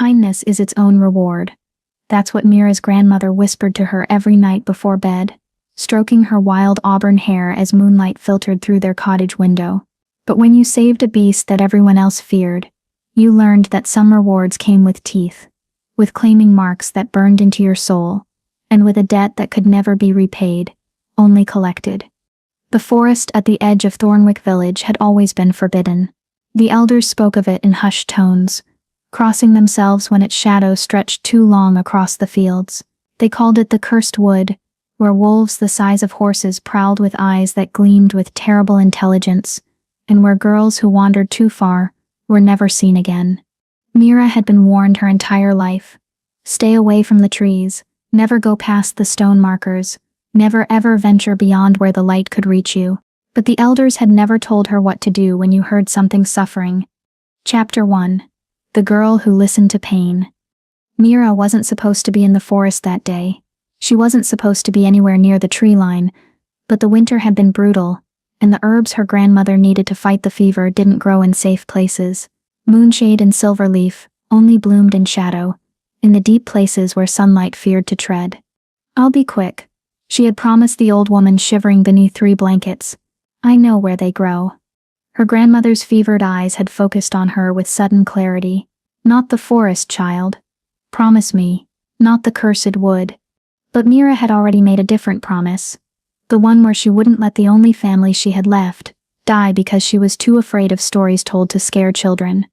kindness is its own reward. That's what Mira's grandmother whispered to her every night before bed, stroking her wild auburn hair as moonlight filtered through their cottage window. But when you saved a beast that everyone else feared, you learned that some rewards came with teeth, with claiming marks that burned into your soul, and with a debt that could never be repaid, only collected. The forest at the edge of Thornwick Village had always been forbidden. The elders spoke of it in hushed tones, crossing themselves when its shadow stretched too long across the fields. They called it the Cursed Wood, where wolves the size of horses prowled with eyes that gleamed with terrible intelligence, and where girls who wandered too far were never seen again. Mira had been warned her entire life. Stay away from the trees, never go past the stone markers, never ever venture beyond where the light could reach you. But the elders had never told her what to do when you heard something suffering. Chapter 1. The Girl Who Listened to Pain. Mira wasn't supposed to be in the forest that day. She wasn't supposed to be anywhere near the tree line, but the winter had been brutal, and the herbs her grandmother needed to fight the fever didn't grow in safe places. Moonshade and silverleaf only bloomed in shadow, in the deep places where sunlight feared to tread. "I'll be quick," she had promised the old woman shivering beneath 3 blankets. "I know where they grow." Her grandmother's fevered eyes had focused on her with sudden clarity. "Not the forest, child. Promise me, not the cursed wood." But Mira had already made a different promise. The one where she wouldn't let the only family she had left die because she was too afraid of stories told to scare children.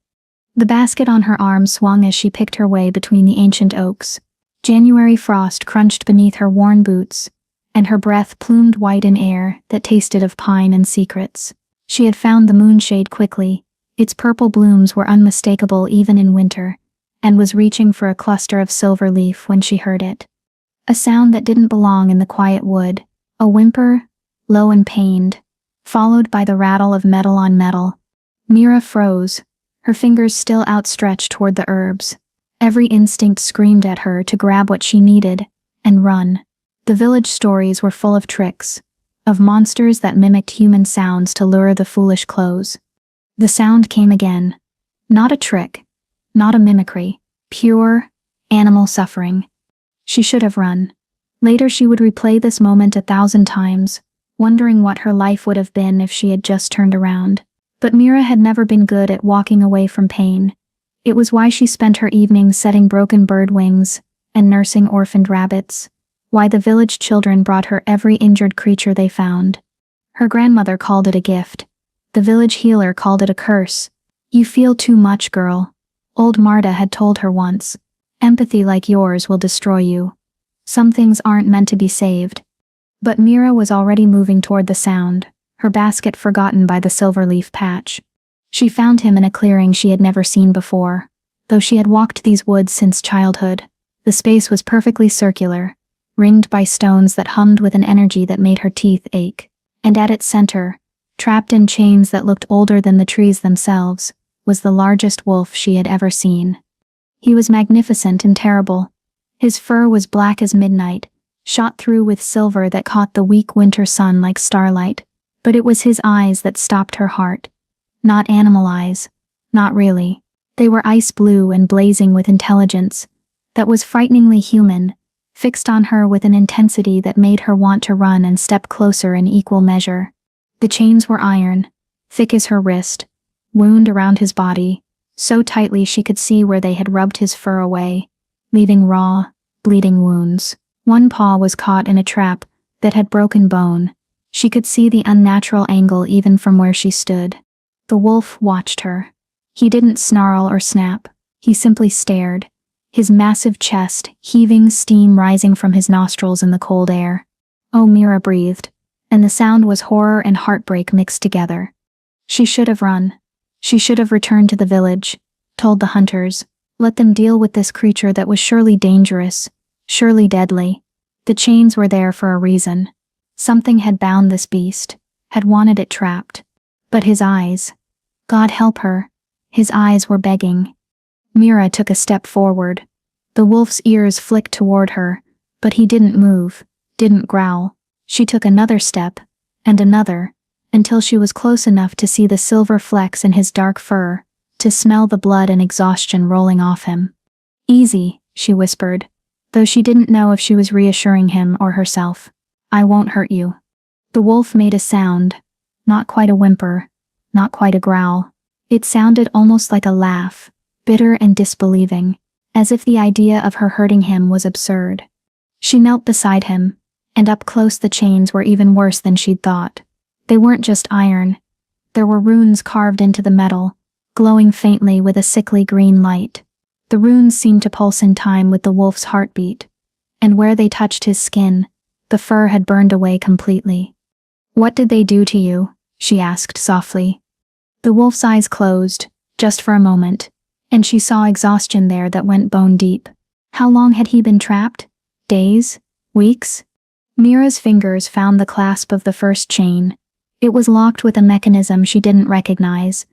The basket on her arm swung as she picked her way between the ancient oaks. January frost crunched beneath her worn boots, and her breath plumed white in air that tasted of pine and secrets. She had found the moonshade quickly. Its purple blooms were unmistakable even in winter, and was reaching for a cluster of silver leaf when she heard it. A sound that didn't belong in the quiet wood, a whimper, low and pained, followed by the rattle of metal on metal. Mira froze, her fingers still outstretched toward the herbs. Every instinct screamed at her to grab what she needed and run. The village stories were full of tricks, of monsters that mimicked human sounds to lure the foolish close. The sound came again. Not a trick, not a mimicry, pure, animal suffering. She should have run. Later she would replay this moment 1,000 times, wondering what her life would have been if she had just turned around. But Mira had never been good at walking away from pain. It was why she spent her evenings setting broken bird wings and nursing orphaned rabbits. Why the village children brought her every injured creature they found. Her grandmother called it a gift. The village healer called it a curse. "You feel too much, girl," old Marta had told her once. "Empathy like yours will destroy you. Some things aren't meant to be saved." But Mira was already moving toward the sound, her basket forgotten by the silverleaf patch. She found him in a clearing she had never seen before. Though she had walked these woods since childhood, the space was perfectly circular, ringed by stones that hummed with an energy that made her teeth ache. And at its center, trapped in chains that looked older than the trees themselves, was the largest wolf she had ever seen. He was magnificent and terrible. His fur was black as midnight, shot through with silver that caught the weak winter sun like starlight. But it was his eyes that stopped her heart. Not animal eyes. Not really. They were ice blue and blazing with intelligence that was frighteningly human, fixed on her with an intensity that made her want to run and step closer in equal measure. The chains were iron, thick as her wrist, wound around his body, so tightly she could see where they had rubbed his fur away, leaving raw, bleeding wounds. One paw was caught in a trap that had broken bone. She could see the unnatural angle even from where she stood. The wolf watched her. He didn't snarl or snap. He simply stared, his massive chest heaving, steam rising from his nostrils in the cold air. "Oh," Mira breathed, and the sound was horror and heartbreak mixed together. She should have run. She should have returned to the village, told the hunters, let them deal with this creature that was surely dangerous, surely deadly. The chains were there for a reason. Something had bound this beast, had wanted it trapped. But his eyes, God help her, his eyes were begging. Mira took a step forward. The wolf's ears flicked toward her, but he didn't move, didn't growl. She took another step, and another, until she was close enough to see the silver flecks in his dark fur, to smell the blood and exhaustion rolling off him. Easy, she whispered, though she didn't know if she was reassuring him or herself. I won't hurt you. The wolf made a sound, not quite a whimper, not quite a growl. It sounded almost like a laugh, bitter and disbelieving, as if the idea of her hurting him was absurd. She knelt beside him, and up close the chains were even worse than she'd thought. They weren't just iron. There were runes carved into the metal, glowing faintly with a sickly green light. The runes seemed to pulse in time with the wolf's heartbeat, and where they touched his skin, the fur had burned away completely. What did they do to you? She asked softly. The wolf's eyes closed, just for a moment, and she saw exhaustion there that went bone deep. How long had he been trapped? Days? Weeks? Mira's fingers found the clasp of the first chain. It was locked with a mechanism she didn't recognize,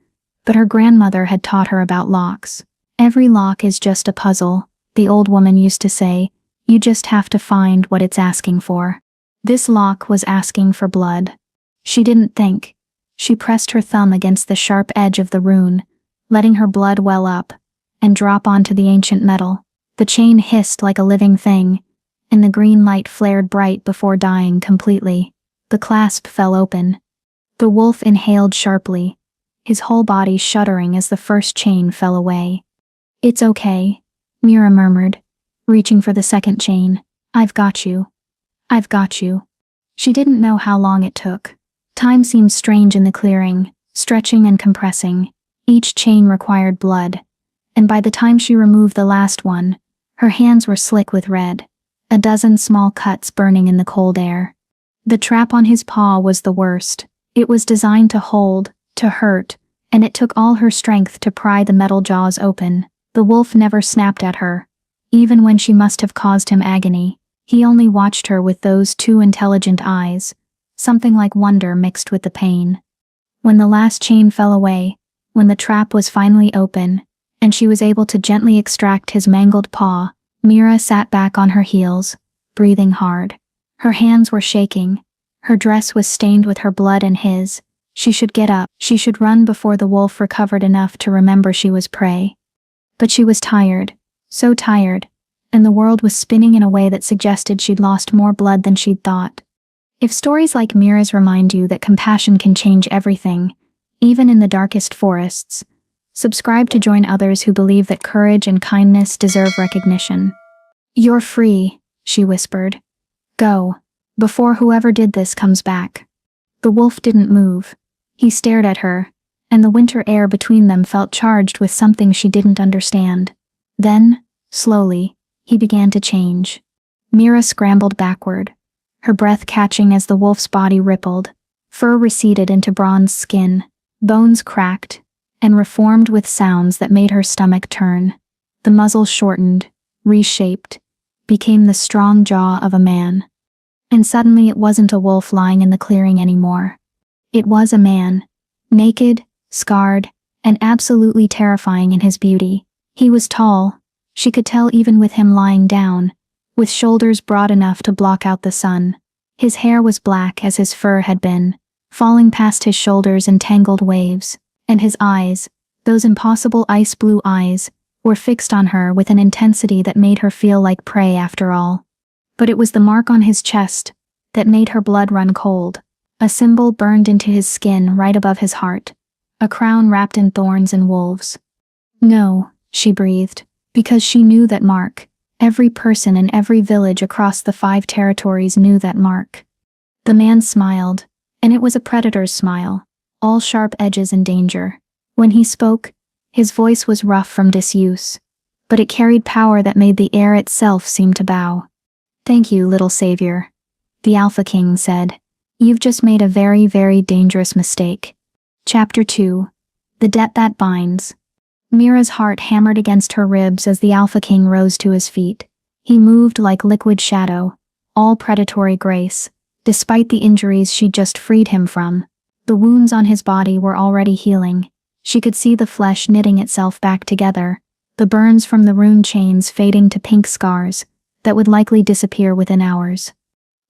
but her grandmother had taught her about locks. Every lock is just a puzzle, the old woman used to say. You just have to find what it's asking for. This lock was asking for blood. She didn't think. She pressed her thumb against the sharp edge of the rune, letting her blood well up and drop onto the ancient metal. The chain hissed like a living thing, and the green light flared bright before dying completely. The clasp fell open. The wolf inhaled sharply, his whole body shuddering as the first chain fell away. It's okay, Mira murmured, reaching for the second chain. I've got you. I've got you. She didn't know how long it took. Time seemed strange in the clearing, stretching and compressing. Each chain required blood, and by the time she removed the last one, her hands were slick with red, a dozen small cuts burning in the cold air. The trap on his paw was the worst. It was designed to hold, to hurt, and it took all her strength to pry the metal jaws open. The wolf never snapped at her. Even when she must have caused him agony, he only watched her with those two intelligent eyes, something like wonder mixed with the pain. When the last chain fell away, when the trap was finally open, and she was able to gently extract his mangled paw, Mira sat back on her heels, breathing hard. Her hands were shaking. Her dress was stained with her blood and his. She should get up. She should run before the wolf recovered enough to remember she was prey. But she was tired. So tired, and the world was spinning in a way that suggested she'd lost more blood than she'd thought. If stories like Mira's remind you that compassion can change everything, even in the darkest forests, subscribe to join others who believe that courage and kindness deserve recognition. You're free, she whispered. Go, before whoever did this comes back. The wolf didn't move. He stared at her, and the winter air between them felt charged with something she didn't understand. Then, slowly, he began to change. Mira scrambled backward, her breath catching as the wolf's body rippled. Fur receded into bronze skin, bones cracked, and reformed with sounds that made her stomach turn. The muzzle shortened, reshaped, became the strong jaw of a man. And suddenly it wasn't a wolf lying in the clearing anymore. It was a man, naked, scarred, and absolutely terrifying in his beauty. He was tall, she could tell even with him lying down, with shoulders broad enough to block out the sun. His hair was black as his fur had been, falling past his shoulders in tangled waves, and his eyes, those impossible ice blue eyes, were fixed on her with an intensity that made her feel like prey after all. But it was the mark on his chest that made her blood run cold, a symbol burned into his skin right above his heart, a crown wrapped in thorns and wolves. No, she breathed, because she knew that mark. Every person in every village across the 5 territories knew that mark. The man smiled, and it was a predator's smile, all sharp edges and danger. When he spoke, his voice was rough from disuse, but it carried power that made the air itself seem to bow. Thank you, little savior, the Alpha King said. You've just made a very, very dangerous mistake. Chapter 2. The Debt That Binds. Mira's heart hammered against her ribs as the Alpha King rose to his feet. He moved like liquid shadow, all predatory grace, despite the injuries she'd just freed him from. The wounds on his body were already healing. She could see the flesh knitting itself back together, the burns from the rune chains fading to pink scars that would likely disappear within hours.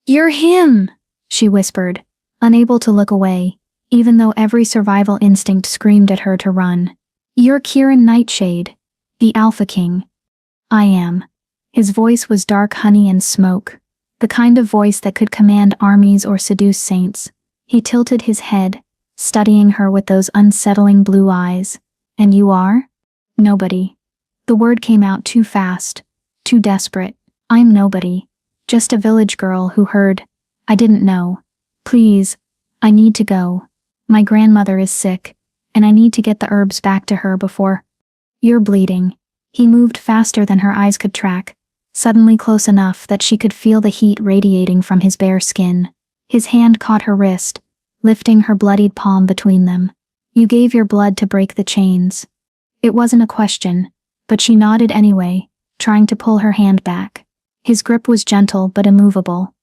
"You're him!" she whispered, unable to look away, even though every survival instinct screamed at her to run. "You're Kirin Nightshade, the Alpha King." I am. His voice was dark honey and smoke, the kind of voice that could command armies or seduce saints. He tilted his head, studying her with those unsettling blue eyes. And you are? Nobody. The word came out too fast, too desperate. I'm nobody. Just a village girl who heard. I didn't know. Please, I need to go. My grandmother is sick, and I need to get the herbs back to her before. You're bleeding. He moved faster than her eyes could track, suddenly close enough that she could feel the heat radiating from his bare skin. His hand caught her wrist, lifting her bloodied palm between them. You gave your blood to break the chains. It wasn't a question, but she nodded anyway, trying to pull her hand back. His grip was gentle but immovable.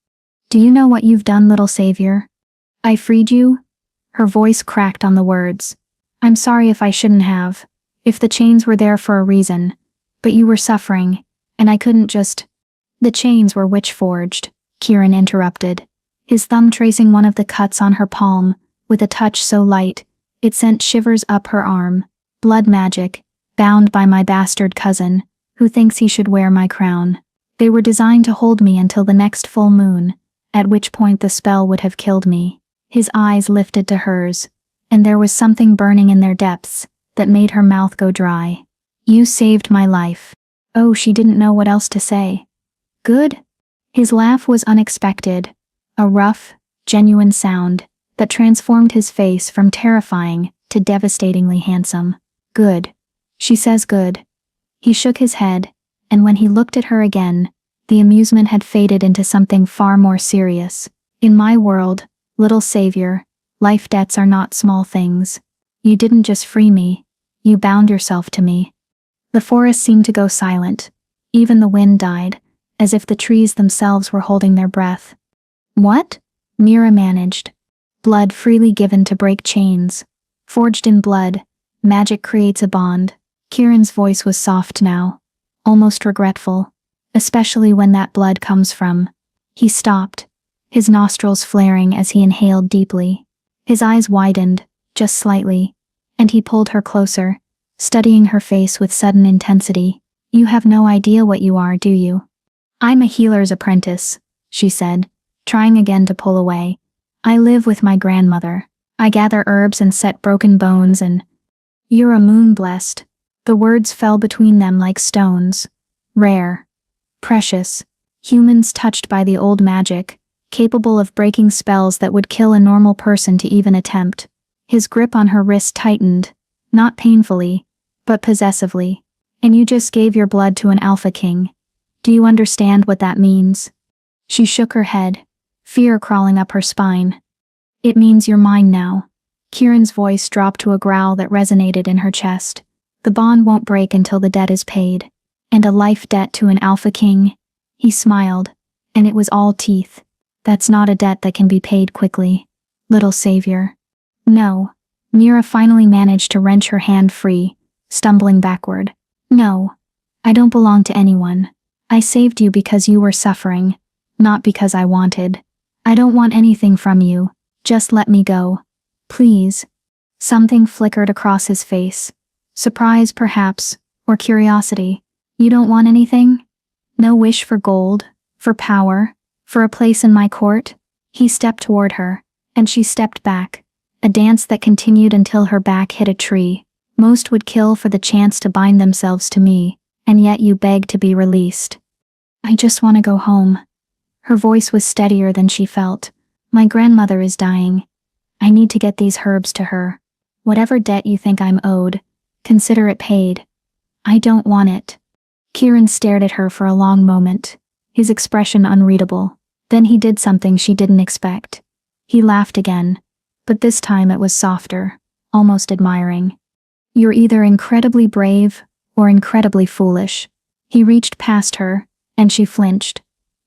Do you know what you've done, little savior? I freed you? Her voice cracked on the words. I'm sorry if I shouldn't have, if the chains were there for a reason, but you were suffering, and I couldn't just. The chains were witch-forged, Kieran interrupted, his thumb tracing one of the cuts on her palm, with a touch so light, it sent shivers up her arm. Blood magic, bound by my bastard cousin, who thinks he should wear my crown. They were designed to hold me until the next full moon, at which point the spell would have killed me. His eyes lifted to hers, and there was something burning in their depths that made her mouth go dry. You saved my life. Oh, she didn't know what else to say. Good? His laugh was unexpected, a rough, genuine sound that transformed his face from terrifying to devastatingly handsome. Good. She says good. He shook his head, and when he looked at her again, the amusement had faded into something far more serious. In my world, little savior, life debts are not small things. You didn't just free me, you bound yourself to me. The forest seemed to go silent. Even the wind died, as if the trees themselves were holding their breath. What? Mira managed. Blood freely given to break chains. Forged in blood, magic creates a bond. Kieran's voice was soft now, almost regretful, especially when that blood comes from. He stopped, his nostrils flaring as he inhaled deeply. His eyes widened, just slightly, and he pulled her closer, studying her face with sudden intensity. You have no idea what you are, do you? I'm a healer's apprentice, she said, trying again to pull away. I live with my grandmother. I gather herbs and set broken bones and. You're a moon-blessed. The words fell between them like stones. Rare. Precious. Humans touched by the old magic, capable of breaking spells that would kill a normal person to even attempt. His grip on her wrist tightened, not painfully, but possessively. And you just gave your blood to an Alpha King. Do you understand what that means? She shook her head, fear crawling up her spine. It means you're mine now. Kieran's voice dropped to a growl that resonated in her chest. The bond won't break until the debt is paid. And a life debt to an Alpha King? He smiled, and it was all teeth. That's not a debt that can be paid quickly, little savior. No. Mira finally managed to wrench her hand free, stumbling backward. No. I don't belong to anyone. I saved you because you were suffering, not because I wanted. I don't want anything from you. Just let me go. Please. Something flickered across his face. Surprise, perhaps, or curiosity. You don't want anything? No wish for gold, for power, for a place in my court? He stepped toward her, and she stepped back, a dance that continued until her back hit a tree. Most would kill for the chance to bind themselves to me, and yet you beg to be released. I just want to go home. Her voice was steadier than she felt. My grandmother is dying. I need to get these herbs to her. Whatever debt you think I'm owed, consider it paid. I don't want it. Kieran stared at her for a long moment, his expression unreadable. Then he did something she didn't expect. He laughed again, but this time it was softer, almost admiring. You're either incredibly brave or incredibly foolish. He reached past her, and she flinched,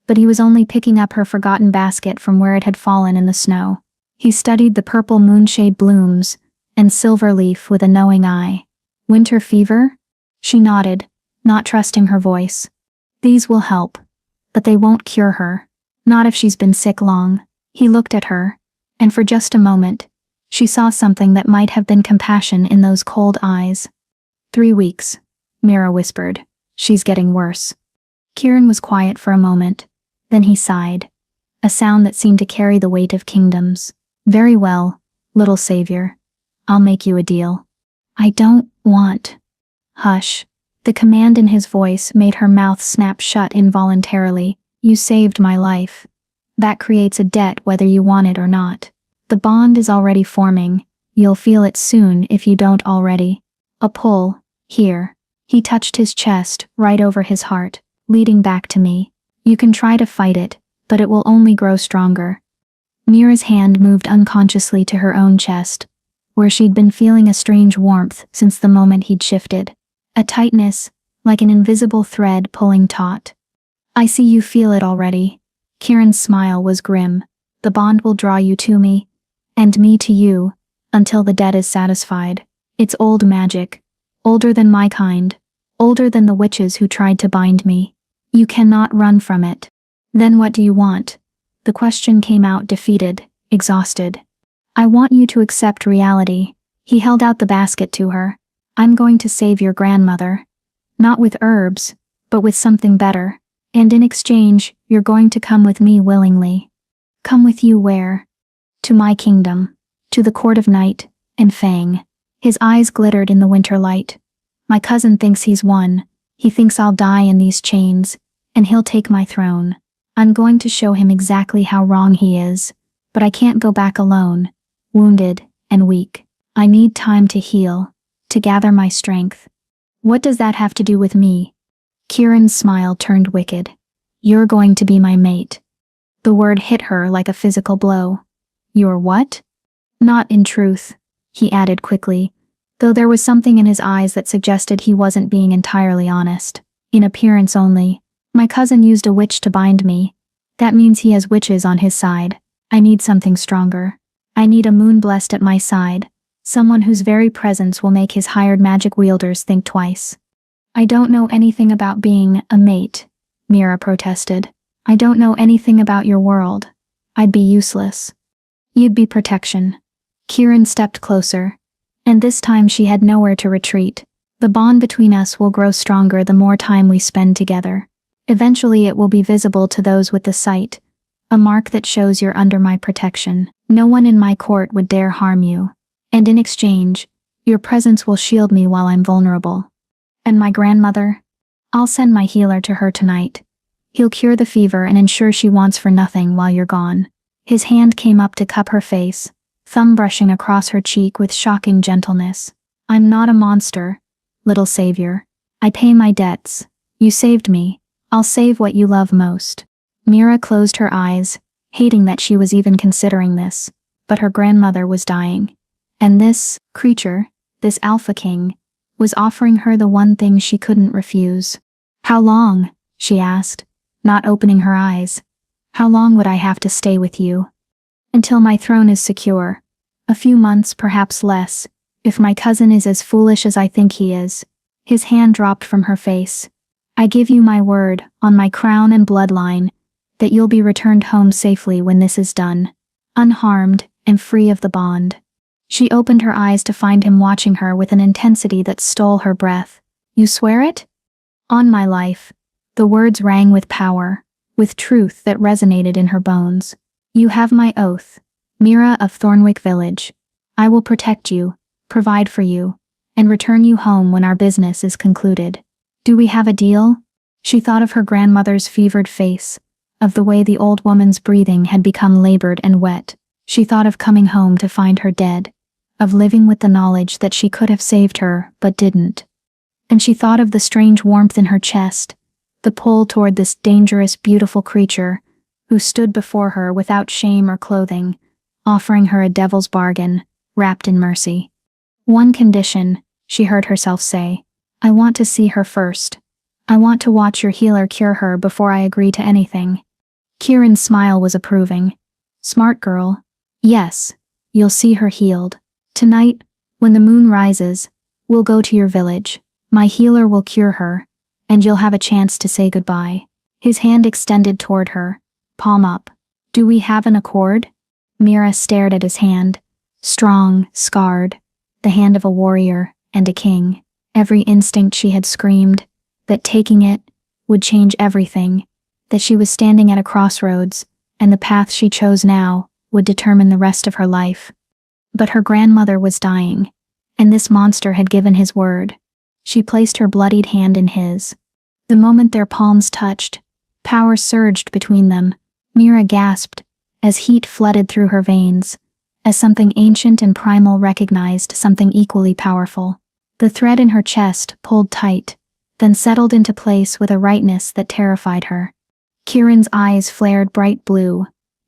but he was only picking up her forgotten basket from where it had fallen in the snow. He studied the purple moonshade blooms and silver leaf with a knowing eye. Winter fever? She nodded, not trusting her voice. These will help, but they won't cure her. Not if she's been sick long. He looked at her, and for just a moment, she saw something that might have been compassion in those cold eyes. 3 weeks, Mira whispered. She's getting worse. Kieran was quiet for a moment. Then he sighed. A sound that seemed to carry the weight of kingdoms. Very well, little savior. I'll make you a deal. I don't want. Hush. The command in his voice made her mouth snap shut involuntarily. You saved my life. That creates a debt whether you want it or not. The bond is already forming. You'll feel it soon if you don't already. A pull. Here. He touched his chest, right over his heart, leading back to me. You can try to fight it, but it will only grow stronger. Mira's hand moved unconsciously to her own chest, where she'd been feeling a strange warmth since the moment he'd shifted. A tightness, like an invisible thread pulling taut. I see you feel it already. Kieran's smile was grim. The bond will draw you to me, and me to you, until the debt is satisfied. It's old magic. Older than my kind. Older than the witches who tried to bind me. You cannot run from it. Then what do you want? The question came out defeated, exhausted. I want you to accept reality. He held out the basket to her. I'm going to save your grandmother. Not with herbs, but with something better. And in exchange, you're going to come with me willingly. Come with you where? To my kingdom. To the court of Night and Fang. His eyes glittered in the winter light. My cousin thinks he's won. He thinks I'll die in these chains, and he'll take my throne. I'm going to show him exactly how wrong he is. But I can't go back alone, wounded and weak. I need time to heal, to gather my strength. What does that have to do with me? Kieran's smile turned wicked. You're going to be my mate. The word hit her like a physical blow. Your what? Not in truth, he added quickly, though there was something in his eyes that suggested he wasn't being entirely honest. In appearance only. My cousin used a witch to bind me. That means he has witches on his side. I need something stronger. I need a moon blessed at my side. Someone whose very presence will make his hired magic wielders think twice. I don't know anything about being a mate, Mira protested. I don't know anything about your world. I'd be useless. You'd be protection. Kieran stepped closer. And this time she had nowhere to retreat. The bond between us will grow stronger the more time we spend together. Eventually it will be visible to those with the sight. A mark that shows you're under my protection. No one in my court would dare harm you. And in exchange, your presence will shield me while I'm vulnerable. And my grandmother? I'll send my healer to her tonight. He'll cure the fever and ensure she wants for nothing while you're gone. His hand came up to cup her face, thumb brushing across her cheek with shocking gentleness. I'm not a monster, little savior. I pay my debts. You saved me. I'll save what you love most. Mira closed her eyes, hating that she was even considering this, but her grandmother was dying. And this creature, this Alpha King, was offering her the one thing she couldn't refuse. How long? She asked, not opening her eyes. How long would I have to stay with you? Until my throne is secure. A few months, perhaps less, if my cousin is as foolish as I think he is. His hand dropped from her face. I give you my word, on my crown and bloodline, that you'll be returned home safely when this is done, unharmed and free of the bond. She opened her eyes to find him watching her with an intensity that stole her breath. You swear it? On my life. The words rang with power, with truth that resonated in her bones. You have my oath, Mira of Thornwick Village. I will protect you, provide for you, and return you home when our business is concluded. Do we have a deal? She thought of her grandmother's fevered face, of the way the old woman's breathing had become labored and wet. She thought of coming home to find her dead, of living with the knowledge that she could have saved her but didn't. And she thought of the strange warmth in her chest, the pull toward this dangerous, beautiful creature who stood before her without shame or clothing, offering her a devil's bargain, wrapped in mercy. One condition, she heard herself say. I want to see her first. I want to watch your healer cure her before I agree to anything. Kieran's smile was approving. Smart girl. Yes, you'll see her healed. Tonight, when the moon rises, we'll go to your village. My healer will cure her, and you'll have a chance to say goodbye. His hand extended toward her, palm up. Do we have an accord? Mira stared at his hand. Strong, scarred, the hand of a warrior and a king. Every instinct she had screamed, that taking it would change everything, that she was standing at a crossroads, and the path she chose now would determine the rest of her life. But her grandmother was dying, and this monster had given his word. She placed her bloodied hand in his. The moment their palms touched, power surged between them. Mira gasped, as heat flooded through her veins, as something ancient and primal recognized something equally powerful. The thread in her chest pulled tight, then settled into place with a rightness that terrified her. Kieran's eyes flared bright blue,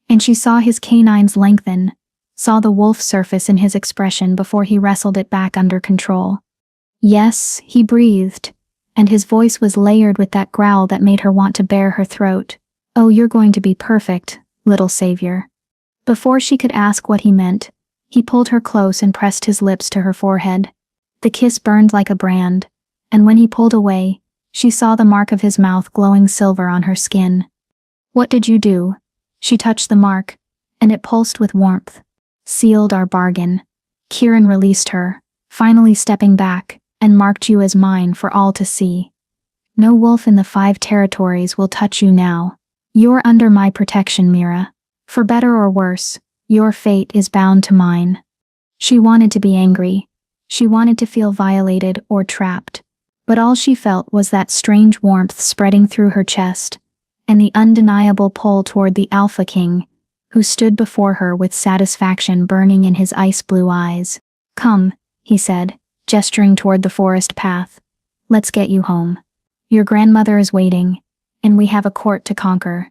and she saw his canines lengthen, saw the wolf surface in his expression before he wrestled it back under control. Yes, he breathed, and his voice was layered with that growl that made her want to bare her throat. Oh, you're going to be perfect, little savior. Before she could ask what he meant, he pulled her close and pressed his lips to her forehead. The kiss burned like a brand, and when he pulled away, she saw the mark of his mouth glowing silver on her skin. What did you do? She touched the mark, and it pulsed with warmth. Sealed our bargain. Kieran released her, finally stepping back, and marked you as mine for all to see. No wolf in the 5 territories will touch you now. You're under my protection, Mira. For better or worse, your fate is bound to mine. She wanted to be angry. She wanted to feel violated or trapped. But all she felt was that strange warmth spreading through her chest, and the undeniable pull toward the Alpha King, who stood before her with satisfaction burning in his ice-blue eyes. Come, he said, gesturing toward the forest path. Let's get you home. Your grandmother is waiting, and we have a court to conquer.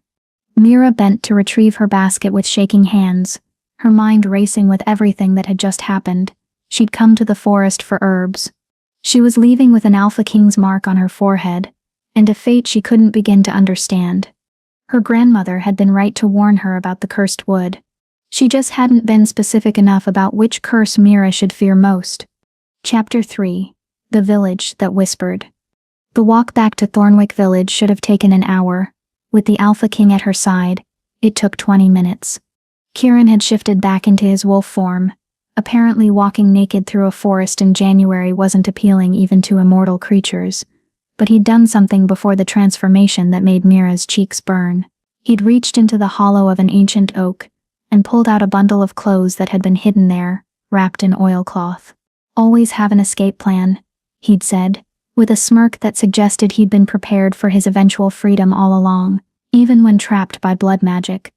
Mira bent to retrieve her basket with shaking hands, her mind racing with everything that had just happened. She'd come to the forest for herbs. She was leaving with an Alpha King's mark on her forehead, and a fate she couldn't begin to understand. Her grandmother had been right to warn her about the cursed wood. She just hadn't been specific enough about which curse Mira should fear most. Chapter 3. The Village That Whispered. The walk back to Thornwick Village should have taken an hour. With the Alpha King at her side, it took 20 minutes. Kieran had shifted back into his wolf form. Apparently walking naked through a forest in January wasn't appealing even to immortal creatures. But he'd done something before the transformation that made Mira's cheeks burn. He'd reached into the hollow of an ancient oak and pulled out a bundle of clothes that had been hidden there, wrapped in oilcloth. Always have an escape plan, he'd said, with a smirk that suggested he'd been prepared for his eventual freedom all along, even when trapped by blood magic.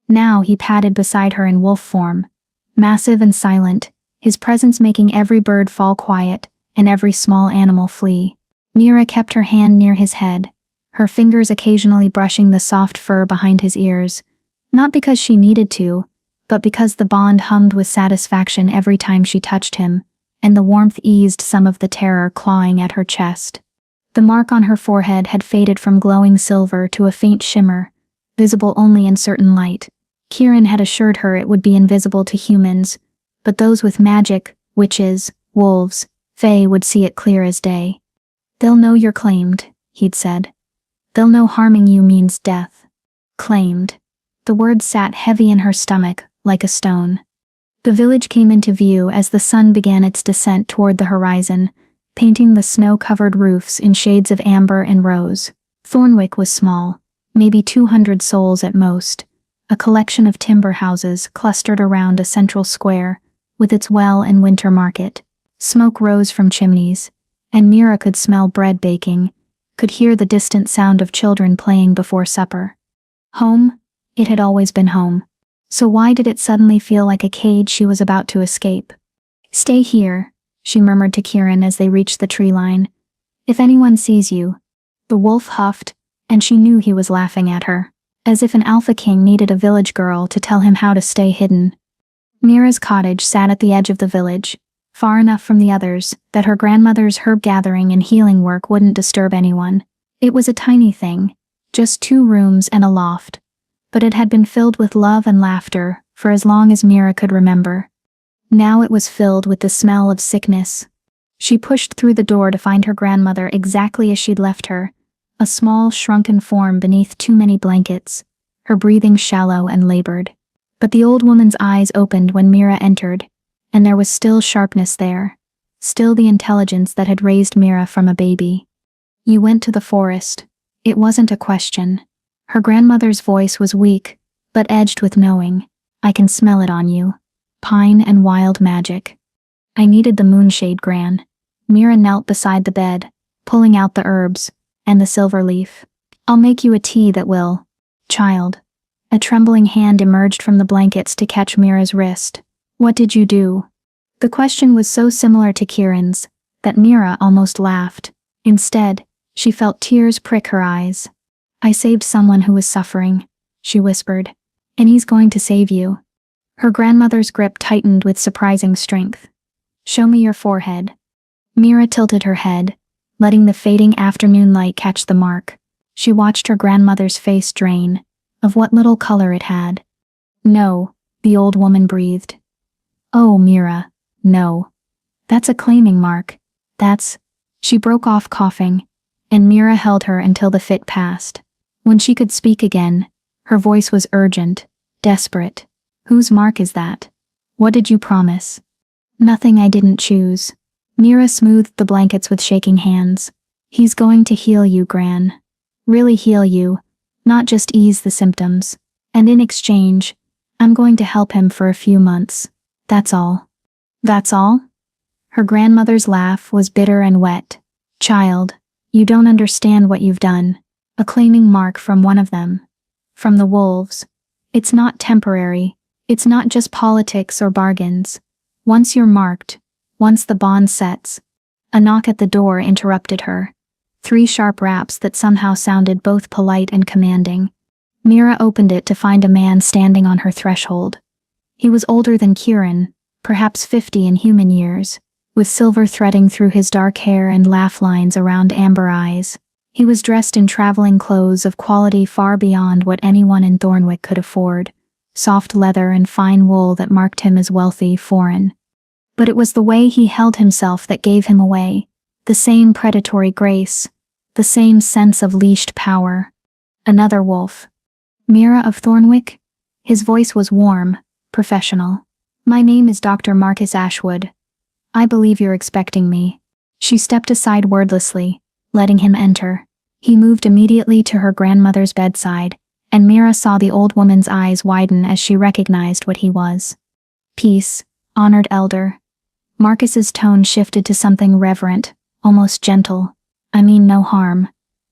Now he padded beside her in wolf form, massive and silent, his presence making every bird fall quiet and every small animal flee. Mira kept her hand near his head, her fingers occasionally brushing the soft fur behind his ears, not because she needed to, but because the bond hummed with satisfaction every time she touched him, and the warmth eased some of the terror clawing at her chest. The mark on her forehead had faded from glowing silver to a faint shimmer, visible only in certain light. Kieran had assured her it would be invisible to humans, but those with magic, witches, wolves, fae would see it clear as day. They'll know you're claimed, he'd said. They'll know harming you means death. Claimed. The word sat heavy in her stomach, like a stone. The village came into view as the sun began its descent toward the horizon, painting the snow-covered roofs in shades of amber and rose. Thornwick was small, maybe 200 souls at most, a collection of timber houses clustered around a central square, with its well and winter market. Smoke rose from chimneys, and Mira could smell bread baking, could hear the distant sound of children playing before supper. Home? It had always been home. So why did it suddenly feel like a cage she was about to escape? Stay here, she murmured to Kieran as they reached the tree line. If anyone sees you. The wolf huffed, and she knew he was laughing at her, as if an Alpha King needed a village girl to tell him how to stay hidden. Mira's cottage sat at the edge of the village, far enough from the others that her grandmother's herb gathering and healing work wouldn't disturb anyone. It was a tiny thing, just 2 rooms and a loft, but it had been filled with love and laughter for as long as Mira could remember. Now it was filled with the smell of sickness. She pushed through the door to find her grandmother exactly as she'd left her, a small, shrunken form beneath too many blankets, her breathing shallow and labored. But the old woman's eyes opened when Mira entered, and there was still sharpness there, still the intelligence that had raised Mira from a baby. You went to the forest. It wasn't a question. Her grandmother's voice was weak, but edged with knowing. I can smell it on you. Pine and wild magic. I needed the moonshade, Gran. Mira knelt beside the bed, pulling out the herbs and the silver leaf. I'll make you a tea that will. Child. A trembling hand emerged from the blankets to catch Mira's wrist. What did you do? The question was so similar to Kieran's that Mira almost laughed. Instead, she felt tears prick her eyes. I saved someone who was suffering, she whispered. And he's going to save you. Her grandmother's grip tightened with surprising strength. Show me your forehead. Mira tilted her head, letting the fading afternoon light catch the mark. She watched her grandmother's face drain, of what little color it had. No, the old woman breathed. Oh, Mira, no. That's a claiming mark. That's... She broke off coughing, and Mira held her until the fit passed. When she could speak again, her voice was urgent, desperate. Whose mark is that? What did you promise? Nothing I didn't choose. Mira smoothed the blankets with shaking hands. He's going to heal you, Gran. Really heal you, not just ease the symptoms. And in exchange, I'm going to help him for a few months. That's all. That's all? Her grandmother's laugh was bitter and wet. Child, you don't understand what you've done. A claiming mark from one of them. From the wolves. It's not temporary. It's not just politics or bargains. Once you're marked, once the bond sets. A knock at the door interrupted her. 3 sharp raps that somehow sounded both polite and commanding. Mira opened it to find a man standing on her threshold. He was older than Kieran, perhaps 50 in human years, with silver threading through his dark hair and laugh lines around amber eyes. He was dressed in traveling clothes of quality far beyond what anyone in Thornwick could afford, soft leather and fine wool that marked him as wealthy, foreign. But it was the way he held himself that gave him away, the same predatory grace, the same sense of leashed power. Another wolf. Mira of Thornwick? His voice was warm, professional. My name is Dr. Marcus Ashwood. I believe you're expecting me. She stepped aside wordlessly, letting him enter. He moved immediately to her grandmother's bedside, and Mira saw the old woman's eyes widen as she recognized what he was. Peace, honored elder. Marcus's tone shifted to something reverent, almost gentle. I mean no harm.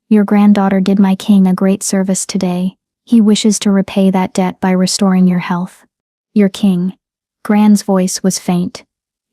Your granddaughter did my king a great service today. He wishes to repay that debt by restoring your health. Your king. Gran's voice was faint.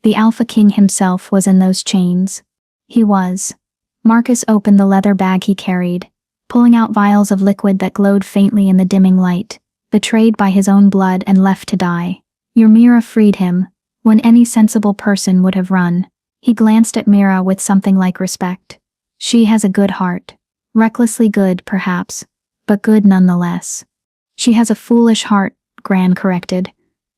The Alpha King himself was in those chains. He was. Marcus opened the leather bag he carried, pulling out vials of liquid that glowed faintly in the dimming light, betrayed by his own blood and left to die. Your Mira freed him, when any sensible person would have run. He glanced at Mira with something like respect. She has a good heart. Recklessly good, perhaps, but good nonetheless. She has a foolish heart, Gran corrected.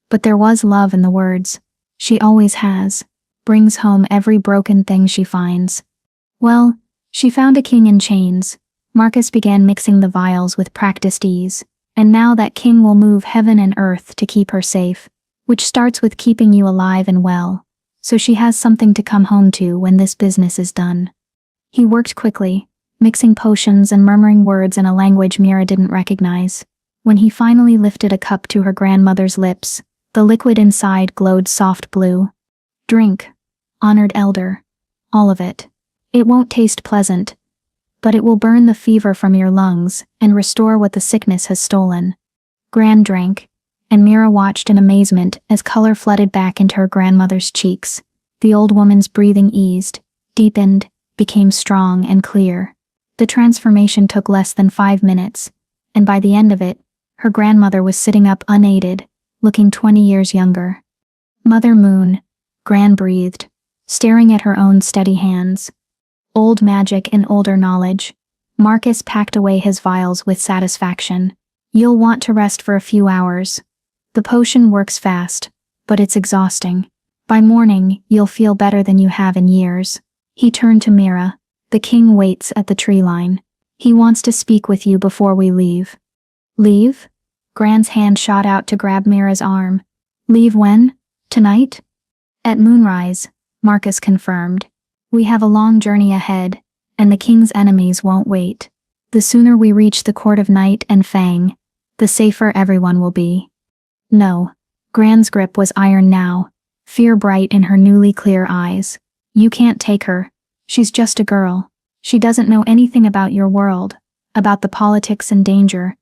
But there was love in the words. She always has. Brings home every broken thing she finds. Well, she found a king in chains. Marcus began mixing the vials with practiced ease. And now that king will move heaven and earth to keep her safe, which starts with keeping you alive and well, so she has something to come home to when this business is done. He worked quickly, mixing potions and murmuring words in a language Mira didn't recognize. When he finally lifted a cup to her grandmother's lips, the liquid inside glowed soft blue. Drink, honored elder. All of it. It won't taste pleasant, but it will burn the fever from your lungs and restore what the sickness has stolen. Gran drank, and Mira watched in amazement as color flooded back into her grandmother's cheeks. The old woman's breathing eased, deepened, became strong and clear. The transformation took less than 5 minutes, and by the end of it, her grandmother was sitting up unaided, looking 20 years younger. Mother Moon, Gran breathed, staring at her own steady hands. Old magic and older knowledge. Marcus packed away his vials with satisfaction. You'll want to rest for a few hours. The potion works fast, but it's exhausting. By morning, you'll feel better than you have in years. He turned to Mira. The king waits at the tree line. He wants to speak with you before we leave. Leave? Gran's hand shot out to grab Mira's arm. Leave when? Tonight? At moonrise, Marcus confirmed. We have a long journey ahead, and the king's enemies won't wait. The sooner we reach the court of Night and Fang, the safer everyone will be. No. Gran's grip was iron now, fear bright in her newly clear eyes. You can't take her. She's just a girl. She doesn't know anything about your world, about the politics and danger,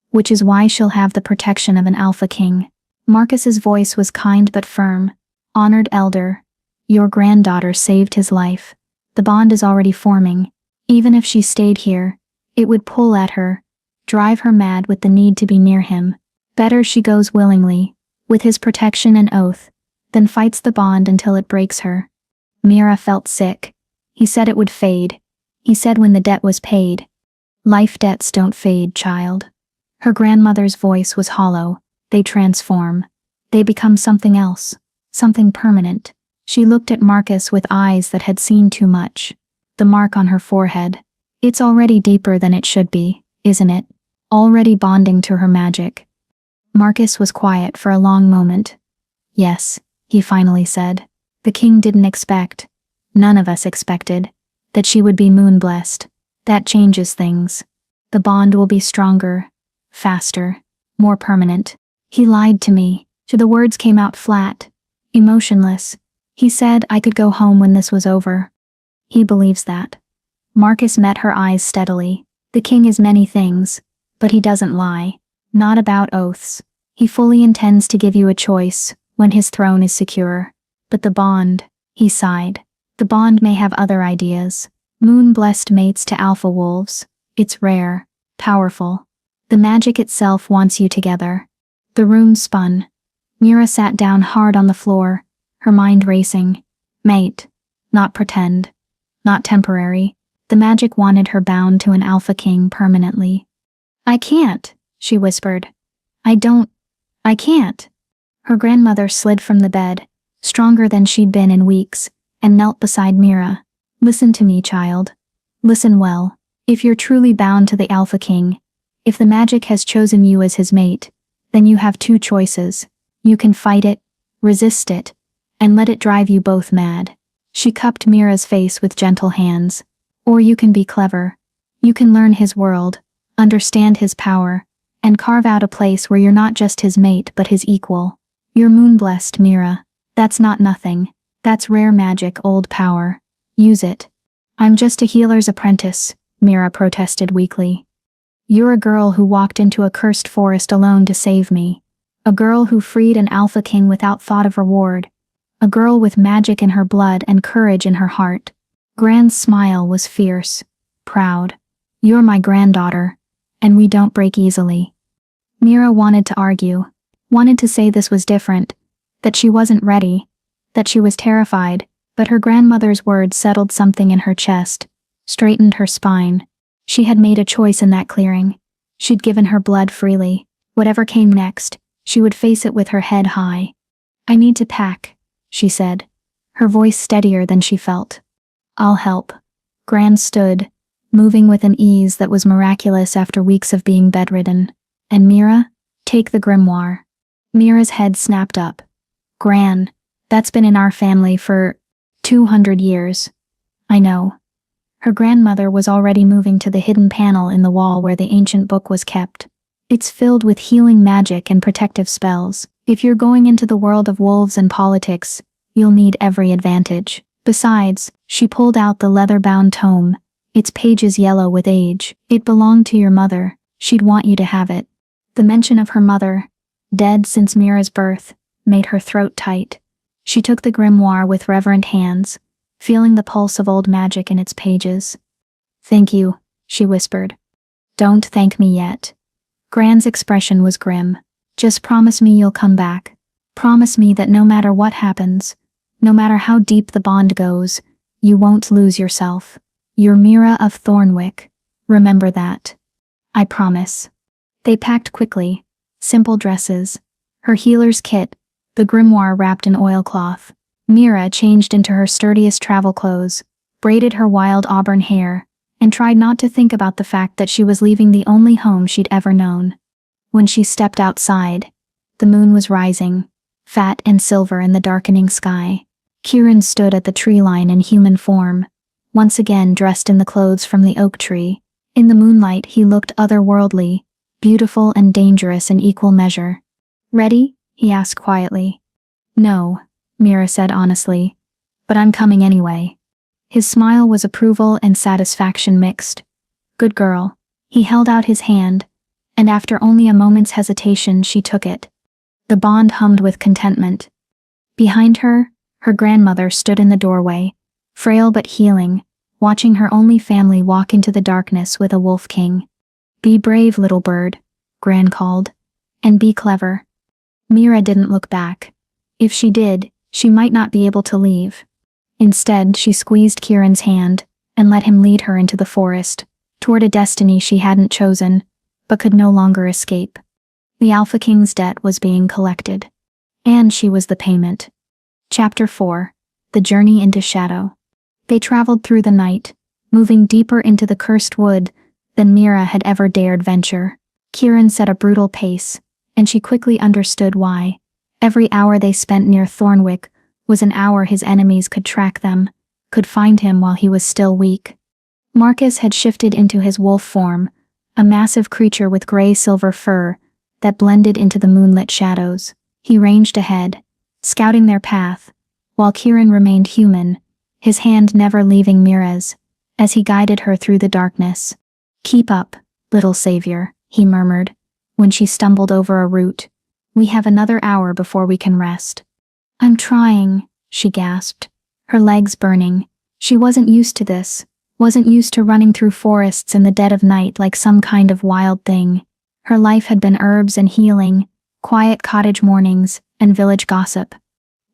which is why she'll have the protection of an Alpha King. Marcus's voice was kind but firm. Honored elder, your granddaughter saved his life. The bond is already forming. Even if she stayed here, it would pull at her, drive her mad with the need to be near him. Better she goes willingly, with his protection and oath, than fights the bond until it breaks her. Mira felt sick. He said it would fade. He said when the debt was paid. Life debts don't fade, child. Her grandmother's voice was hollow. They transform. They become something else, something permanent. She looked at Marcus with eyes that had seen too much. The mark on her forehead. It's already deeper than it should be, isn't it? Already bonding to her magic. Marcus was quiet for a long moment. Yes, he finally said. The king didn't expect, none of us expected, that she would be moon-blessed. That changes things. The bond will be stronger, faster, more permanent. He lied to me. The words came out flat, emotionless. He said I could go home when this was over. He believes that. Marcus met her eyes steadily. The king is many things, but he doesn't lie. Not about oaths. He fully intends to give you a choice when his throne is secure. But the bond, he sighed. The bond may have other ideas. Moon-blessed mates to alpha wolves. It's rare, powerful. The magic itself wants you together. The room spun. Mira sat down hard on the floor, her mind racing. Mate. Not pretend. Not temporary. The magic wanted her bound to an Alpha King permanently. I can't, she whispered. I can't. Her grandmother slid from the bed, stronger than she'd been in weeks, and knelt beside Mira. Listen to me, child. Listen well. If you're truly bound to the Alpha King, if the magic has chosen you as his mate, then you have two choices. You can fight it, resist it, and let it drive you both mad. She cupped Mira's face with gentle hands. Or you can be clever. You can learn his world, understand his power, and carve out a place where you're not just his mate but his equal. You're moon-blessed, Mira. That's not nothing. That's rare magic, old power. Use it. I'm just a healer's apprentice, Mira protested weakly. You're a girl who walked into a cursed forest alone to save me. A girl who freed an Alpha King without thought of reward. A girl with magic in her blood and courage in her heart. Gran's smile was fierce, proud. You're my granddaughter, and we don't break easily. Mira wanted to argue, wanted to say this was different, that she wasn't ready, that she was terrified, but her grandmother's words settled something in her chest, straightened her spine. She had made a choice in that clearing. She'd given her blood freely. Whatever came next, she would face it with her head high. I need to pack, she said, her voice steadier than she felt. I'll help. Gran stood, moving with an ease that was miraculous after weeks of being bedridden. And Mira, take the grimoire. Mira's head snapped up. Gran, that's been in our family for 200 years. I know. Her grandmother was already moving to the hidden panel in the wall where the ancient book was kept. It's filled with healing magic and protective spells. If you're going into the world of wolves and politics, you'll need every advantage. Besides, she pulled out the leather-bound tome, its pages yellow with age. It belonged to your mother. She'd want you to have it. The mention of her mother, dead since Mira's birth, made her throat tight. She took the grimoire with reverent hands, feeling the pulse of old magic in its pages. Thank you, she whispered. Don't thank me yet. Gran's expression was grim. Just promise me you'll come back. Promise me that no matter what happens, no matter how deep the bond goes, you won't lose yourself. You're Mira of Thornwick. Remember that. I promise. They packed quickly. Simple dresses. Her healer's kit, the grimoire wrapped in oilcloth. Mira changed into her sturdiest travel clothes, braided her wild auburn hair, and tried not to think about the fact that she was leaving the only home she'd ever known. When she stepped outside, the moon was rising, fat and silver in the darkening sky. Kieran stood at the tree line in human form, once again dressed in the clothes from the oak tree. In the moonlight he looked otherworldly, beautiful and dangerous in equal measure. "Ready?" he asked quietly. "No," Mira said honestly, "but I'm coming anyway." His smile was approval and satisfaction mixed. "Good girl." He held out his hand, and after only a moment's hesitation she took it. The bond hummed with contentment. Behind her, her grandmother stood in the doorway, frail but healing, watching her only family walk into the darkness with a wolf king. "Be brave, little bird," Gran called, "and be clever." Mira didn't look back. If she did, she might not be able to leave. Instead, she squeezed Kieran's hand and let him lead her into the forest, toward a destiny she hadn't chosen, but could no longer escape. The Alpha King's debt was being collected, and she was the payment. Chapter 4: The Journey into Shadow. They traveled through the night, moving deeper into the cursed wood than Mira had ever dared venture. Kieran set a brutal pace, and she quickly understood why. Every hour they spent near Thornwick was an hour his enemies could track them, could find him while he was still weak. Marcus had shifted into his wolf form, a massive creature with gray-silver fur that blended into the moonlit shadows. He ranged ahead, scouting their path, while Kieran remained human, his hand never leaving Mira's, as he guided her through the darkness. "Keep up, little savior," he murmured, when she stumbled over a root. "We have another hour before we can rest." "I'm trying," she gasped, her legs burning. She wasn't used to this, wasn't used to running through forests in the dead of night like some kind of wild thing. Her life had been herbs and healing, quiet cottage mornings, and village gossip.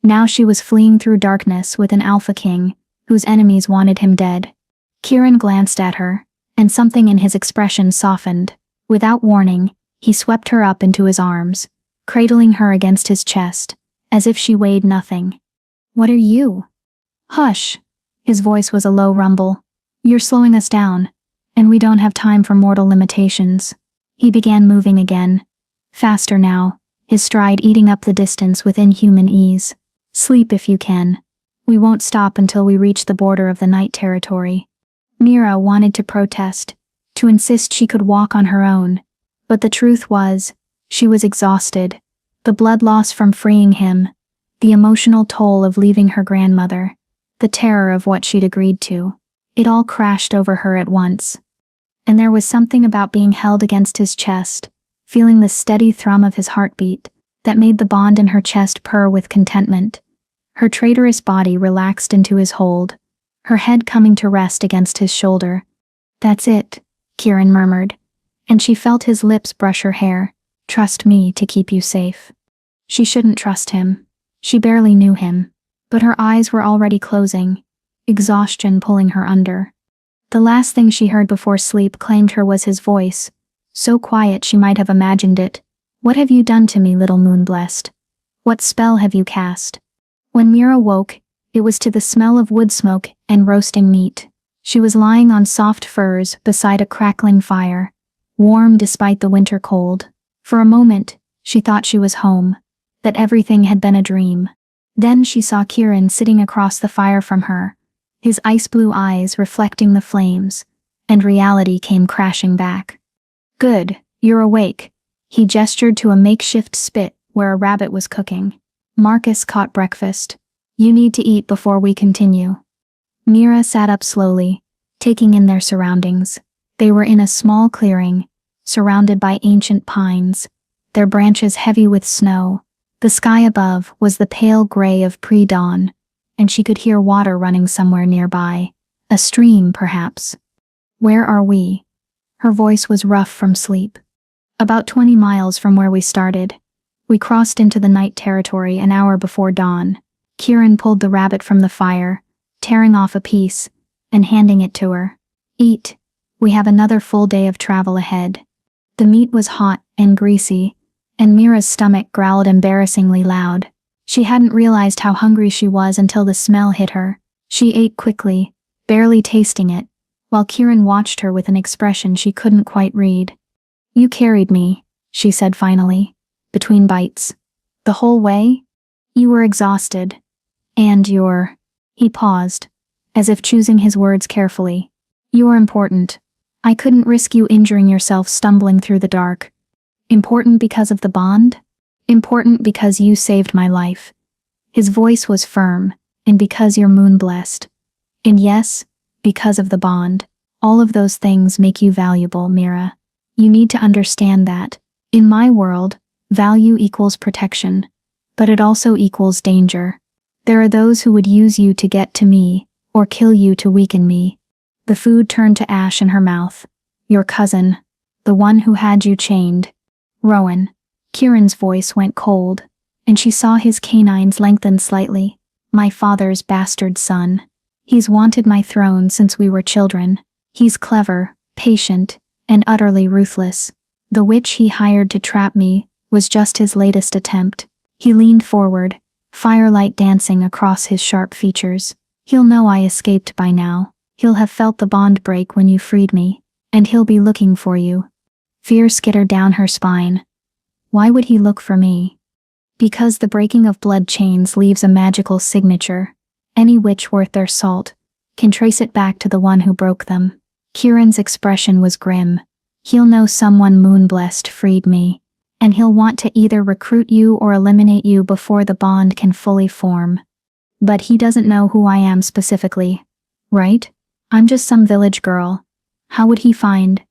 Now she was fleeing through darkness with an Alpha King, whose enemies wanted him dead. Kieran glanced at her, and something in his expression softened. Without warning, he swept her up into his arms, cradling her against his chest, as if she weighed nothing. "What are you?" "Hush." His voice was a low rumble. "You're slowing us down, and we don't have time for mortal limitations." He began moving again, faster now, his stride eating up the distance with inhuman ease. "Sleep if you can. We won't stop until we reach the border of the night territory." Mira wanted to protest, to insist she could walk on her own, but the truth was, she was exhausted. The blood loss from freeing him, the emotional toll of leaving her grandmother, the terror of what she'd agreed to. It all crashed over her at once. And there was something about being held against his chest, feeling the steady thrum of his heartbeat, that made the bond in her chest purr with contentment. Her traitorous body relaxed into his hold, her head coming to rest against his shoulder. "That's it," Kieran murmured, and she felt his lips brush her hair. "Trust me to keep you safe." She shouldn't trust him. She barely knew him, but her eyes were already closing, exhaustion pulling her under. The last thing she heard before sleep claimed her was his voice, so quiet she might have imagined it. "What have you done to me, little moon-blessed? What spell have you cast?" When Mira woke, it was to the smell of wood smoke and roasting meat. She was lying on soft furs beside a crackling fire, warm despite the winter cold. For a moment, she thought she was home, that everything had been a dream. Then she saw Kieran sitting across the fire from her, his ice-blue eyes reflecting the flames, and reality came crashing back. "Good, you're awake." He gestured to a makeshift spit where a rabbit was cooking. "Marcus caught breakfast. You need to eat before we continue." Mira sat up slowly, taking in their surroundings. They were in a small clearing, surrounded by ancient pines, their branches heavy with snow. The sky above was the pale gray of pre-dawn, and she could hear water running somewhere nearby, a stream perhaps. "Where are we?" Her voice was rough from sleep. "About 20 miles from where we started. We crossed into the night territory an hour before dawn." Kieran pulled the rabbit from the fire, tearing off a piece, and handing it to her. "Eat. We have another full day of travel ahead." The meat was hot and greasy, and Mira's stomach growled embarrassingly loud. She hadn't realized how hungry she was until the smell hit her. She ate quickly, barely tasting it, while Kieran watched her with an expression she couldn't quite read. "You carried me," she said finally, between bites. "The whole way? You were exhausted. And you're—" He paused, as if choosing his words carefully. You're important. I couldn't risk you injuring yourself stumbling through the dark. Important because of the bond? Important because you saved my life. His voice was firm, and because you're moon-blessed. And yes, because of the bond. All of those things make you valuable, Mira. You need to understand that. In my world, value equals protection, but it also equals danger. There are those who would use you to get to me, or kill you to weaken me. The food turned to ash in her mouth. Your cousin, the one who had you chained. Rowan. Kieran's voice went cold, and she saw his canines lengthen slightly. My father's bastard son. He's wanted my throne since we were children. He's clever, patient, and utterly ruthless. The witch he hired to trap me was just his latest attempt. He leaned forward, firelight dancing across his sharp features. He'll know I escaped by now. He'll have felt the bond break when you freed me, and he'll be looking for you. Fear skittered down her spine. Why would he look for me? Because the breaking of blood chains leaves a magical signature. Any witch worth their salt can trace it back to the one who broke them. Kieran's expression was grim. He'll know someone moon-blessed freed me, and he'll want to either recruit you or eliminate you before the bond can fully form. But he doesn't know who I am specifically, right? I'm just some village girl. How would he find?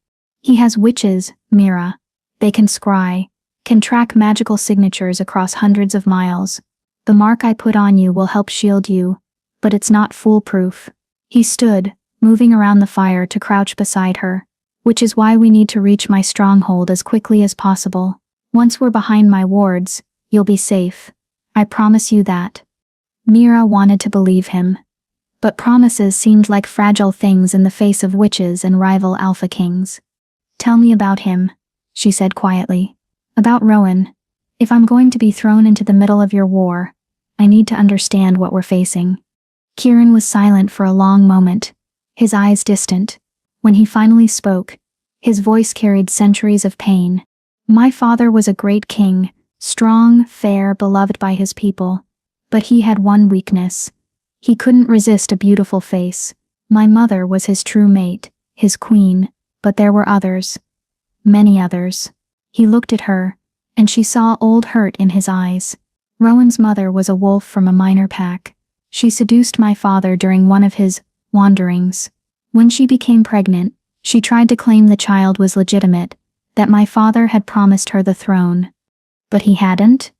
He has witches, Mira. They can scry, can track magical signatures across hundreds of miles. The mark I put on you will help shield you, but it's not foolproof. He stood, moving around the fire to crouch beside her, which is why we need to reach my stronghold as quickly as possible. Once we're behind my wards, you'll be safe. I promise you that. Mira wanted to believe him, but promises seemed like fragile things in the face of witches and rival alpha kings. Tell me about him, she said quietly. About Rowan. If I'm going to be thrown into the middle of your war, I need to understand what we're facing. Kieran was silent for a long moment, his eyes distant. When he finally spoke, his voice carried centuries of pain. My father was a great king, strong, fair, beloved by his people. But he had one weakness. He couldn't resist a beautiful face. My mother was his true mate, his queen, but there were others. Many others. He looked at her, and she saw old hurt in his eyes. Rowan's mother was a wolf from a minor pack. She seduced my father during one of his wanderings. When she became pregnant, she tried to claim the child was legitimate, that my father had promised her the throne. But he hadn't?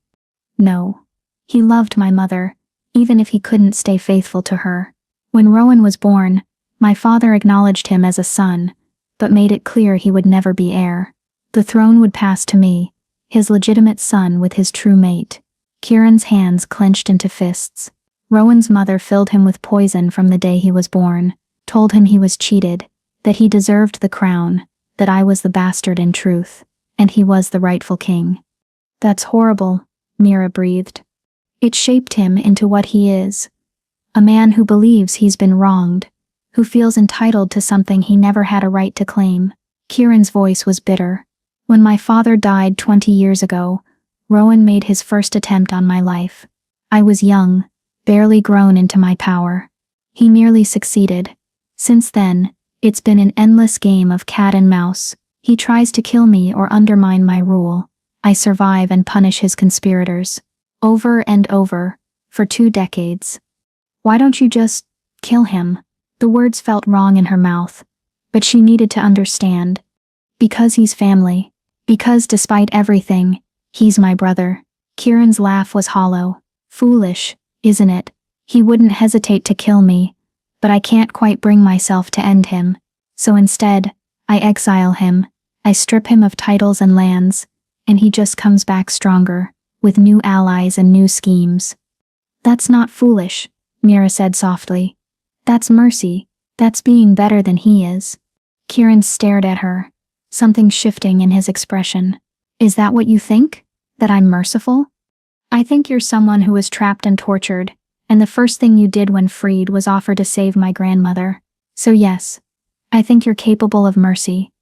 No. He loved my mother, even if he couldn't stay faithful to her. When Rowan was born, my father acknowledged him as a son, but made it clear he would never be heir. The throne would pass to me, his legitimate son with his true mate. Kieran's hands clenched into fists. Rowan's mother filled him with poison from the day he was born, told him he was cheated, that he deserved the crown, that I was the bastard in truth, and he was the rightful king. That's horrible, Mira breathed. It shaped him into what he is. A man who believes he's been wronged, who feels entitled to something he never had a right to claim. Kieran's voice was bitter. When my father died 20 years ago, Rowan made his first attempt on my life. I was young, barely grown into my power. He nearly succeeded. Since then, it's been an endless game of cat and mouse. He tries to kill me or undermine my rule. I survive and punish his conspirators. Over and over, for 2 decades. Why don't you just kill him? The words felt wrong in her mouth, but she needed to understand. Because he's family. Because despite everything, he's my brother. Kieran's laugh was hollow. Foolish, isn't it? He wouldn't hesitate to kill me, but I can't quite bring myself to end him. So instead, I exile him. I strip him of titles and lands, and he just comes back stronger, with new allies and new schemes. That's not foolish, Mira said softly. That's mercy. That's being better than he is. Kieran stared at her, something shifting in his expression. Is that what you think? That I'm merciful? I think you're someone who was trapped and tortured, and the first thing you did when freed was offer to save my grandmother. So yes, I think you're capable of mercy.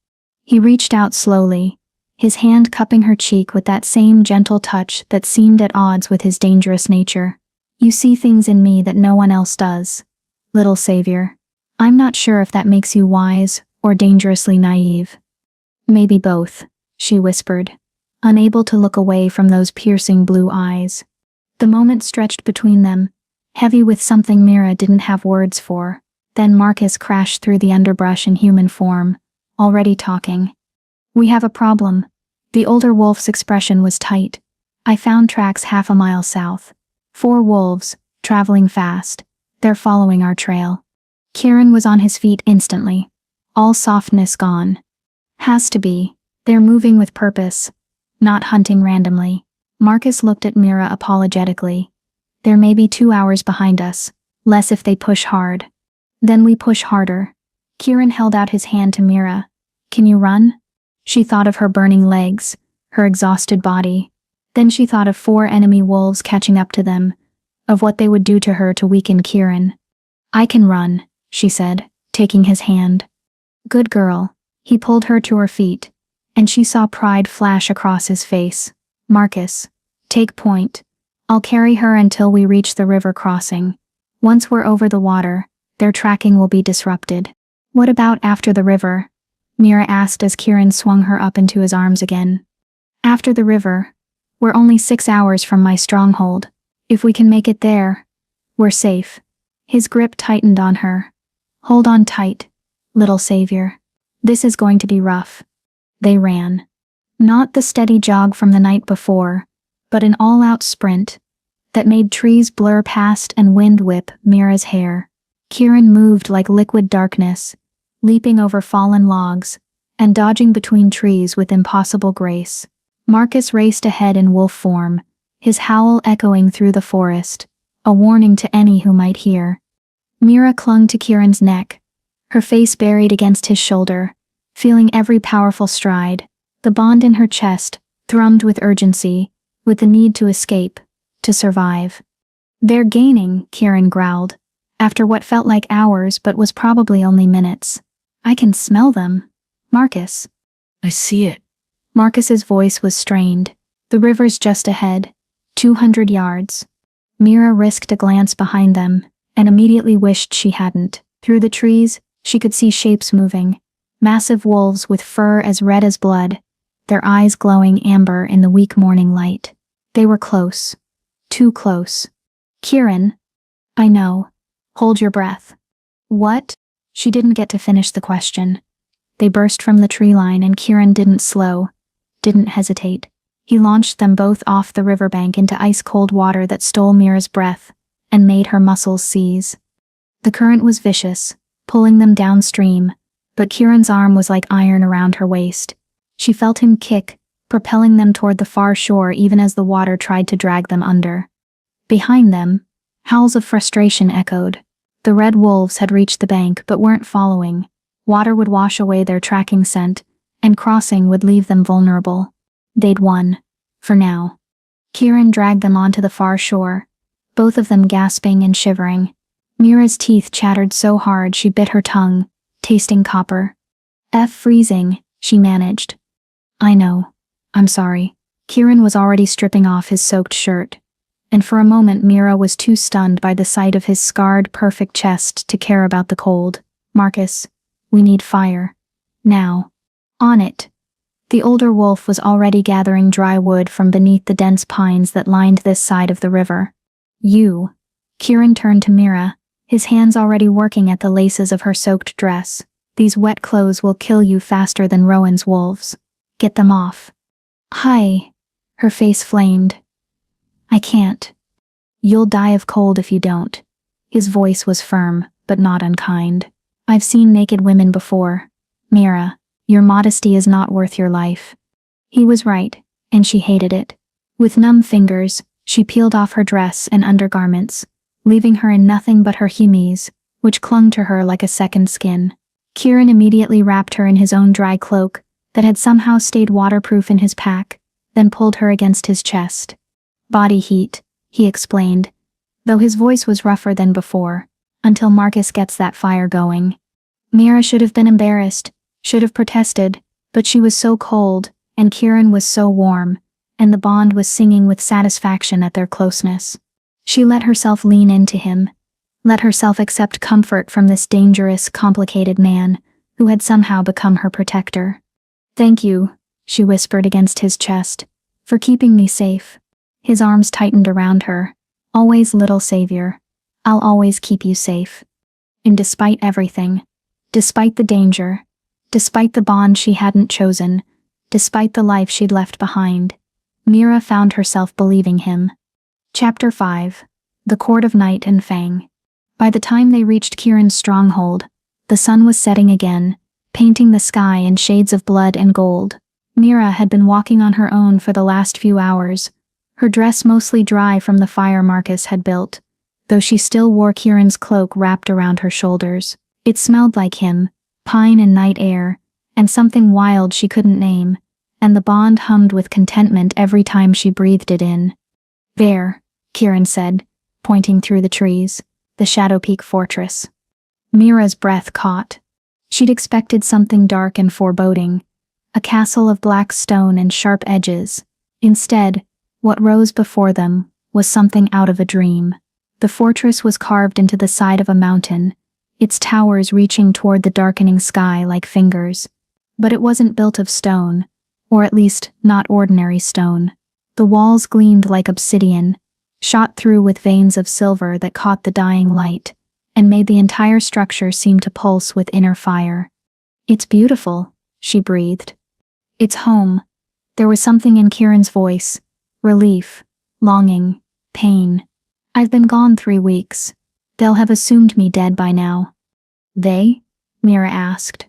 He reached out slowly, his hand cupping her cheek with that same gentle touch that seemed at odds with his dangerous nature. You see things in me that no one else does. little savior. I'm not sure if that makes you wise or dangerously naive. Maybe both, she whispered, unable to look away from those piercing blue eyes. The moment stretched between them, heavy with something Mira didn't have words for. Then Marcus crashed through the underbrush in human form, already talking. We have a problem. The older wolf's expression was tight. I found tracks half a mile south. 4 wolves, traveling fast. They're following our trail. Kieran was on his feet instantly. All softness gone. Has to be. They're moving with purpose, not hunting randomly. Marcus looked at Mira apologetically. They're maybe 2 hours behind us. Less if they push hard. Then we push harder. Kieran held out his hand to Mira. Can you run? She thought of her burning legs, her exhausted body. Then she thought of 4 enemy wolves catching up to them, of what they would do to her to weaken Kieran. I can run, she said, taking his hand. Good girl. He pulled her to her feet, and she saw pride flash across his face. Marcus, take point. I'll carry her until we reach the river crossing. Once we're over the water, their tracking will be disrupted. What about after the river? Mira asked as Kieran swung her up into his arms again. After the river, we're only 6 hours from my stronghold. If we can make it there, we're safe. His grip tightened on her. Hold on tight, little savior. This is going to be rough. They ran. Not the steady jog from the night before, but an all-out sprint that made trees blur past and wind whip Mira's hair. Kieran moved like liquid darkness, leaping over fallen logs and dodging between trees with impossible grace. Marcus raced ahead in wolf form, his howl echoing through the forest, a warning to any who might hear. Mira clung to Kieran's neck, her face buried against his shoulder, feeling every powerful stride. The bond in her chest thrummed with urgency, with the need to escape, to survive. They're gaining, Kieran growled, after what felt like hours but was probably only minutes. I can smell them. Marcus. I see it. Marcus's voice was strained. The river's just ahead, 200 yards. Mira risked a glance behind them, and immediately wished she hadn't. Through the trees, she could see shapes moving. Massive wolves with fur as red as blood, their eyes glowing amber in the weak morning light. They were close. Too close. Kieran. I know. Hold your breath. What? She didn't get to finish the question. They burst from the tree line and Kieran didn't slow, didn't hesitate. He launched them both off the riverbank into ice-cold water that stole Mira's breath and made her muscles seize. The current was vicious, pulling them downstream, but Kieran's arm was like iron around her waist. She felt him kick, propelling them toward the far shore even as the water tried to drag them under. Behind them, howls of frustration echoed. The red wolves had reached the bank but weren't following. Water would wash away their tracking scent, and crossing would leave them vulnerable. They'd won. For now. Kieran dragged them onto the far shore, both of them gasping and shivering. Mira's teeth chattered so hard she bit her tongue, tasting copper. Freezing, she managed. I know. I'm sorry. Kieran was already stripping off his soaked shirt, and for a moment Mira was too stunned by the sight of his scarred, perfect chest to care about the cold. Marcus, we need fire. Now. On it. The older wolf was already gathering dry wood from beneath the dense pines that lined this side of the river. You. Kieran turned to Mira, his hands already working at the laces of her soaked dress. These wet clothes will kill you faster than Rowan's wolves. Get them off. Hi. Her face flamed. I can't. You'll die of cold if you don't. His voice was firm, but not unkind. I've seen naked women before. Mira, your modesty is not worth your life. He was right, and she hated it. With numb fingers, she peeled off her dress and undergarments, leaving her in nothing but her chemise, which clung to her like a second skin. Kieran immediately wrapped her in his own dry cloak, that had somehow stayed waterproof in his pack, then pulled her against his chest. Body heat, he explained, though his voice was rougher than before, until Marcus gets that fire going. Mira should have been embarrassed, should have protested, but she was so cold, and Kieran was so warm, and the bond was singing with satisfaction at their closeness. She let herself lean into him, let herself accept comfort from this dangerous, complicated man who had somehow become her protector. "Thank you," she whispered against his chest, "for keeping me safe." His arms tightened around her. "Always, little savior. I'll always keep you safe." And despite everything, despite the danger, despite the bond she hadn't chosen, despite the life she'd left behind, Mira found herself believing him. Chapter 5. The Court of Night and Fang. By the time they reached Kieran's stronghold, the sun was setting again, painting the sky in shades of blood and gold. Mira had been walking on her own for the last few hours, her dress mostly dry from the fire Marcus had built, though she still wore Kieran's cloak wrapped around her shoulders. It smelled like him, pine and night air, and something wild she couldn't name, and the bond hummed with contentment every time she breathed it in. "There," Kieran said, pointing through the trees, "the Shadow Peak Fortress." Mira's breath caught. She'd expected something dark and foreboding, a castle of black stone and sharp edges. Instead, what rose before them was something out of a dream. The fortress was carved into the side of a mountain, its towers reaching toward the darkening sky like fingers. But it wasn't built of stone, or at least not ordinary stone. The walls gleamed like obsidian, shot through with veins of silver that caught the dying light, and made the entire structure seem to pulse with inner fire. "It's beautiful," she breathed. "It's home." There was something in Kieran's voice, relief, longing, pain. "I've been gone 3 weeks. They'll have assumed me dead by now." "They?" Mira asked.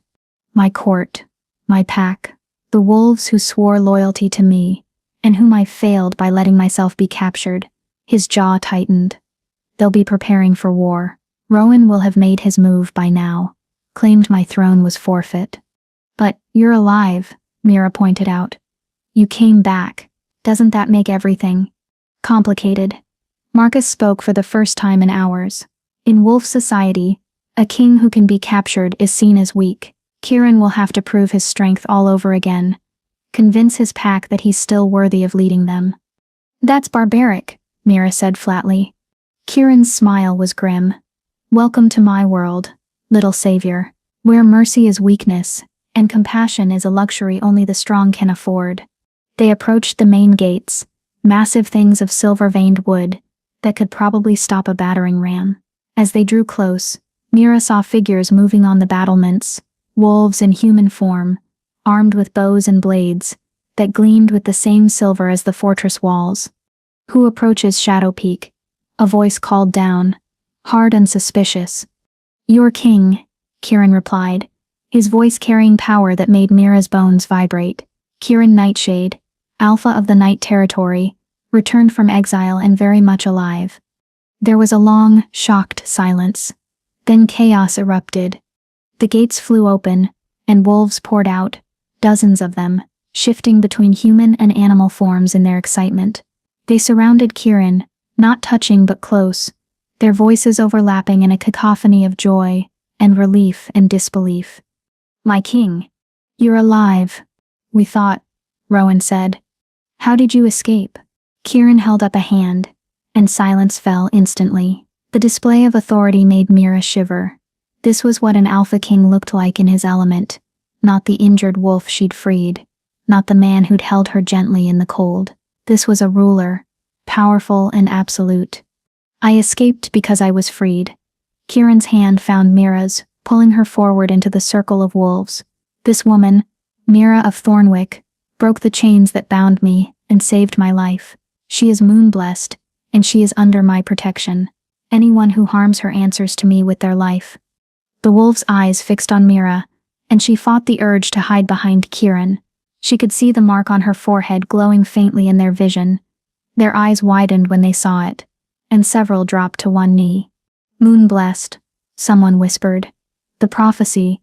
"My court, my pack, the wolves who swore loyalty to me, and whom I failed by letting myself be captured." His jaw tightened. "They'll be preparing for war. Rowan will have made his move by now, claimed my throne was forfeit." "But you're alive," Mira pointed out. "You came back. Doesn't that make everything complicated?" Marcus spoke for the first time in hours. In wolf society, a king who can be captured is seen as weak. Kieran will have to prove his strength all over again, convince his pack that he's still worthy of leading them. "That's barbaric," Mira said flatly. Kieran's smile was grim. "Welcome to my world, little savior, where mercy is weakness, and compassion is a luxury only the strong can afford." They approached the main gates, massive things of silver-veined wood that could probably stop a battering ram. As they drew close, Mira saw figures moving on the battlements, wolves in human form, armed with bows and blades, that gleamed with the same silver as the fortress walls. "Who approaches Shadow Peak?" a voice called down, hard and suspicious. "Your king," Kieran replied, his voice carrying power that made Mira's bones vibrate. Kieran Nightshade, Alpha of the Night Territory, returned from exile and very much alive. There was a long, shocked silence. Then chaos erupted. The gates flew open, and wolves poured out, dozens of them, shifting between human and animal forms in their excitement. They surrounded Kieran, not touching but close, their voices overlapping in a cacophony of joy and relief and disbelief. "My king, you're alive." "We thought," Rowan said. "How did you escape?" Kieran held up a hand, and silence fell instantly. The display of authority made Mira shiver. This was what an alpha king looked like in his element, not the injured wolf she'd freed, not the man who'd held her gently in the cold. This was a ruler, powerful and absolute. "I escaped because I was freed." Kieran's hand found Mira's, pulling her forward into the circle of wolves. "This woman, Mira of Thornwick, broke the chains that bound me and saved my life. She is moon-blessed, and she is under my protection. Anyone who harms her answers to me with their life." The wolf's eyes fixed on Mira, and she fought the urge to hide behind Kieran. She could see the mark on her forehead glowing faintly in their vision. Their eyes widened when they saw it, and several dropped to one knee. "Moon-blessed," someone whispered. "The prophecy."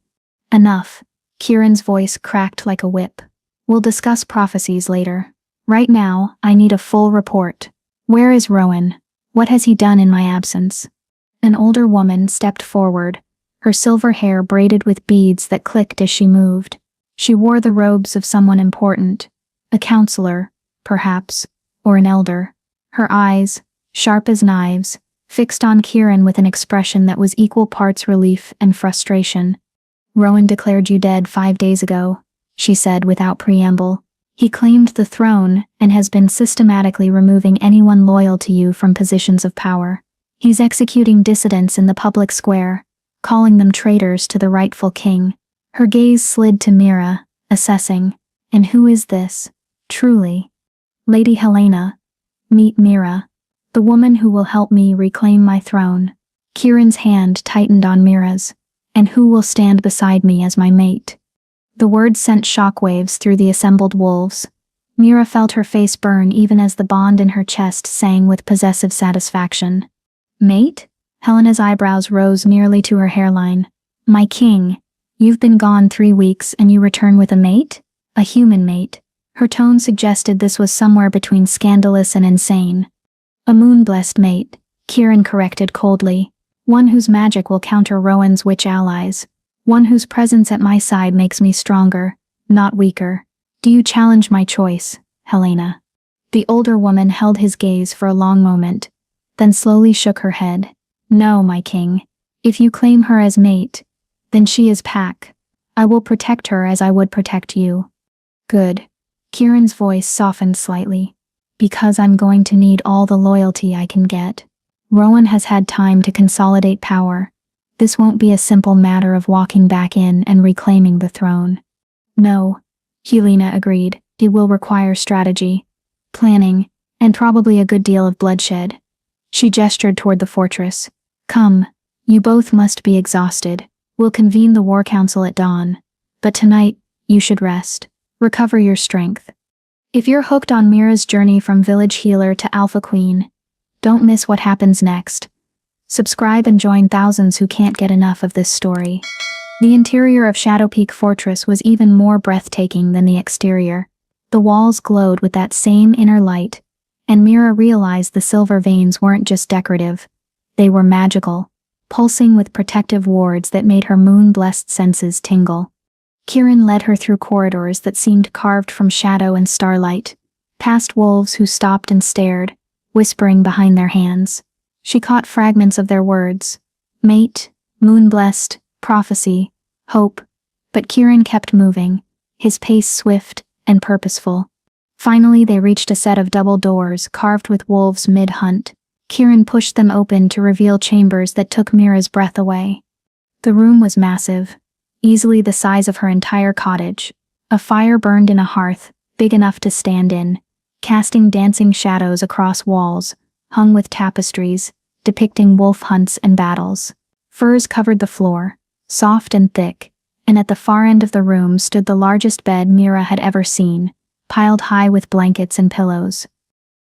"Enough." Kieran's voice cracked like a whip. "We'll discuss prophecies later. Right now, I need a full report. Where is Rowan? What has he done in my absence?" An older woman stepped forward, her silver hair braided with beads that clicked as she moved. She wore the robes of someone important, a counselor, perhaps, or an elder. Her eyes, sharp as knives, fixed on Kieran with an expression that was equal parts relief and frustration. "Rowan declared you dead 5 days ago," she said without preamble. "He claimed the throne and has been systematically removing anyone loyal to you from positions of power. He's executing dissidents in the public square, calling them traitors to the rightful king." Her gaze slid to Mira, assessing. "And who is this, truly?" "Lady Helena. Meet Mira, the woman who will help me reclaim my throne." Kieran's hand tightened on Mira's. "And who will stand beside me as my mate." The words sent shockwaves through the assembled wolves. Mira felt her face burn even as the bond in her chest sang with possessive satisfaction. "Mate?" Helena's eyebrows rose nearly to her hairline. "My king, you've been gone 3 weeks and you return with a mate? A human mate." Her tone suggested this was somewhere between scandalous and insane. "A moon-blessed mate," Kieran corrected coldly. "One whose magic will counter Rowan's witch allies. One whose presence at my side makes me stronger, not weaker. Do you challenge my choice, Helena?" The older woman held his gaze for a long moment, then slowly shook her head. "No, my king. If you claim her as mate, then she is Pack. I will protect her as I would protect you." "Good." Kieran's voice softened slightly. "Because I'm going to need all the loyalty I can get. Rowan has had time to consolidate power. This won't be a simple matter of walking back in and reclaiming the throne." "No," Helena agreed. "It will require strategy, planning, and probably a good deal of bloodshed." She gestured toward the fortress. "Come, you both must be exhausted. We'll convene the war council at dawn. But tonight, you should rest. Recover your strength. If you're hooked on Mira's journey from village healer to Alpha Queen, don't miss what happens next. Subscribe and join thousands who can't get enough of this story." The interior of Shadow Peak Fortress was even more breathtaking than the exterior. The walls glowed with that same inner light, and Mira realized the silver veins weren't just decorative. They were magical, pulsing with protective wards that made her moon-blessed senses tingle. Kieran led her through corridors that seemed carved from shadow and starlight, past wolves who stopped and stared, whispering behind their hands. She caught fragments of their words: mate, moon-blessed, prophecy, hope. But Kieran kept moving, his pace swift and purposeful. Finally, they reached a set of double doors carved with wolves mid-hunt. Kieran pushed them open to reveal chambers that took Mira's breath away. The room was massive, easily the size of her entire cottage. A fire burned in a hearth, big enough to stand in, casting dancing shadows across walls, hung with tapestries, depicting wolf hunts and battles. Furs covered the floor, soft and thick, and at the far end of the room stood the largest bed Mira had ever seen, piled high with blankets and pillows.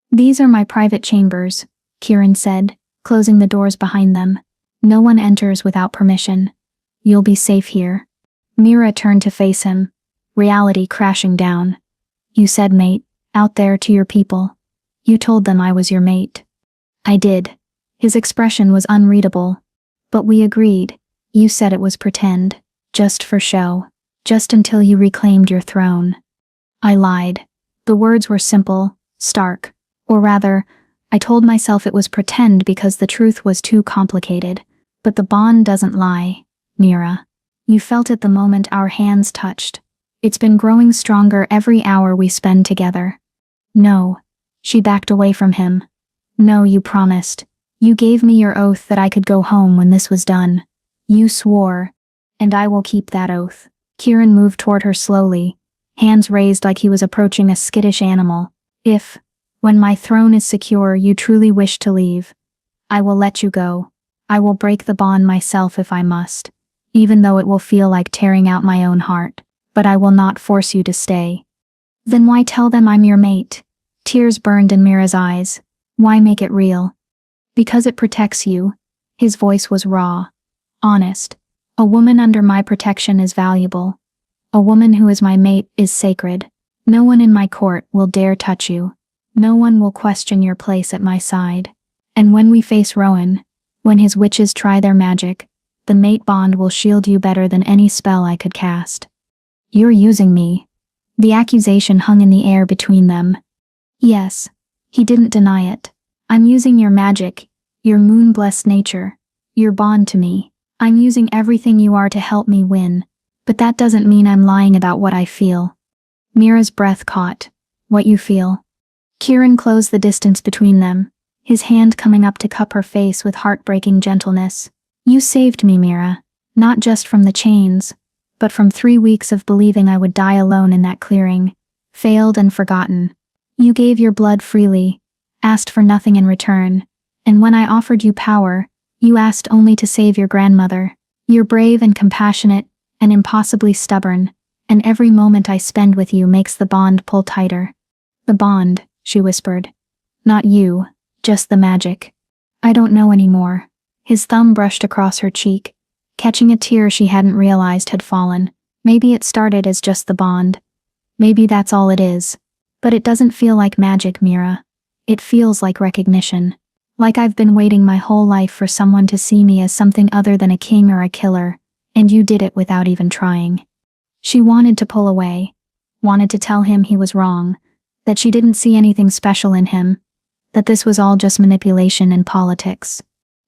"These are my private chambers," Kieran said, closing the doors behind them. "No one enters without permission. You'll be safe here." Mira turned to face him, reality crashing down. "You said mate, out there to your people. You told them I was your mate." "I did." His expression was unreadable. "But we agreed. You said it was pretend, just for show, just until you reclaimed your throne." "I lied." The words were simple, stark. Or rather, I told myself it was pretend because the truth was too complicated. But the bond doesn't lie, Mira. You felt it the moment our hands touched. It's been growing stronger every hour we spend together. "No." She backed away from him. "No, you promised. You gave me your oath that I could go home when this was done. You swore. And I will keep that oath." Kieran moved toward her slowly, hands raised like he was approaching a skittish animal. "If, when my throne is secure, you truly wish to leave, I will let you go. I will break the bond myself if I must, even though it will feel like tearing out my own heart. But I will not force you to stay." "Then why tell them I'm your mate?" Tears burned in Mira's eyes. "Why make it real?" "Because it protects you." His voice was raw, honest. "A woman under my protection is valuable. A woman who is my mate is sacred. No one in my court will dare touch you. No one will question your place at my side. And when we face Rowan, when his witches try their magic, the mate bond will shield you better than any spell I could cast." "You're using me." The accusation hung in the air between them. "Yes." He didn't deny it. "I'm using your magic, your moon-blessed nature, your bond to me. I'm using everything you are to help me win, but that doesn't mean I'm lying about what I feel." Mira's breath caught. "What you feel?" Kieran closed the distance between them, his hand coming up to cup her face with heartbreaking gentleness. "You saved me, Mira, not just from the chains, but from 3 weeks of believing I would die alone in that clearing, failed and forgotten. You gave your blood freely, asked for nothing in return, and when I offered you power, you asked only to save your grandmother. You're brave and compassionate, and impossibly stubborn, and every moment I spend with you makes the bond pull tighter." "The bond," she whispered. "Not you, just the magic." "I don't know anymore." His thumb brushed across her cheek, catching a tear she hadn't realized had fallen. "Maybe it started as just the bond. Maybe that's all it is. But it doesn't feel like magic, Mira. It feels like recognition. Like I've been waiting my whole life for someone to see me as something other than a king or a killer, and you did it without even trying." She wanted to pull away, wanted to tell him he was wrong, that she didn't see anything special in him, that this was all just manipulation and politics.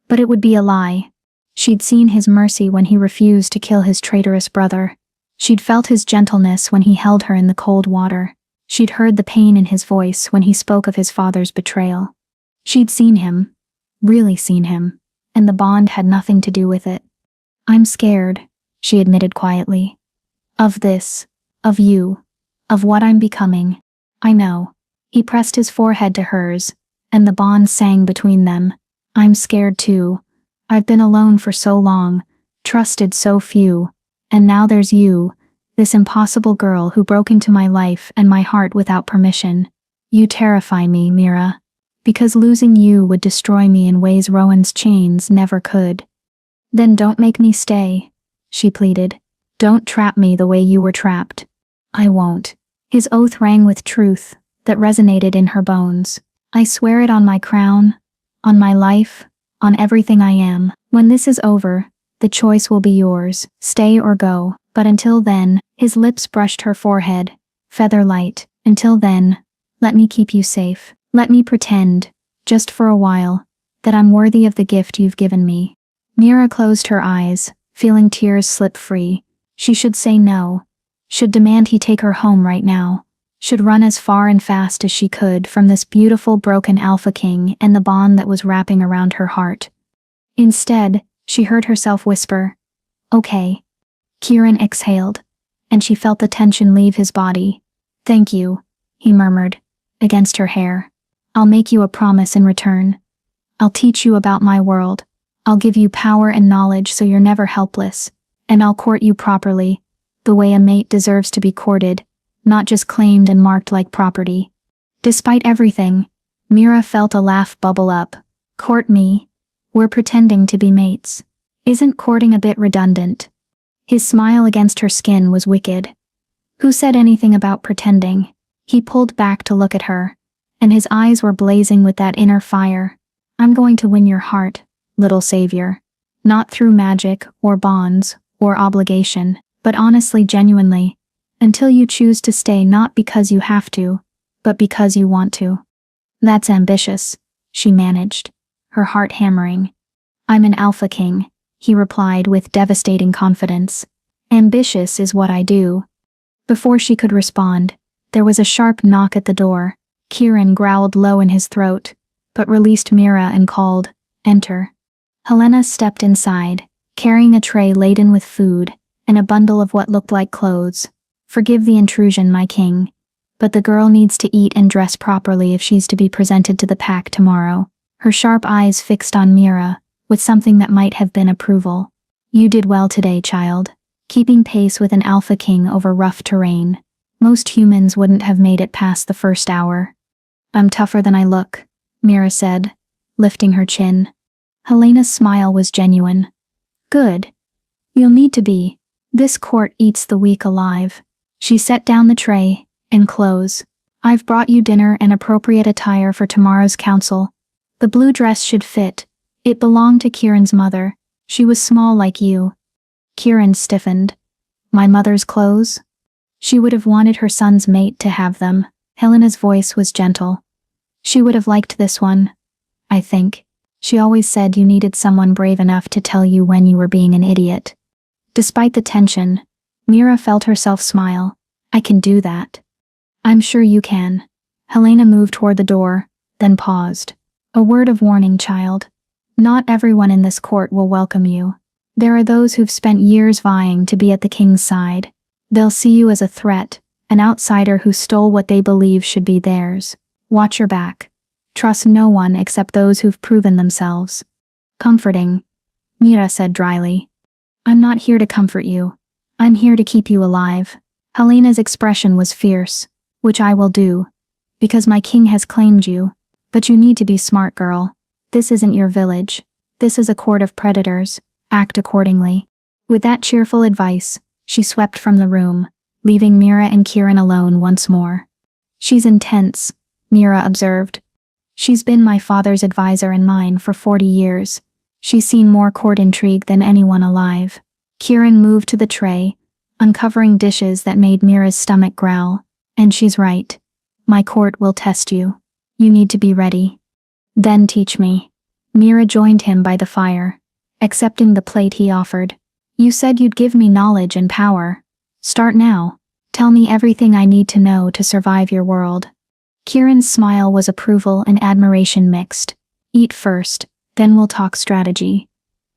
But it would be a lie. She'd seen his mercy when he refused to kill his traitorous brother. She'd felt his gentleness when he held her in the cold water. She'd heard the pain in his voice when he spoke of his father's betrayal. She'd seen him, really seen him, and the bond had nothing to do with it. "I'm scared," she admitted quietly. "Of this, of you, of what I'm becoming." "I know." He pressed his forehead to hers, and the bond sang between them. "I'm scared too. I've been alone for so long, trusted so few, and now there's you, this impossible girl who broke into my life and my heart without permission. You terrify me, Mira, because losing you would destroy me in ways Rowan's chains never could." "Then don't make me stay," she pleaded. "Don't trap me the way you were trapped." "I won't." His oath rang with truth that resonated in her bones. "I swear it on my crown, on my life, on everything I am. When this is over, the choice will be yours, stay or go. But until then," his lips brushed her forehead, feather light. "Until then, let me keep you safe. Let me pretend, just for a while, that I'm worthy of the gift you've given me." Mira closed her eyes, feeling tears slip free. She should say no, should demand he take her home right now, should run as far and fast as she could from this beautiful broken Alpha King and the bond that was wrapping around her heart. Instead, she heard herself whisper, "Okay." Kieran exhaled, and she felt the tension leave his body. "Thank you," he murmured, against her hair. "I'll make you a promise in return. I'll teach you about my world. I'll give you power and knowledge so you're never helpless, and I'll court you properly, the way a mate deserves to be courted, not just claimed and marked like property." Despite everything, Mira felt a laugh bubble up. "Court me? We're pretending to be mates. Isn't courting a bit redundant?" His smile against her skin was wicked. "Who said anything about pretending?" He pulled back to look at her, and his eyes were blazing with that inner fire. "I'm going to win your heart, little savior. Not through magic, or bonds, or obligation, but honestly, genuinely, until you choose to stay not because you have to, but because you want to." "That's ambitious," she managed, her heart hammering. "I'm an Alpha King," he replied with devastating confidence. "Ambitious is what I do." Before she could respond, there was a sharp knock at the door. Kieran growled low in his throat, but released Mira and called, "Enter." Helena stepped inside, carrying a tray laden with food, and a bundle of what looked like clothes. "Forgive the intrusion, my king, but the girl needs to eat and dress properly if she's to be presented to the pack tomorrow." Her sharp eyes fixed on Mira, with something that might have been approval. "You did well today, child, keeping pace with an Alpha King over rough terrain. Most humans wouldn't have made it past the first hour." "I'm tougher than I look," Mira said, lifting her chin. Helena's smile was genuine. "Good. You'll need to be. This court eats the weak alive." She set down the tray and clothes. "I've brought you dinner and appropriate attire for tomorrow's council. The blue dress should fit. It belonged to Kieran's mother. She was small like you." Kieran stiffened. "My mother's clothes?" She would have wanted her son's mate to have them. Helena's voice was gentle. "She would have liked this one, I think." She always said you needed someone brave enough to tell you when you were being an idiot. Despite the tension, Mira felt herself smile. I can do that. I'm sure you can. Helena moved toward the door, then paused. A word of warning, child. Not everyone in this court will welcome you. There are those who've spent years vying to be at the king's side. They'll see you as a threat, an outsider who stole what they believe should be theirs. Watch your back. Trust no one except those who've proven themselves. Comforting, Mira said dryly. I'm not here to comfort you. I'm here to keep you alive. Helena's expression was fierce, which I will do, because my king has claimed you. But you need to be smart, girl. This isn't your village. This is a court of predators. Act accordingly. With that cheerful advice, she swept from the room, leaving Mira and Kieran alone once more. She's intense, Mira observed. She's been my father's advisor and mine for 40 years. She's seen more court intrigue than anyone alive. Kieran moved to the tray, uncovering dishes that made Mira's stomach growl. And she's right. My court will test you. You need to be ready. Then teach me. Mira joined him by the fire, accepting the plate he offered. You said you'd give me knowledge and power. Start now. Tell me everything I need to know to survive your world. Kieran's smile was approval and admiration mixed. Eat first, then we'll talk strategy.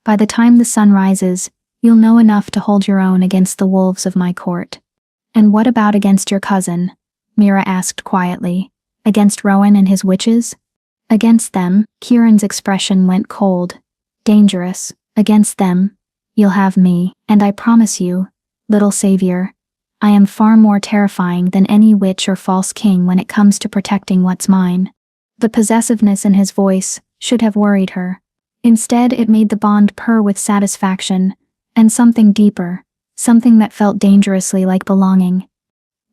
By the time the sun rises, you'll know enough to hold your own against the wolves of my court. And what about against your cousin? Mira asked quietly. Against Rowan and his witches? Against them, Kieran's expression went cold. Dangerous. Against them, you'll have me, and I promise you, little savior, I am far more terrifying than any witch or false king when it comes to protecting what's mine. The possessiveness in his voice should have worried her. Instead, it made the bond purr with satisfaction, and something deeper, something that felt dangerously like belonging.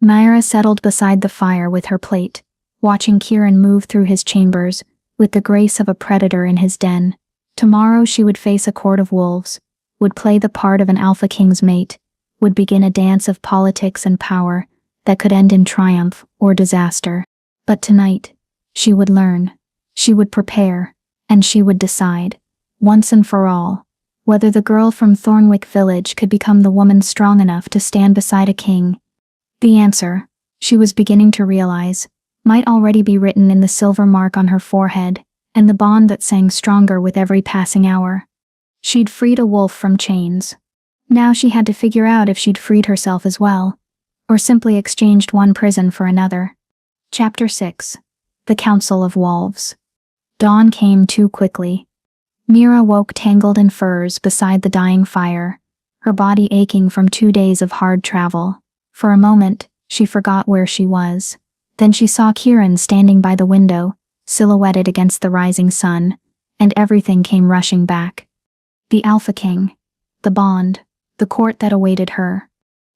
Mira settled beside the fire with her plate, watching Kieran move through his chambers with the grace of a predator in his den. Tomorrow she would face a court of wolves, would play the part of an alpha king's mate, would begin a dance of politics and power that could end in triumph or disaster. But tonight, she would learn, she would prepare, and she would decide, once and for all, whether the girl from Thornwick Village could become the woman strong enough to stand beside a king. The answer, she was beginning to realize, might already be written in the silver mark on her forehead, and the bond that sang stronger with every passing hour. She'd freed a wolf from chains. Now she had to figure out if she'd freed herself as well, or simply exchanged one prison for another. Chapter 6. The Council of Wolves. Dawn came too quickly. Mira woke tangled in furs beside the dying fire, her body aching from 2 days of hard travel. For a moment, she forgot where she was. Then she saw Kieran standing by the window, silhouetted against the rising sun, and everything came rushing back. The Alpha King. The bond. The court that awaited her.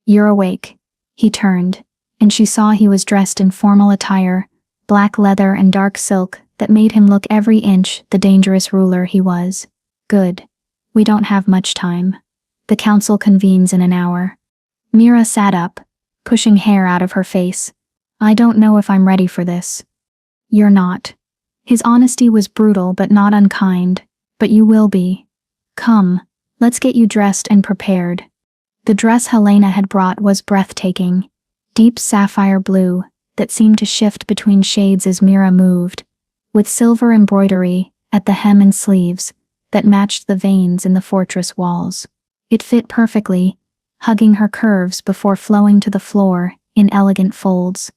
You're awake. He turned, and she saw he was dressed in formal attire, black leather and dark silk that made him look every inch the dangerous ruler he was. Good. We don't have much time. The council convenes in an hour. Mira sat up, pushing hair out of her face. I don't know if I'm ready for this. You're not. His honesty was brutal but not unkind, but you will be. Come, let's get you dressed and prepared. The dress Helena had brought was breathtaking, deep sapphire blue that seemed to shift between shades as Mira moved, with silver embroidery at the hem and sleeves that matched the veins in the fortress walls. It fit perfectly, hugging her curves before flowing to the floor in elegant folds.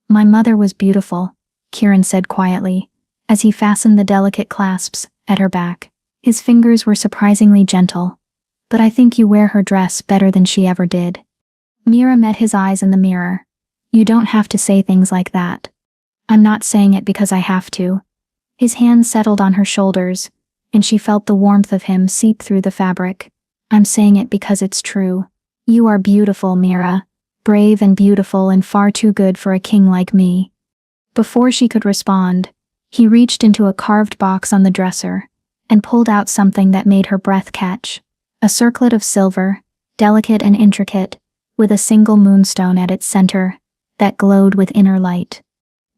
My mother was beautiful, Kieran said quietly, as he fastened the delicate clasps at her back. His fingers were surprisingly gentle. But I think you wear her dress better than she ever did. Mira met his eyes in the mirror. You don't have to say things like that. I'm not saying it because I have to. His hand settled on her shoulders, and she felt the warmth of him seep through the fabric. I'm saying it because it's true. You are beautiful, Mira. Brave and beautiful and far too good for a king like me. Before she could respond, he reached into a carved box on the dresser and pulled out something that made her breath catch. A circlet of silver, delicate and intricate, with a single moonstone at its center that glowed with inner light.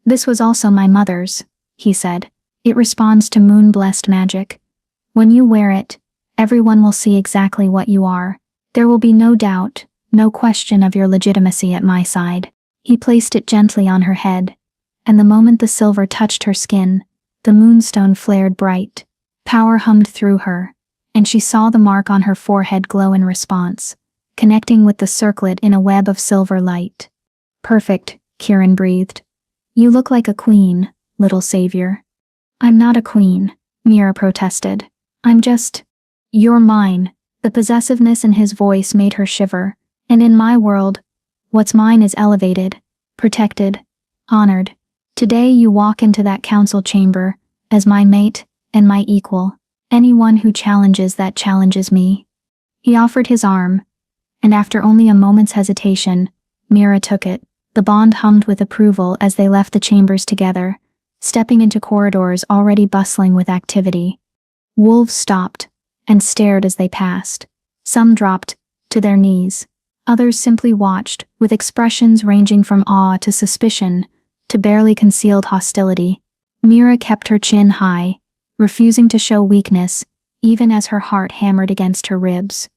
This was also my mother's, he said, It responds to moon-blessed magic. When you wear it, everyone will see exactly what you are. There will be no doubt, no question of your legitimacy at my side. He placed it gently on her head, and the moment the silver touched her skin, the moonstone flared bright. Power hummed through her, and she saw the mark on her forehead glow in response, connecting with the circlet in a web of silver light. Perfect, Kirin breathed. You look like a queen, little savior. I'm not a queen, Mira protested. I'm just... You're mine. The possessiveness in his voice made her shiver. And in my world, what's mine is elevated, protected, honored. Today you walk into that council chamber as my mate and my equal. Anyone who challenges that challenges me. He offered his arm, and after only a moment's hesitation, Mira took it. The bond hummed with approval as they left the chambers together, stepping into corridors already bustling with activity. Wolves stopped and stared as they passed. Some dropped to their knees. Others simply watched, with expressions ranging from awe to suspicion to barely concealed hostility. Mira kept her chin high, refusing to show weakness, even as her heart hammered against her ribs.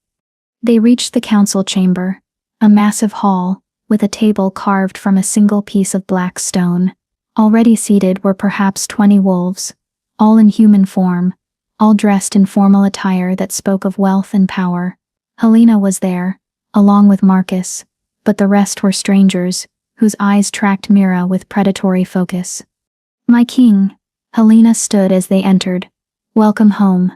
They reached the council chamber, a massive hall, with a table carved from a single piece of black stone. Already seated were perhaps 20 wolves, all in human form, all dressed in formal attire that spoke of wealth and power. Helena was there, along with Marcus, but the rest were strangers, whose eyes tracked Mira with predatory focus. My king, Helena stood as they entered. Welcome home.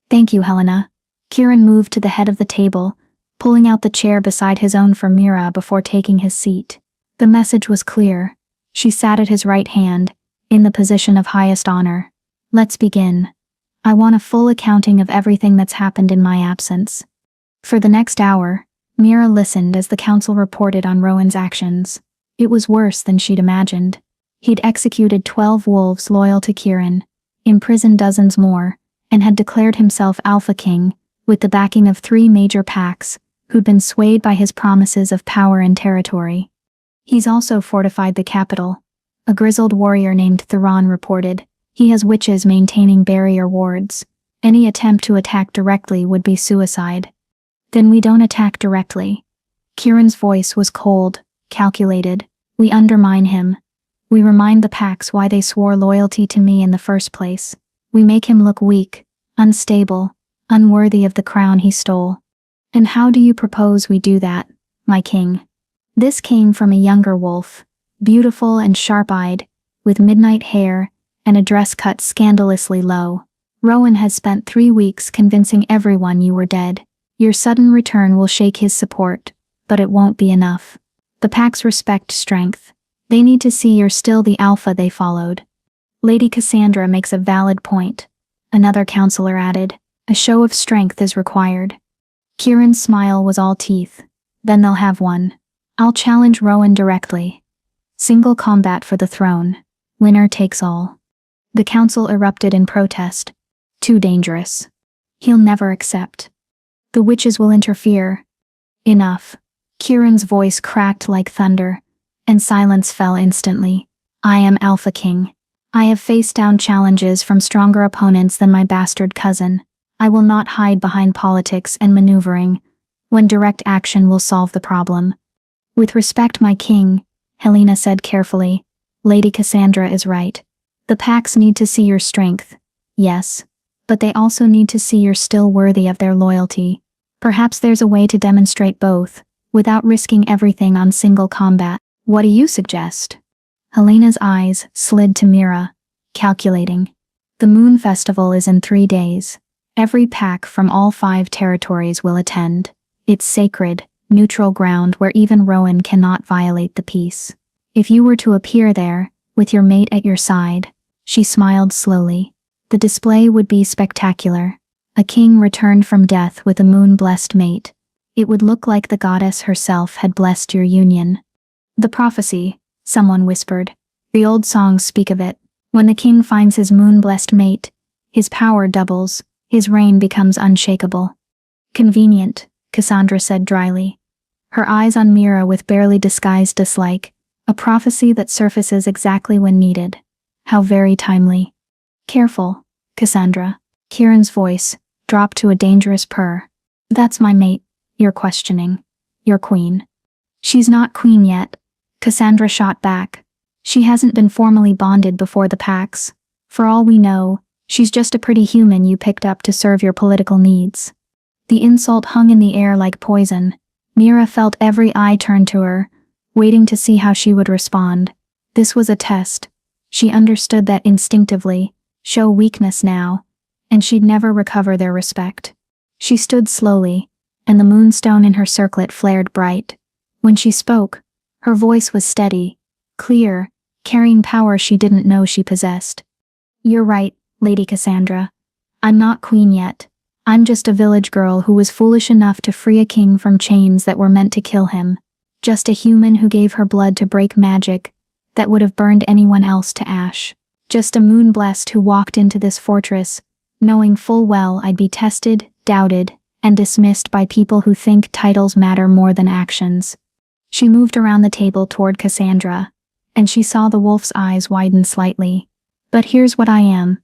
Thank you, Helena. Kirin moved to the head of the table, pulling out the chair beside his own for Mira before taking his seat. The message was clear. She sat at his right hand, in the position of highest honor. Let's begin. I want a full accounting of everything that's happened in my absence. For the next hour, Mira listened as the council reported on Rowan's actions. It was worse than she'd imagined. He'd executed 12 wolves loyal to Kirin, imprisoned dozens more, and had declared himself Alpha King, with the backing of 3 major packs, who'd been swayed by his promises of power and territory. He's also fortified the capital. A grizzled warrior named Theron reported. He has witches maintaining barrier wards. Any attempt to attack directly would be suicide. Then we don't attack directly. Kirin's voice was cold, calculated. We undermine him. We remind the packs why they swore loyalty to me in the first place. We make him look weak, unstable, unworthy of the crown he stole. And how do you propose we do that, my king? This came from a younger wolf, beautiful and sharp-eyed, with midnight hair and a dress cut scandalously low. Rowan has spent 3 weeks convincing everyone you were dead. Your sudden return will shake his support, but it won't be enough. The packs respect strength. They need to see you're still the alpha they followed. Lady Cassandra makes a valid point. Another counselor added. A show of strength is required. Kirin's smile was all teeth. Then they'll have one. I'll challenge Rowan directly. Single combat for the throne. Winner takes all. The council erupted in protest. Too dangerous. He'll never accept. The witches will interfere. Enough. Kirin's voice cracked like thunder, and silence fell instantly. I am Alpha King. I have faced down challenges from stronger opponents than my bastard cousin. I will not hide behind politics and maneuvering, when direct action will solve the problem. With respect, my king, Helena said carefully, Lady Cassandra is right. The packs need to see your strength, yes, but they also need to see you're still worthy of their loyalty. Perhaps there's a way to demonstrate both, without risking everything on single combat. What do you suggest? Helena's eyes slid to Mira, calculating. The Moon Festival is in 3 days. Every pack from all 5 territories will attend. It's sacred, neutral ground where even Rowan cannot violate the peace. If you were to appear there, with your mate at your side, she smiled slowly. The display would be spectacular. A king returned from death with a moon-blessed mate. It would look like the goddess herself had blessed your union. The prophecy, someone whispered. The old songs speak of it. When the king finds his moon-blessed mate, his power doubles, his reign becomes unshakable. Convenient, Cassandra said dryly. Her eyes on Mira with barely disguised dislike. A prophecy that surfaces exactly when needed. How very timely. Careful, Cassandra. Kieran's voice dropped to a dangerous purr. That's my mate, you're questioning. Your queen. She's not queen yet, Cassandra shot back. She hasn't been formally bonded before the Pax. For all we know, she's just a pretty human you picked up to serve your political needs. The insult hung in the air like poison. Mira felt every eye turn to her, waiting to see how she would respond. This was a test. She understood that instinctively, show weakness now, and she'd never recover their respect. She stood slowly, and the moonstone in her circlet flared bright. When she spoke, her voice was steady, clear, carrying power she didn't know she possessed. You're right, Lady Cassandra. I'm not queen yet. I'm just a village girl who was foolish enough to free a king from chains that were meant to kill him. Just a human who gave her blood to break magic that would have burned anyone else to ash. Just a moon-blessed who walked into this fortress, knowing full well I'd be tested, doubted, and dismissed by people who think titles matter more than actions. She moved around the table toward Cassandra, and she saw the wolf's eyes widen slightly. But here's what I am.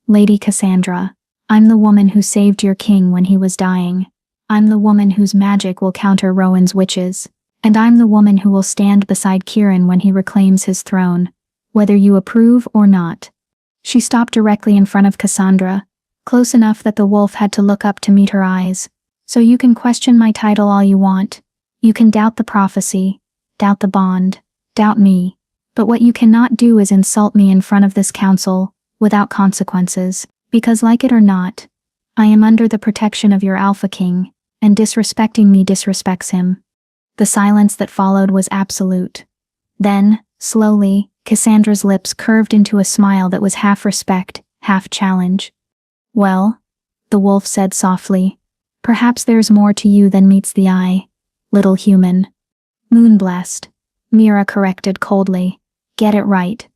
Lady Cassandra. I'm the woman who saved your king when he was dying. I'm the woman whose magic will counter Rowan's witches. And I'm the woman who will stand beside Kieran when he reclaims his throne, whether you approve or not. She stopped directly in front of Cassandra, close enough that the wolf had to look up to meet her eyes. So you can question my title all you want. You can doubt the prophecy, doubt the bond, doubt me. But what you cannot do is insult me in front of this council, without consequences, because like it or not, I am under the protection of your Alpha King, and disrespecting me disrespects him. The silence that followed was absolute. Then, slowly, Cassandra's lips curved into a smile that was half respect, half challenge. Well, the wolf said softly, perhaps there's more to you than meets the eye, little human. Moonblessed, Mira corrected coldly. Get it right.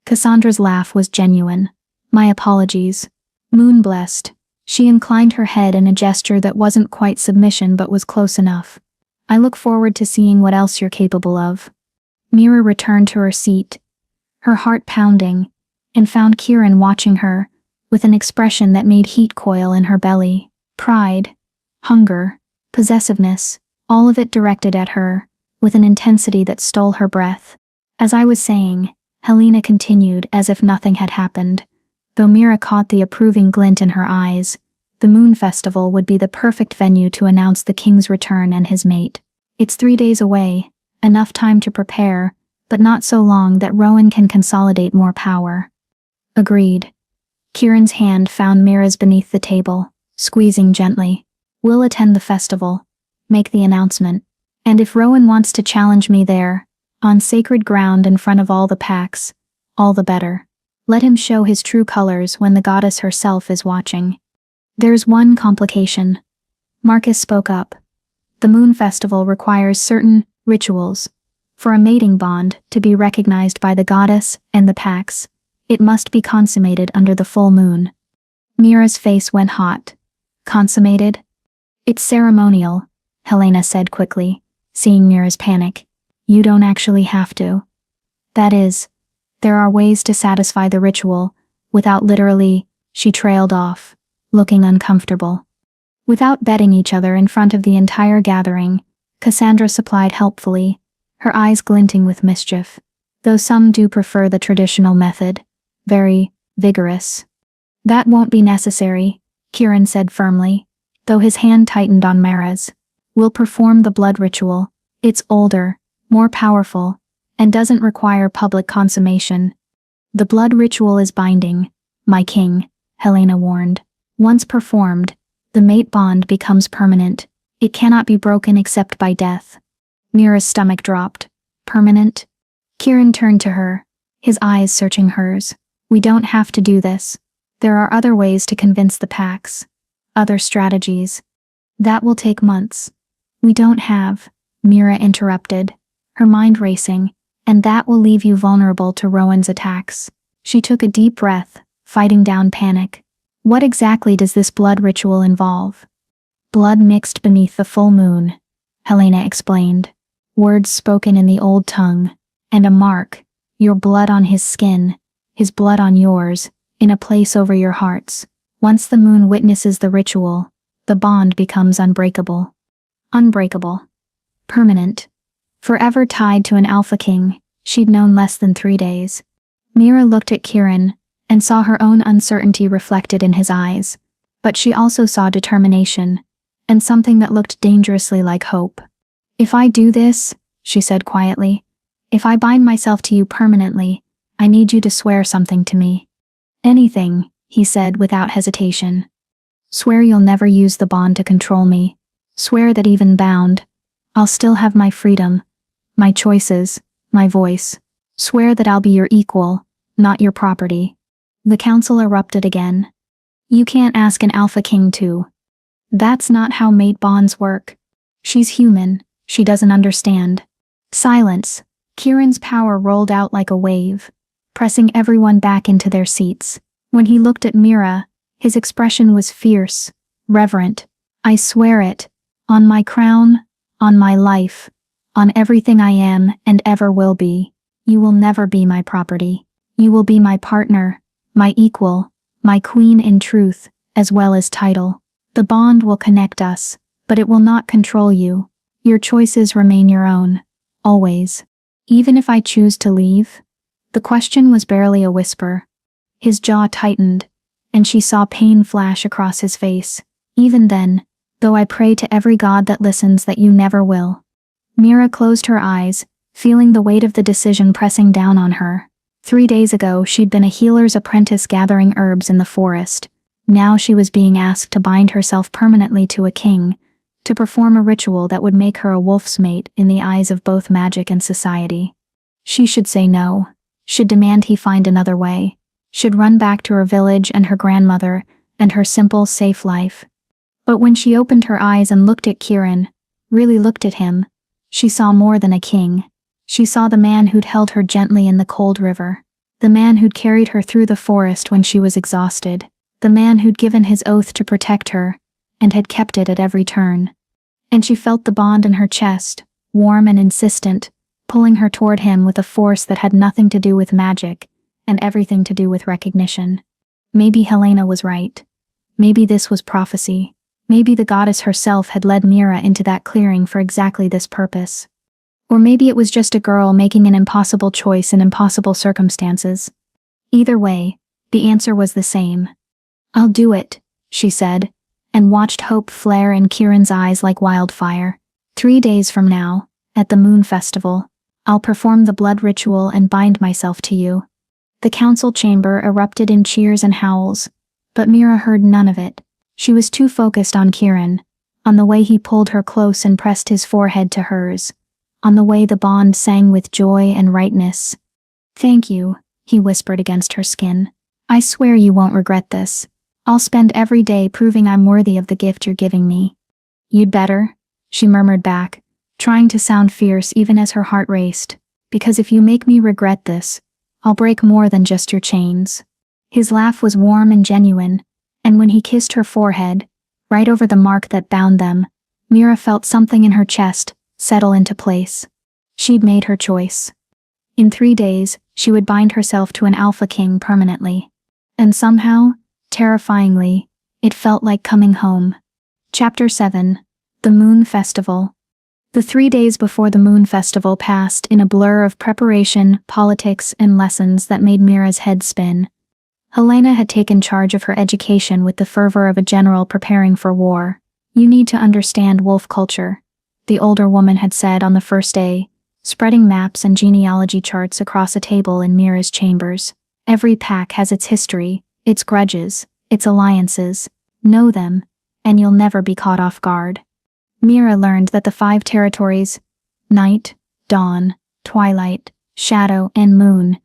Cassandra's laugh was genuine. My apologies. Moonblessed. She inclined her head in a gesture that wasn't quite submission but was close enough. I look forward to seeing what else you're capable of. Mira returned to her seat, her heart pounding, and found Kieran watching her, with an expression that made heat coil in her belly. Pride, hunger, possessiveness, all of it directed at her, with an intensity that stole her breath. As I was saying, Helena continued as if nothing had happened. Though Mira caught the approving glint in her eyes, the Moon Festival would be the perfect venue to announce the king's return and his mate. It's 3 days away, enough time to prepare, but not so long that Rowan can consolidate more power. Agreed. Kieran's hand found Mira's beneath the table, squeezing gently. We'll attend the festival. Make the announcement. And if Rowan wants to challenge me there, on sacred ground in front of all the Pax, all the better. Let him show his true colors when the goddess herself is watching. There's one complication. Marcus spoke up. The Moon Festival requires certain rituals. For a mating bond to be recognized by the goddess and the Pax, it must be consummated under the full moon. Mira's face went hot. Consummated? It's ceremonial, Helena said quickly, seeing Mira's panic. You don't actually have to. That is, there are ways to satisfy the ritual, without literally, she trailed off, looking uncomfortable. Without betting each other in front of the entire gathering, Cassandra supplied helpfully, her eyes glinting with mischief. Though some do prefer the traditional method, very vigorous. That won't be necessary, Kieran said firmly, though his hand tightened on Mira's. We'll perform the blood ritual. It's older, more powerful, and doesn't require public consummation. The blood ritual is binding, my king, Helena warned. Once performed, the mate bond becomes permanent. It cannot be broken except by death. Mira's stomach dropped. Permanent? Kieran turned to her, his eyes searching hers. We don't have to do this. There are other ways to convince the Pax. Other strategies. That will take months. We don't have, Mira interrupted, her mind racing, and that will leave you vulnerable to Rowan's attacks. She took a deep breath, fighting down panic. What exactly does this blood ritual involve? Blood mixed beneath the full moon, Helena explained. Words spoken in the old tongue, and a mark, your blood on his skin, his blood on yours, in a place over your hearts. Once the moon witnesses the ritual, the bond becomes unbreakable. Unbreakable. Permanent. Forever tied to an Alpha King she'd known less than 3 days. Mira looked at Kieran and saw her own uncertainty reflected in his eyes, but she also saw determination and something that looked dangerously like hope. "If I do this," she said quietly, "if I bind myself to you permanently, I need you to swear something to me." "Anything," he said without hesitation. "Swear you'll never use the bond to control me. Swear that even bound, I'll still have my freedom, my choices, my voice. Swear that I'll be your equal, not your property." The council erupted again. "You can't ask an Alpha King to. That's not how mate bonds work. She's human, she doesn't understand." Silence. Kieran's power rolled out like a wave, pressing everyone back into their seats. When he looked at Mira, his expression was fierce, reverent. "I swear it. On my crown, on my life, on everything I am and ever will be. You will never be my property. You will be my partner, my equal, my queen in truth, as well as title. The bond will connect us, but it will not control you. Your choices remain your own, always. Even if I choose to leave?" The question was barely a whisper. His jaw tightened, and she saw pain flash across his face. "Even then, though I pray to every god that listens that you never will." Mira closed her eyes, feeling the weight of the decision pressing down on her. 3 days ago, she'd been a healer's apprentice gathering herbs in the forest. Now she was being asked to bind herself permanently to a king, to perform a ritual that would make her a wolf's mate in the eyes of both magic and society. She should say no, should demand he find another way, should run back to her village and her grandmother and her simple, safe life. But when she opened her eyes and looked at Kieran, really looked at him, she saw more than a king. She saw the man who'd held her gently in the cold river, the man who'd carried her through the forest when she was exhausted, the man who'd given his oath to protect her, and had kept it at every turn. And she felt the bond in her chest, warm and insistent, pulling her toward him with a force that had nothing to do with magic, and everything to do with recognition. Maybe Helena was right. Maybe this was prophecy. Maybe the goddess herself had led Mira into that clearing for exactly this purpose. Or maybe it was just a girl making an impossible choice in impossible circumstances. Either way, the answer was the same. "I'll do it," she said, and watched hope flare in Kieran's eyes like wildfire. 3 days from now, at the Moon Festival, I'll perform the blood ritual and bind myself to you." The council chamber erupted in cheers and howls, but Mira heard none of it. She was too focused on Kieran, on the way he pulled her close and pressed his forehead to hers, on the way the bond sang with joy and rightness. "Thank you," he whispered against her skin. "I swear you won't regret this. I'll spend every day proving I'm worthy of the gift you're giving me." "You'd better," she murmured back, trying to sound fierce even as her heart raced, "because if you make me regret this, I'll break more than just your chains." His laugh was warm and genuine, and when he kissed her forehead, right over the mark that bound them, Mira felt something in her chest settle into place. She'd made her choice. In 3 days, she would bind herself to an Alpha King permanently. And somehow, terrifyingly, it felt like coming home. Chapter 7. The Moon Festival. The 3 days before the Moon Festival passed in a blur of preparation, politics, and lessons that made Mira's head spin. Helena had taken charge of her education with the fervor of a general preparing for war. "You need to understand wolf culture," the older woman had said on the first day, spreading maps and genealogy charts across a table in Mira's chambers. "Every pack has its history, its grudges, its alliances. Know them, and you'll never be caught off guard." Mira learned that the 5 territories, night, dawn, twilight, shadow, and moon,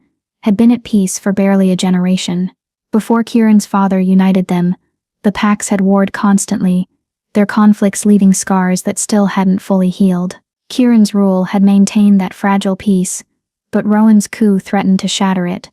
had been at peace for barely a generation. Before Kieran's father united them, the packs had warred constantly, their conflicts leaving scars that still hadn't fully healed. Kieran's rule had maintained that fragile peace, but Rowan's coup threatened to shatter it.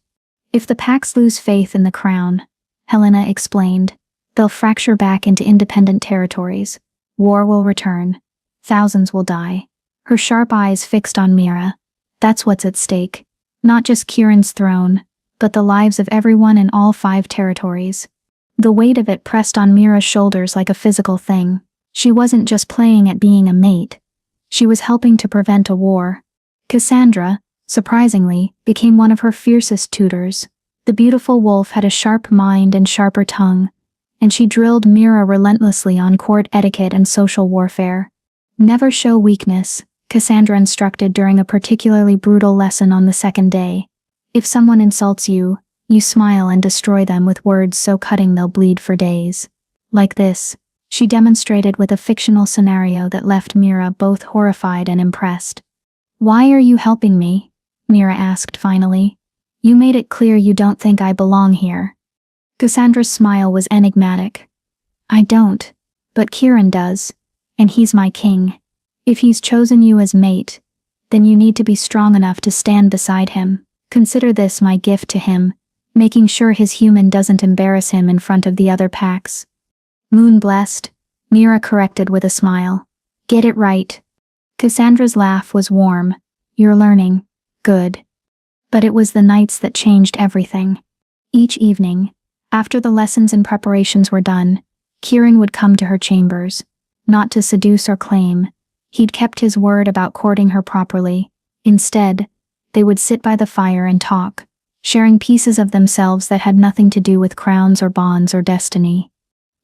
"If the packs lose faith in the crown," Helena explained, "they'll fracture back into independent territories. War will return. Thousands will die." Her sharp eyes fixed on Mira. "That's what's at stake. Not just Kieran's throne, but the lives of everyone in all 5 territories. The weight of it pressed on Mira's shoulders like a physical thing. She wasn't just playing at being a mate. She was helping to prevent a war. Cassandra, surprisingly, became one of her fiercest tutors. The beautiful wolf had a sharp mind and sharper tongue, and she drilled Mira relentlessly on court etiquette and social warfare. Never show weakness, Cassandra instructed during a particularly brutal lesson on the second day. If someone insults you, you smile and destroy them with words so cutting they'll bleed for days. Like this, she demonstrated with a fictional scenario that left Mira both horrified and impressed. "Why are you helping me?" Mira asked finally. "You made it clear you don't think I belong here." Cassandra's smile was enigmatic. "I don't, but Kieran does, and he's my king. If he's chosen you as mate, then you need to be strong enough to stand beside him. Consider this my gift to him, making sure his human doesn't embarrass him in front of the other packs." "Moon blessed," Mira corrected with a smile. "Get it right." Cassandra's laugh was warm. "You're learning. Good." But it was the nights that changed everything. Each evening, after the lessons and preparations were done, Kieran would come to her chambers. Not to seduce or claim. He'd kept his word about courting her properly. Instead, they would sit by the fire and talk, sharing pieces of themselves that had nothing to do with crowns or bonds or destiny.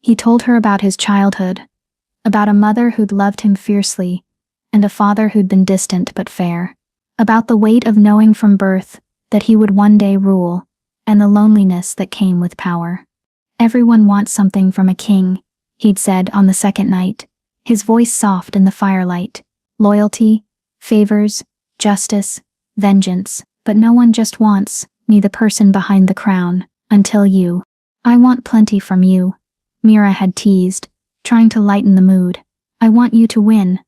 He told her about his childhood, about a mother who'd loved him fiercely, and a father who'd been distant but fair, about the weight of knowing from birth that he would one day rule, and the loneliness that came with power. "Everyone wants something from a king," he'd said on the second night, his voice soft in the firelight. "Loyalty, favors, justice, vengeance, but no one just wants me, the person behind the crown, until you. I want plenty from you," Mira had teased, trying to lighten the mood. "I want you to win.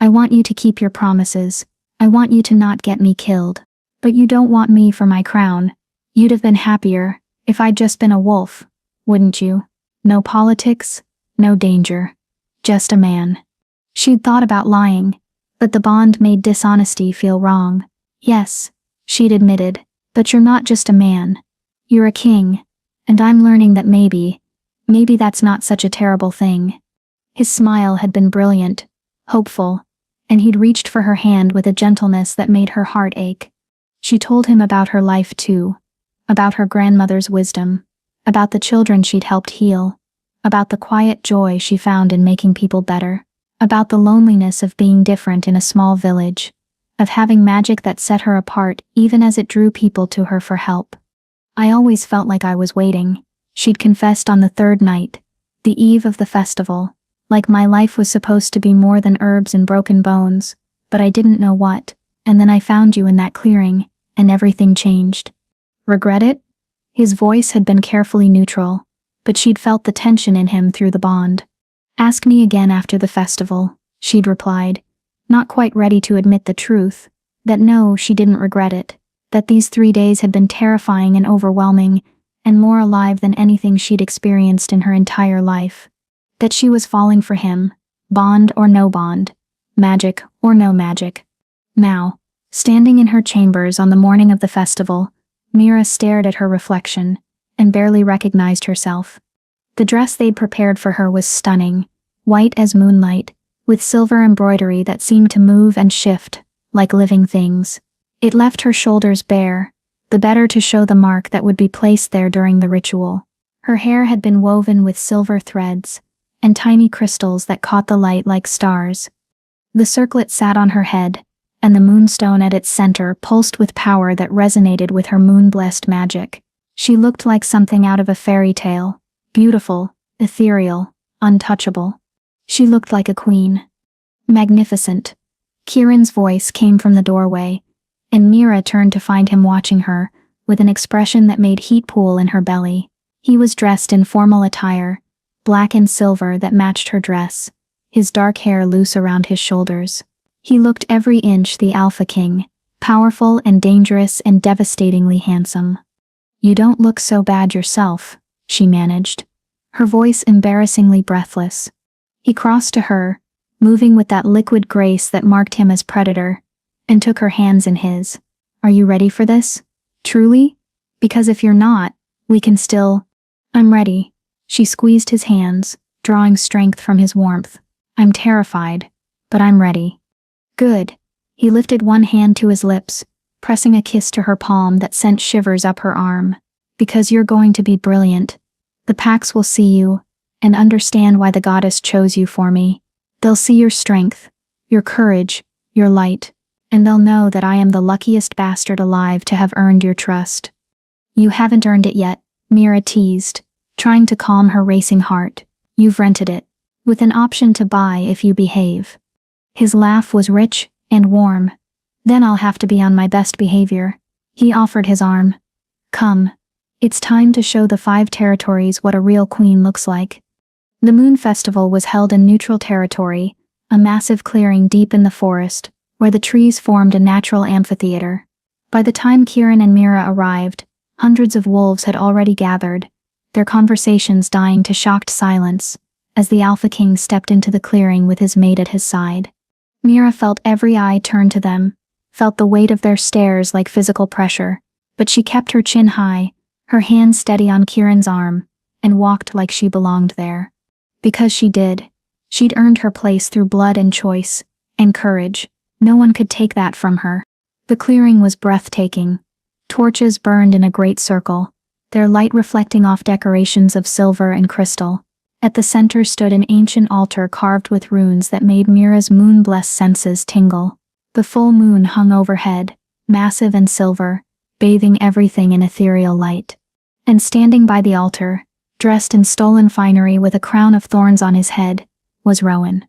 I want you to keep your promises. I want you to not get me killed. But you don't want me for my crown. You'd have been happier if I'd just been a wolf, wouldn't you? No politics, no danger. Just a man." She'd thought about lying, but the bond made dishonesty feel wrong. "Yes," she'd admitted, "but you're not just a man. You're a king, and I'm learning that maybe that's not such a terrible thing." His smile had been brilliant, hopeful, and he'd reached for her hand with a gentleness that made her heart ache. She told him about her life too, about her grandmother's wisdom, about the children she'd helped heal, about the quiet joy she found in making people better, about the loneliness of being different in a small village, of having magic that set her apart even as it drew people to her for help. "I always felt like I was waiting," she'd confessed on the third night, the eve of the festival, "like my life was supposed to be more than herbs and broken bones, but I didn't know what, and then I found you in that clearing, and everything changed." "Regret it?" His voice had been carefully neutral, but she'd felt the tension in him through the bond. "Ask me again after the festival," she'd replied, not quite ready to admit the truth, that no, she didn't regret it, that these 3 days had been terrifying and overwhelming, and more alive than anything she'd experienced in her entire life. That she was falling for him, bond or no bond, magic or no magic. Now, standing in her chambers on the morning of the festival, Mira stared at her reflection, and barely recognized herself. The dress they'd prepared for her was stunning, white as moonlight, with silver embroidery that seemed to move and shift, like living things. It left her shoulders bare, the better to show the mark that would be placed there during the ritual. Her hair had been woven with silver threads, and tiny crystals that caught the light like stars. The circlet sat on her head, and the moonstone at its center pulsed with power that resonated with her moon-blessed magic. She looked like something out of a fairy tale, beautiful, ethereal, untouchable. She looked like a queen. Magnificent. Kieran's voice came from the doorway, and Mira turned to find him watching her, with an expression that made heat pool in her belly. He was dressed in formal attire, black and silver that matched her dress, his dark hair loose around his shoulders. He looked every inch the Alpha King, powerful and dangerous and devastatingly handsome. "You don't look so bad yourself," she managed, her voice embarrassingly breathless. He crossed to her, moving with that liquid grace that marked him as predator, and took her hands in his. "Are you ready for this? Truly? Because if you're not, we can still— I'm ready. She squeezed his hands, drawing strength from his warmth. I'm terrified, but I'm ready. Good. He lifted one hand to his lips, pressing a kiss to her palm that sent shivers up her arm. Because you're going to be brilliant. The Pax will see you, and understand why the goddess chose you for me. They'll see your strength, your courage, your light, and they'll know that I am the luckiest bastard alive to have earned your trust. You haven't earned it yet, Mira teased, trying to calm her racing heart. You've rented it, with an option to buy if you behave. His laugh was rich and warm. Then I'll have to be on my best behavior. He offered his arm. Come. It's time to show the 5 territories what a real queen looks like. The Moon Festival was held in neutral territory, a massive clearing deep in the forest, where the trees formed a natural amphitheater. By the time Kieran and Mira arrived, hundreds of wolves had already gathered, their conversations dying to shocked silence, as the Alpha King stepped into the clearing with his mate at his side. Mira felt every eye turn to them, felt the weight of their stares like physical pressure, but she kept her chin high, her hand steady on Kieran's arm, and walked like she belonged there. Because she did. She'd earned her place through blood and choice, and courage. No one could take that from her. The clearing was breathtaking. Torches burned in a great circle, their light reflecting off decorations of silver and crystal. At the center stood an ancient altar carved with runes that made Mira's moon-blessed senses tingle. The full moon hung overhead, massive and silver, bathing everything in ethereal light. And standing by the altar, dressed in stolen finery with a crown of thorns on his head, was Rowan.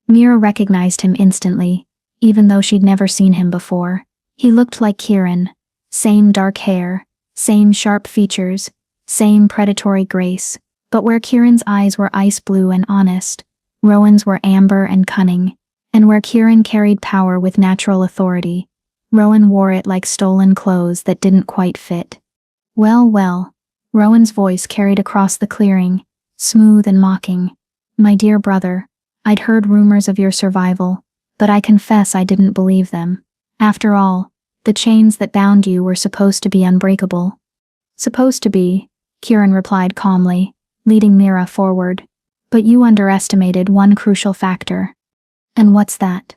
Mira recognized him instantly, even though she'd never seen him before. He looked like Kieran. Same dark hair, same sharp features, same predatory grace, but where Kieran's eyes were ice blue and honest, Rowan's were amber and cunning, and where Kieran carried power with natural authority, Rowan wore it like stolen clothes that didn't quite fit. Well, well, Rowan's voice carried across the clearing, smooth and mocking. My dear brother, I'd heard rumors of your survival, but I confess I didn't believe them. After all, the chains that bound you were supposed to be unbreakable. Supposed to be, Kieran replied calmly, leading Mira forward. But you underestimated one crucial factor. And what's that?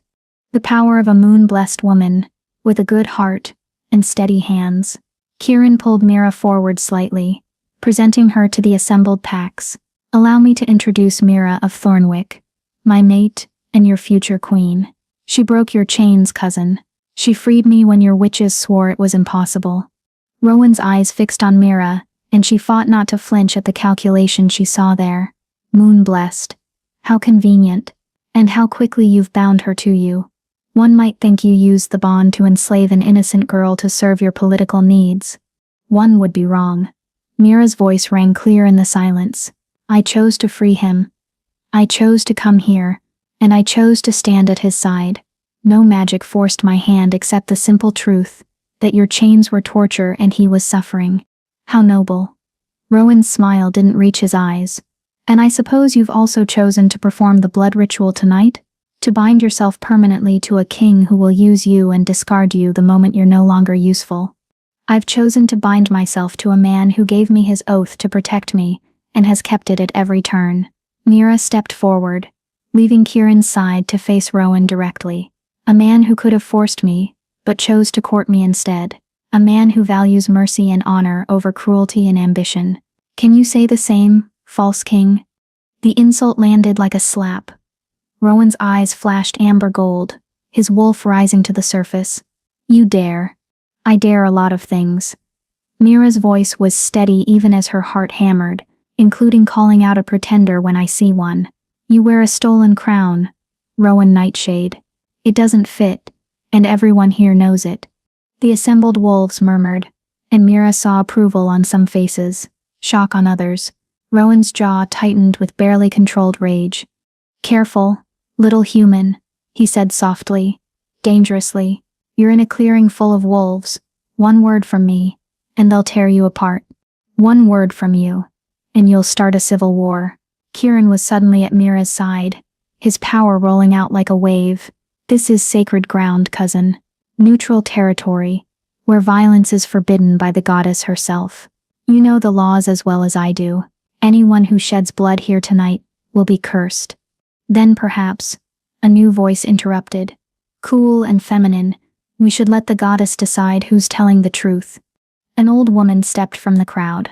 The power of a moon-blessed woman, with a good heart and steady hands. Kieran pulled Mira forward slightly, presenting her to the assembled Pax. Allow me to introduce Mira of Thornwick, my mate and your future queen. She broke your chains, cousin. She freed me when your witches swore it was impossible. Rowan's eyes fixed on Mira, and she fought not to flinch at the calculation she saw there. Moon-blessed. How convenient. And how quickly you've bound her to you. One might think you used the bond to enslave an innocent girl to serve your political needs. One would be wrong. Mira's voice rang clear in the silence. I chose to free him. I chose to come here, and I chose to stand at his side. No magic forced my hand except the simple truth that your chains were torture and he was suffering. How noble. Rowan's smile didn't reach his eyes. And I suppose you've also chosen to perform the blood ritual tonight? To bind yourself permanently to a king who will use you and discard you the moment you're no longer useful. I've chosen to bind myself to a man who gave me his oath to protect me, and has kept it at every turn. Mira stepped forward, leaving Kieran's side to face Rowan directly. A man who could have forced me, but chose to court me instead. A man who values mercy and honor over cruelty and ambition. Can you say the same, false king? The insult landed like a slap. Rowan's eyes flashed amber gold, his wolf rising to the surface. You dare. I dare a lot of things. Mira's voice was steady even as her heart hammered, including calling out a pretender when I see one. You wear a stolen crown, Rowan Nightshade. It doesn't fit, and everyone here knows it. The assembled wolves murmured, and Mira saw approval on some faces, shock on others. Rowan's jaw tightened with barely controlled rage. Careful, little human, he said softly, dangerously. You're in a clearing full of wolves. One word from me, and they'll tear you apart. One word from you, and you'll start a civil war. Kieran was suddenly at Mira's side, his power rolling out like a wave. This is sacred ground, cousin. Neutral territory. where violence is forbidden by the goddess herself. You know the laws as well as I do. Anyone who sheds blood here tonight will be cursed. Then perhaps, a new voice interrupted. Cool and feminine, we should let the goddess decide who's telling the truth. An old woman stepped from the crowd.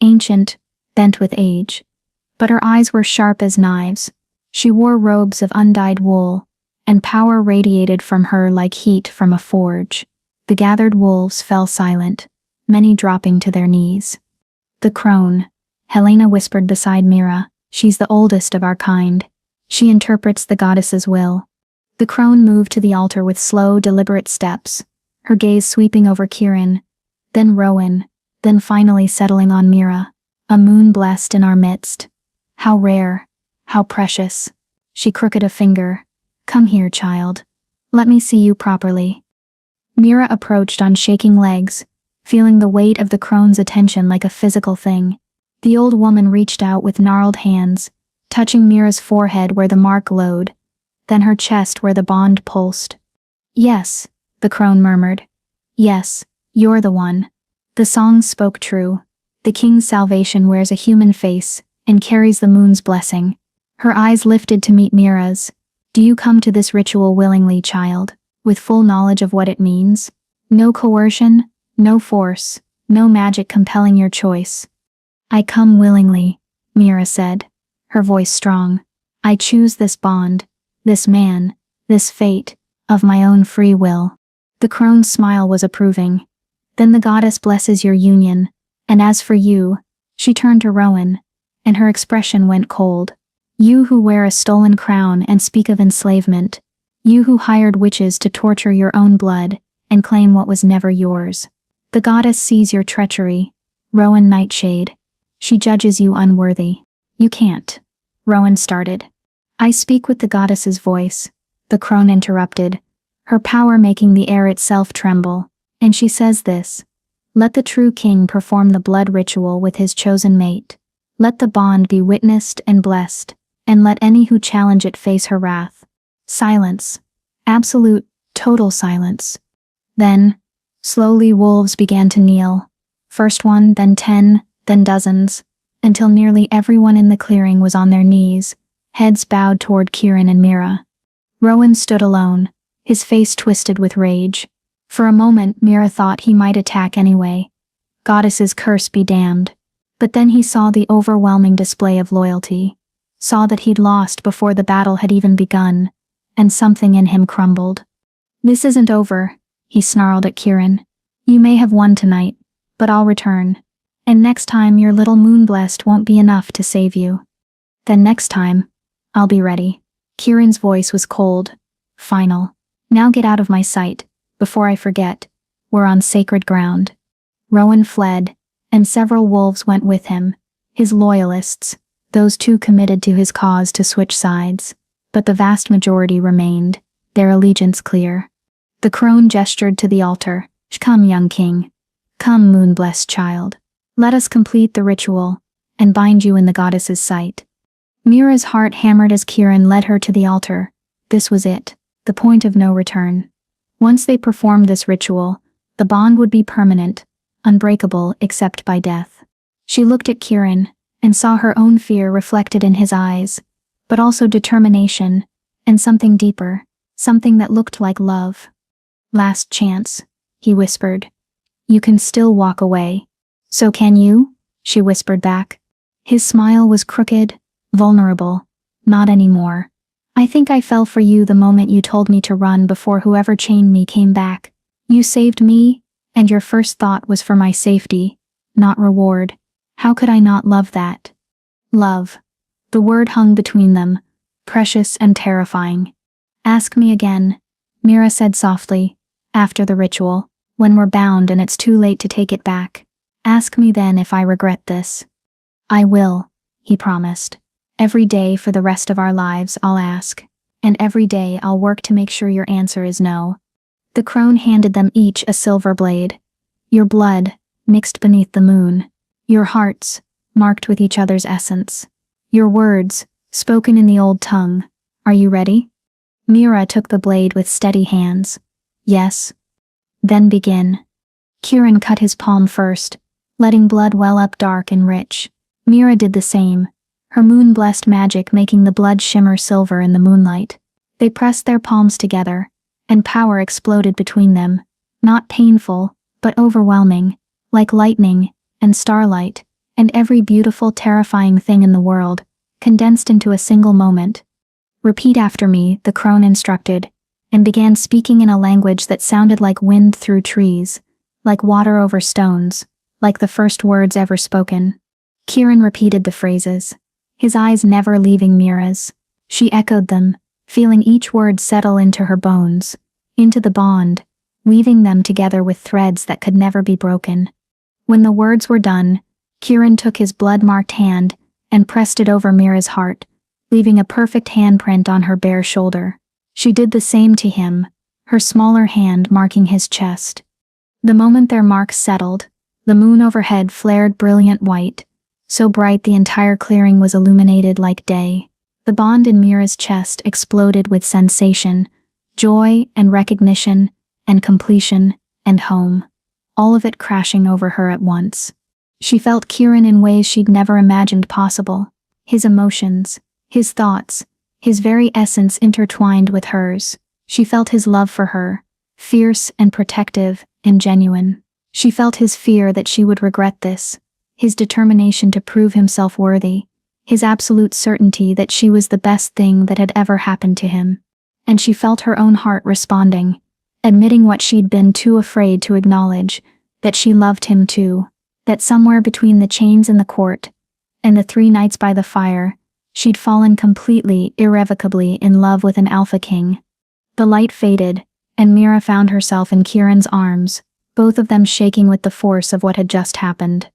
Ancient, bent with age. But her eyes were sharp as knives. She wore robes of undyed wool, and power radiated from her like heat from a forge. The gathered wolves fell silent, many dropping to their knees. The crone, Helena whispered beside Mira, she's the oldest of our kind. She interprets the goddess's will. The crone moved to the altar with slow, deliberate steps, her gaze sweeping over Kirin, then Rowan, then finally settling on Mira, a moon blessed in our midst. How rare, how precious. She crooked a finger. Come here, child. Let me see you properly. Mira approached on shaking legs, feeling the weight of the crone's attention like a physical thing. The old woman reached out with gnarled hands, touching Mira's forehead where the mark glowed, then her chest where the bond pulsed. Yes, the crone murmured. Yes, you're the one. The songs spoke true. The king's salvation wears a human face and carries the moon's blessing. Her eyes lifted to meet Mira's. Do you come to this ritual willingly, child, with full knowledge of what it means? No coercion, no force, no magic compelling your choice. I come willingly, Mira said, her voice strong. I choose this bond, this man, this fate, of my own free will. The crone's smile was approving. Then the goddess blesses your union, and as for you, she turned to Rowan, and her expression went cold. You who wear a stolen crown and speak of enslavement, you who hired witches to torture your own blood and claim what was never yours. The goddess sees your treachery, Rowan Nightshade. She judges you unworthy. You can't. Rowan started. I speak with the goddess's voice, the crone interrupted, her power making the air itself tremble, and she says this. Let the true king perform the blood ritual with his chosen mate. Let the bond be witnessed and blessed, and let any who challenge it face her wrath. Silence. Absolute, total silence. Then, slowly wolves began to kneel. First one, then 10, then dozens, until nearly everyone in the clearing was on their knees, heads bowed toward Kirin and Mira. Rowan stood alone, his face twisted with rage. For a moment Mira thought he might attack anyway. Goddess's curse be damned. But then he saw the overwhelming display of loyalty, saw that he'd lost before the battle had even begun, and something in him crumbled. This isn't over, he snarled at Kirin. You may have won tonight, but I'll return. And next time your little moon-blessed won't be enough to save you. Then next time, I'll be ready. Kirin's voice was cold, final. Now get out of my sight, before I forget. We're on sacred ground. Rowan fled, and several wolves went with him, his loyalists, those too committed to his cause to switch sides. But the vast majority remained, their allegiance clear. The crone gestured to the altar. Come, young king. Come, moon-blessed child. Let us complete the ritual, and bind you in the goddess's sight. Mira's heart hammered as Kirin led her to the altar. This was it, the point of no return. Once they performed this ritual, the bond would be permanent, unbreakable except by death. She looked at Kirin, and saw her own fear reflected in his eyes, but also determination, and something deeper, something that looked like love. Last chance, he whispered. You can still walk away. So can you? She whispered back. His smile was crooked, vulnerable. Not anymore. I think I fell for you the moment you told me to run before whoever chained me came back. You saved me, and your first thought was for my safety, not reward. How could I not love that? Love. The word hung between them, precious and terrifying. Ask me again, Mira said softly, after the ritual, when we're bound and it's too late to take it back. Ask me then if I regret this. I will, he promised. Every day for the rest of our lives I'll ask, and every day I'll work to make sure your answer is no. The crone handed them each a silver blade. Your blood, mixed beneath the moon. Your hearts, marked with each other's essence. Your words, spoken in the old tongue. Are you ready? Mira took the blade with steady hands. Yes. Then begin. Kieran cut his palm first, letting blood well up dark and rich. Mira did the same, her moon-blessed magic making the blood shimmer silver in the moonlight. They pressed their palms together, and power exploded between them, not painful, but overwhelming, like lightning and starlight, and every beautiful, terrifying thing in the world, condensed into a single moment. "Repeat after me," the crone instructed, and began speaking in a language that sounded like wind through trees, like water over stones, like the first words ever spoken. Kieran repeated the phrases, his eyes never leaving Mira's. She echoed them, feeling each word settle into her bones, into the bond, weaving them together with threads that could never be broken. When the words were done, Kieran took his blood-marked hand and pressed it over Mira's heart, leaving a perfect handprint on her bare shoulder. She did the same to him, her smaller hand marking his chest. The moment their marks settled, the moon overhead flared brilliant white, so bright the entire clearing was illuminated like day. The bond in Mira's chest exploded with sensation, joy and recognition and completion and home, all of it crashing over her at once. She felt Kieran in ways she'd never imagined possible, his emotions, his thoughts, his very essence intertwined with hers. She felt his love for her, fierce and protective and genuine. She felt his fear that she would regret this, his determination to prove himself worthy, his absolute certainty that she was the best thing that had ever happened to him. And she felt her own heart responding, admitting what she'd been too afraid to acknowledge, that she loved him too, that somewhere between the chains in the court and the 3 nights by the fire, she'd fallen completely, irrevocably in love with an alpha king. The light faded, and Mira found herself in Kieran's arms, both of them shaking with the force of what had just happened.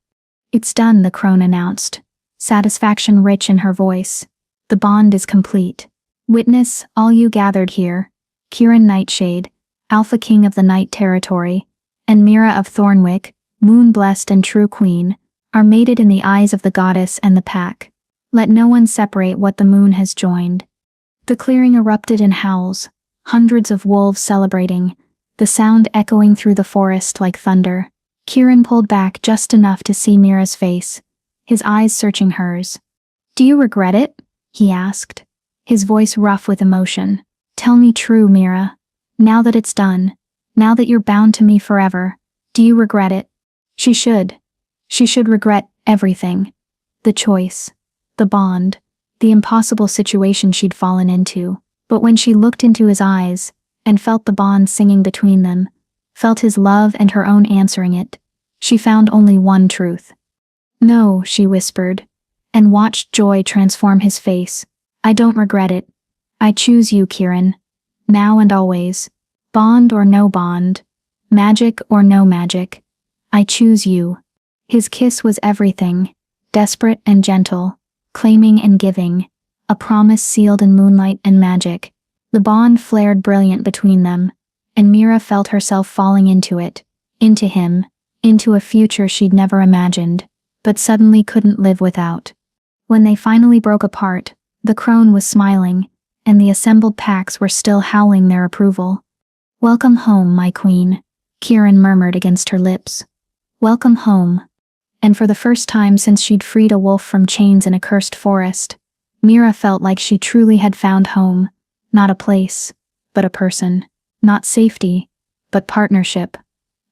"It's done," the crone announced, satisfaction rich in her voice. "The bond is complete. Witness, all you gathered here, Kieran Nightshade, Alpha King of the Night Territory, and Mira of Thornwick, moon-blessed and true queen, are mated in the eyes of the goddess and the pack. Let no one separate what the moon has joined." The clearing erupted in howls, hundreds of wolves celebrating, the sound echoing through the forest like thunder. Kieran pulled back just enough to see Mira's face, his eyes searching hers. "Do you regret it?" he asked, his voice rough with emotion. "Tell me true, Mira. Now that it's done, now that you're bound to me forever, do you regret it?" She should. She should regret everything. The choice, the bond, the impossible situation she'd fallen into. But when she looked into his eyes, and felt the bond singing between them, felt his love and her own answering it, she found only one truth. "No," she whispered, and watched joy transform his face. "I don't regret it. I choose you, Kieran. Now and always. Bond or no bond. Magic or no magic. I choose you." His kiss was everything, desperate and gentle, claiming and giving, a promise sealed in moonlight and magic. The bond flared brilliant between them, and Mira felt herself falling into it, into him, into a future she'd never imagined, but suddenly couldn't live without. When they finally broke apart, the crone was smiling, and the assembled packs were still howling their approval. "Welcome home, my queen," Kieran murmured against her lips. "Welcome home." And for the first time since she'd freed a wolf from chains in a cursed forest, Mira felt like she truly had found home, not a place, but a person, not safety, but partnership,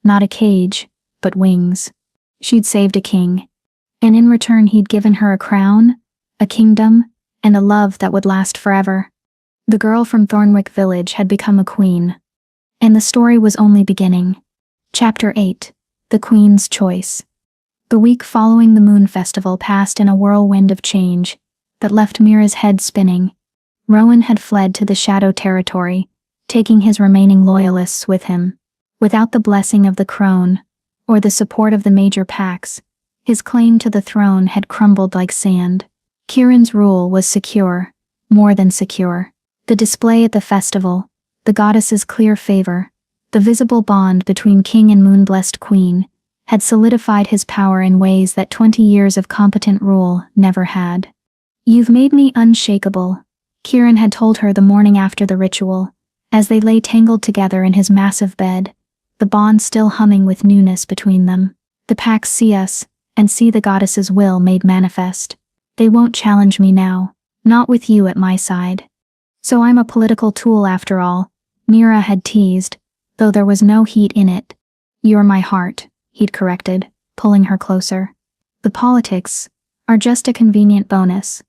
not a cage, but wings. She'd saved a king, and in return he'd given her a crown, a kingdom, and a love that would last forever. The girl from Thornwick Village had become a queen, and the story was only beginning. Chapter 8: The Queen's Choice. The week following the Moon Festival passed in a whirlwind of change that left Mira's head spinning. Rowan had fled to the Shadow Territory, taking his remaining loyalists with him. Without the blessing of the crone, or the support of the major packs, his claim to the throne had crumbled like sand. Kieran's rule was secure, more than secure. The display at the festival, the goddess's clear favor, the visible bond between king and moon-blessed queen, had solidified his power in ways that 20 years of competent rule never had. "You've made me unshakable," Kieran had told her the morning after the ritual, as they lay tangled together in his massive bed, the bond still humming with newness between them. The packs see us, and see the goddess's will made manifest. They won't challenge me now, not with you at my side. So I'm a political tool after all, Mira had teased, though there was no heat in it. You're my heart, he'd corrected, pulling her closer. The politics are just a convenient bonus.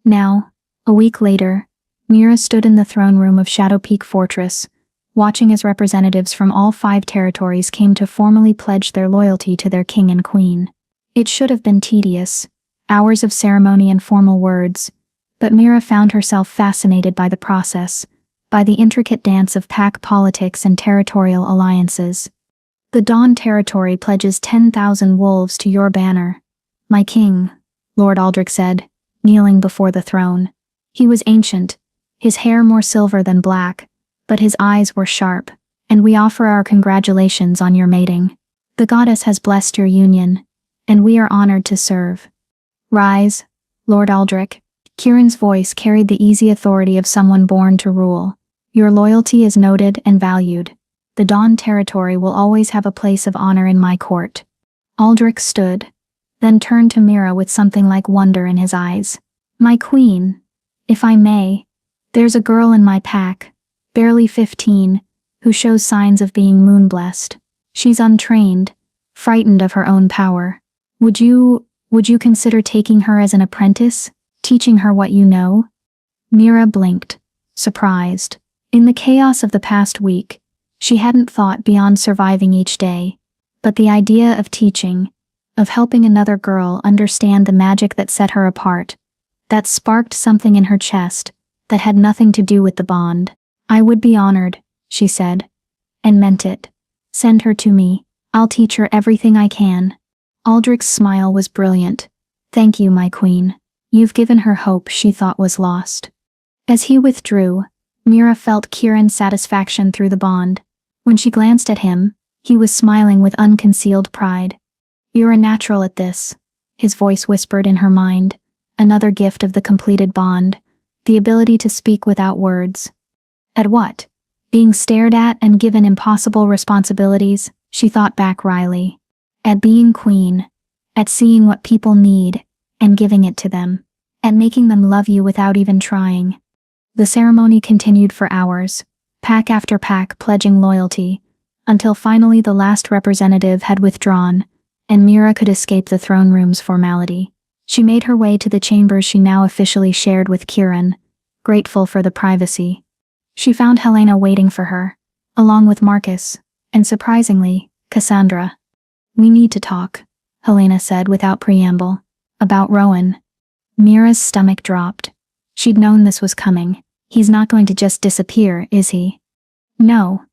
Now, a week later, Mira stood in the throne room of Shadow Peak Fortress, watching as representatives from all 5 territories came to formally pledge their loyalty to their king and queen. It should have been tedious, hours of ceremony and formal words, but Mira found herself fascinated by the process, by the intricate dance of pack politics and territorial alliances. The Dawn territory pledges 10,000 wolves to your banner, my king, Lord Aldrich said, kneeling before the throne. He was ancient, his hair more silver than black, but his eyes were sharp, and we offer our congratulations on your mating. The goddess has blessed your union, and we are honored to serve. Rise, Lord Aldrich. Kieran's voice carried the easy authority of someone born to rule. Your loyalty is noted and valued. The Dawn territory will always have a place of honor in my court. Aldrich stood, then turned to Mira with something like wonder in his eyes. My queen, if I may, there's a girl in my pack, barely 15, who shows signs of being moon-blessed. She's untrained, frightened of her own power. Would you consider taking her as an apprentice, teaching her what you know? Mira blinked, surprised. In the chaos of the past week, she hadn't thought beyond surviving each day, but the idea of teaching, of helping another girl understand the magic that set her apart, that sparked something in her chest that had nothing to do with the bond. I would be honored, she said, and meant it. Send her to me. I'll teach her everything I can. Aldrich's smile was brilliant. Thank you, my queen. You've given her hope she thought was lost. As he withdrew, Mira felt Kieran's satisfaction through the bond. When she glanced at him, he was smiling with unconcealed pride. You're a natural at this, his voice whispered in her mind, another gift of the completed bond, the ability to speak without words. At what? Being stared at and given impossible responsibilities, she thought back wryly. At being queen, at seeing what people need, and giving it to them, at making them love you without even trying. The ceremony continued for hours, pack after pack pledging loyalty, until finally the last representative had withdrawn, and Mira could escape the throne room's formality. She made her way to the chambers she now officially shared with Kieran, grateful for the privacy. She found Helena waiting for her, along with Marcus, and surprisingly, Cassandra. We need to talk, Helena said without preamble. About Rowan. Mira's stomach dropped. She'd known this was coming. He's not going to just disappear, is he? No.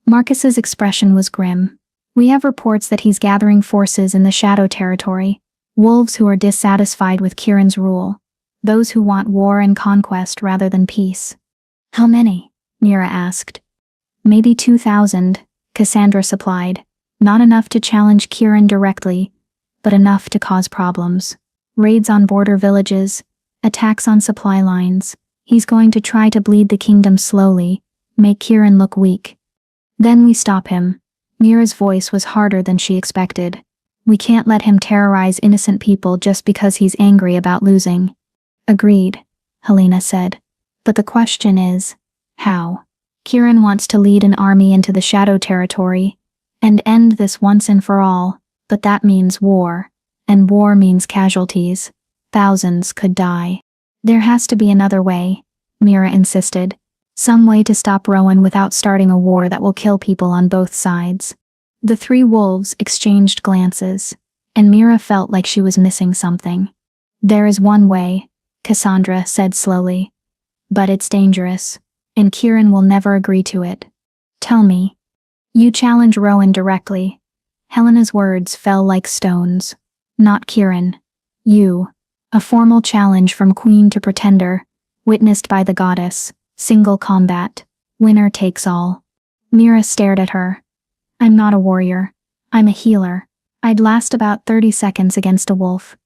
Marcus's expression was grim. We have reports that he's gathering forces in the Shadow territory, wolves who are dissatisfied with Kieran's rule, those who want war and conquest rather than peace. How many? Mira asked. Maybe 2,000, Cassandra supplied. Not enough to challenge Kieran directly, but enough to cause problems. Raids on border villages, attacks on supply lines. He's going to try to bleed the kingdom slowly, make Kieran look weak. Then we stop him. Mira's voice was harder than she expected. We can't let him terrorize innocent people just because he's angry about losing. Agreed, Helena said. But the question is, how? Kieran wants to lead an army into the Shadow territory and end this once and for all, but that means war, and war means casualties. Thousands could die. There has to be another way, Mira insisted. Some way to stop Rowan without starting a war that will kill people on both sides. The 3 wolves exchanged glances, and Mira felt like she was missing something. There is one way, Cassandra said slowly. But it's dangerous, and Kieran will never agree to it. Tell me. You challenge Rowan directly. Helena's words fell like stones. Not Kieran. You. A formal challenge from queen to pretender, witnessed by the goddess. Single combat. Winner takes all. Mira stared at her. I'm not a warrior. I'm a healer. I'd last about 30 seconds against a wolf.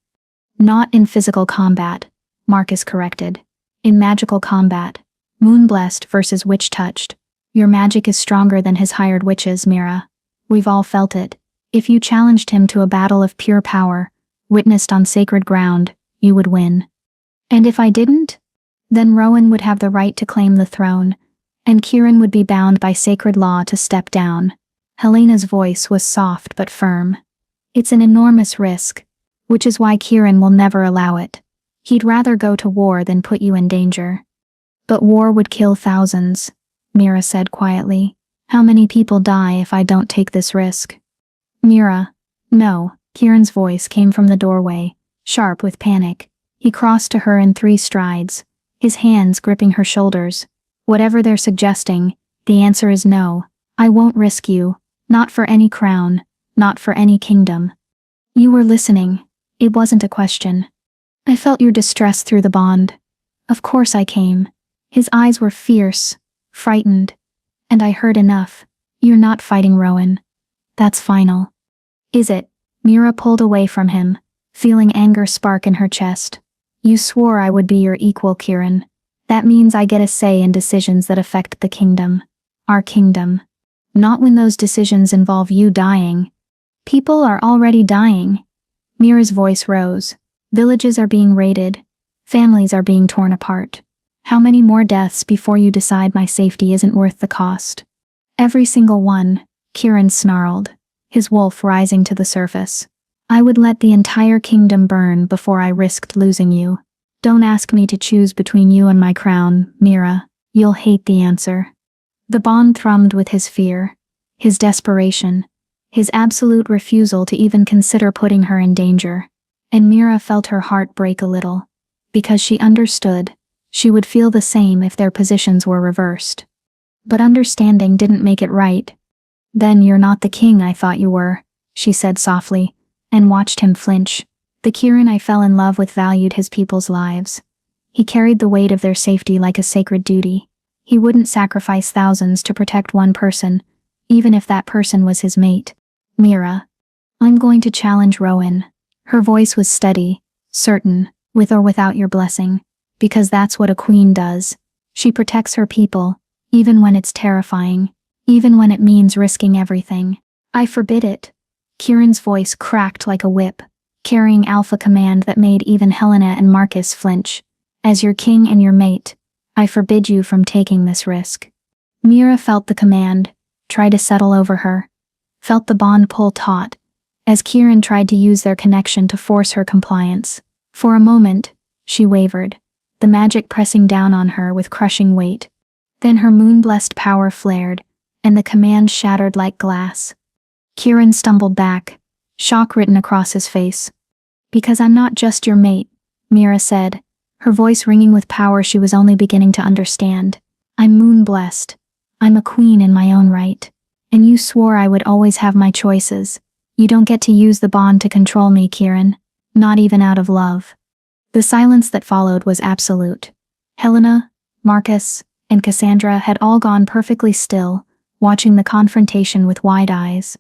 Not in physical combat, Marcus corrected. In magical combat. Moonblessed versus witch-touched. Your magic is stronger than his hired witches, Mira. We've all felt it. If you challenged him to a battle of pure power, witnessed on sacred ground, you would win. And if I didn't? Then Rowan would have the right to claim the throne, and Kieran would be bound by sacred law to step down. Helena's voice was soft but firm. It's an enormous risk, which is why Kieran will never allow it. He'd rather go to war than put you in danger. But war would kill thousands, Mira said quietly. How many people die if I don't take this risk? Mira. No. Kieran's voice came from the doorway, sharp with panic. He crossed to her in 3 strides, his hands gripping her shoulders. Whatever they're suggesting, the answer is no. I won't risk you, not for any crown, not for any kingdom. You were listening. It wasn't a question. I felt your distress through the bond. Of course I came. His eyes were fierce, frightened. And I heard enough. You're not fighting Rowan. That's final. Is it? Mira pulled away from him, feeling anger spark in her chest. You swore I would be your equal, Kieran. That means I get a say in decisions that affect the kingdom. Our kingdom. Not when those decisions involve you dying. People are already dying. Mira's voice rose. Villages are being raided. Families are being torn apart. How many more deaths before you decide my safety isn't worth the cost? Every single one, Kieran snarled, his wolf rising to the surface. I would let the entire kingdom burn before I risked losing you. Don't ask me to choose between you and my crown, Mira. You'll hate the answer. The bond thrummed with his fear, his desperation, his absolute refusal to even consider putting her in danger. And Mira felt her heart break a little, because she understood. She would feel the same if their positions were reversed. But understanding didn't make it right. Then you're not the king I thought you were, she said softly, and watched him flinch. The Kieran I fell in love with valued his people's lives. He carried the weight of their safety like a sacred duty. He wouldn't sacrifice thousands to protect one person, even if that person was his mate. Mira. I'm going to challenge Rowan. Her voice was steady, certain, with or without your blessing. Because that's what a queen does. She protects her people, even when it's terrifying, even when it means risking everything. I forbid it. Kieran's voice cracked like a whip, carrying alpha command that made even Helena and Marcus flinch. As your king and your mate, I forbid you from taking this risk. Mira felt the command, tried to settle over her, felt the bond pull taut, as Kieran tried to use their connection to force her compliance. For a moment, she wavered, the magic pressing down on her with crushing weight. Then her moon-blessed power flared, and the command shattered like glass. Kieran stumbled back, shock written across his face. Because I'm not just your mate, Mira said, her voice ringing with power she was only beginning to understand. I'm moon-blessed. I'm a queen in my own right. And you swore I would always have my choices. You don't get to use the bond to control me, Kieran. Not even out of love. The silence that followed was absolute. Helena, Marcus, and Cassandra had all gone perfectly still, watching the confrontation with wide eyes.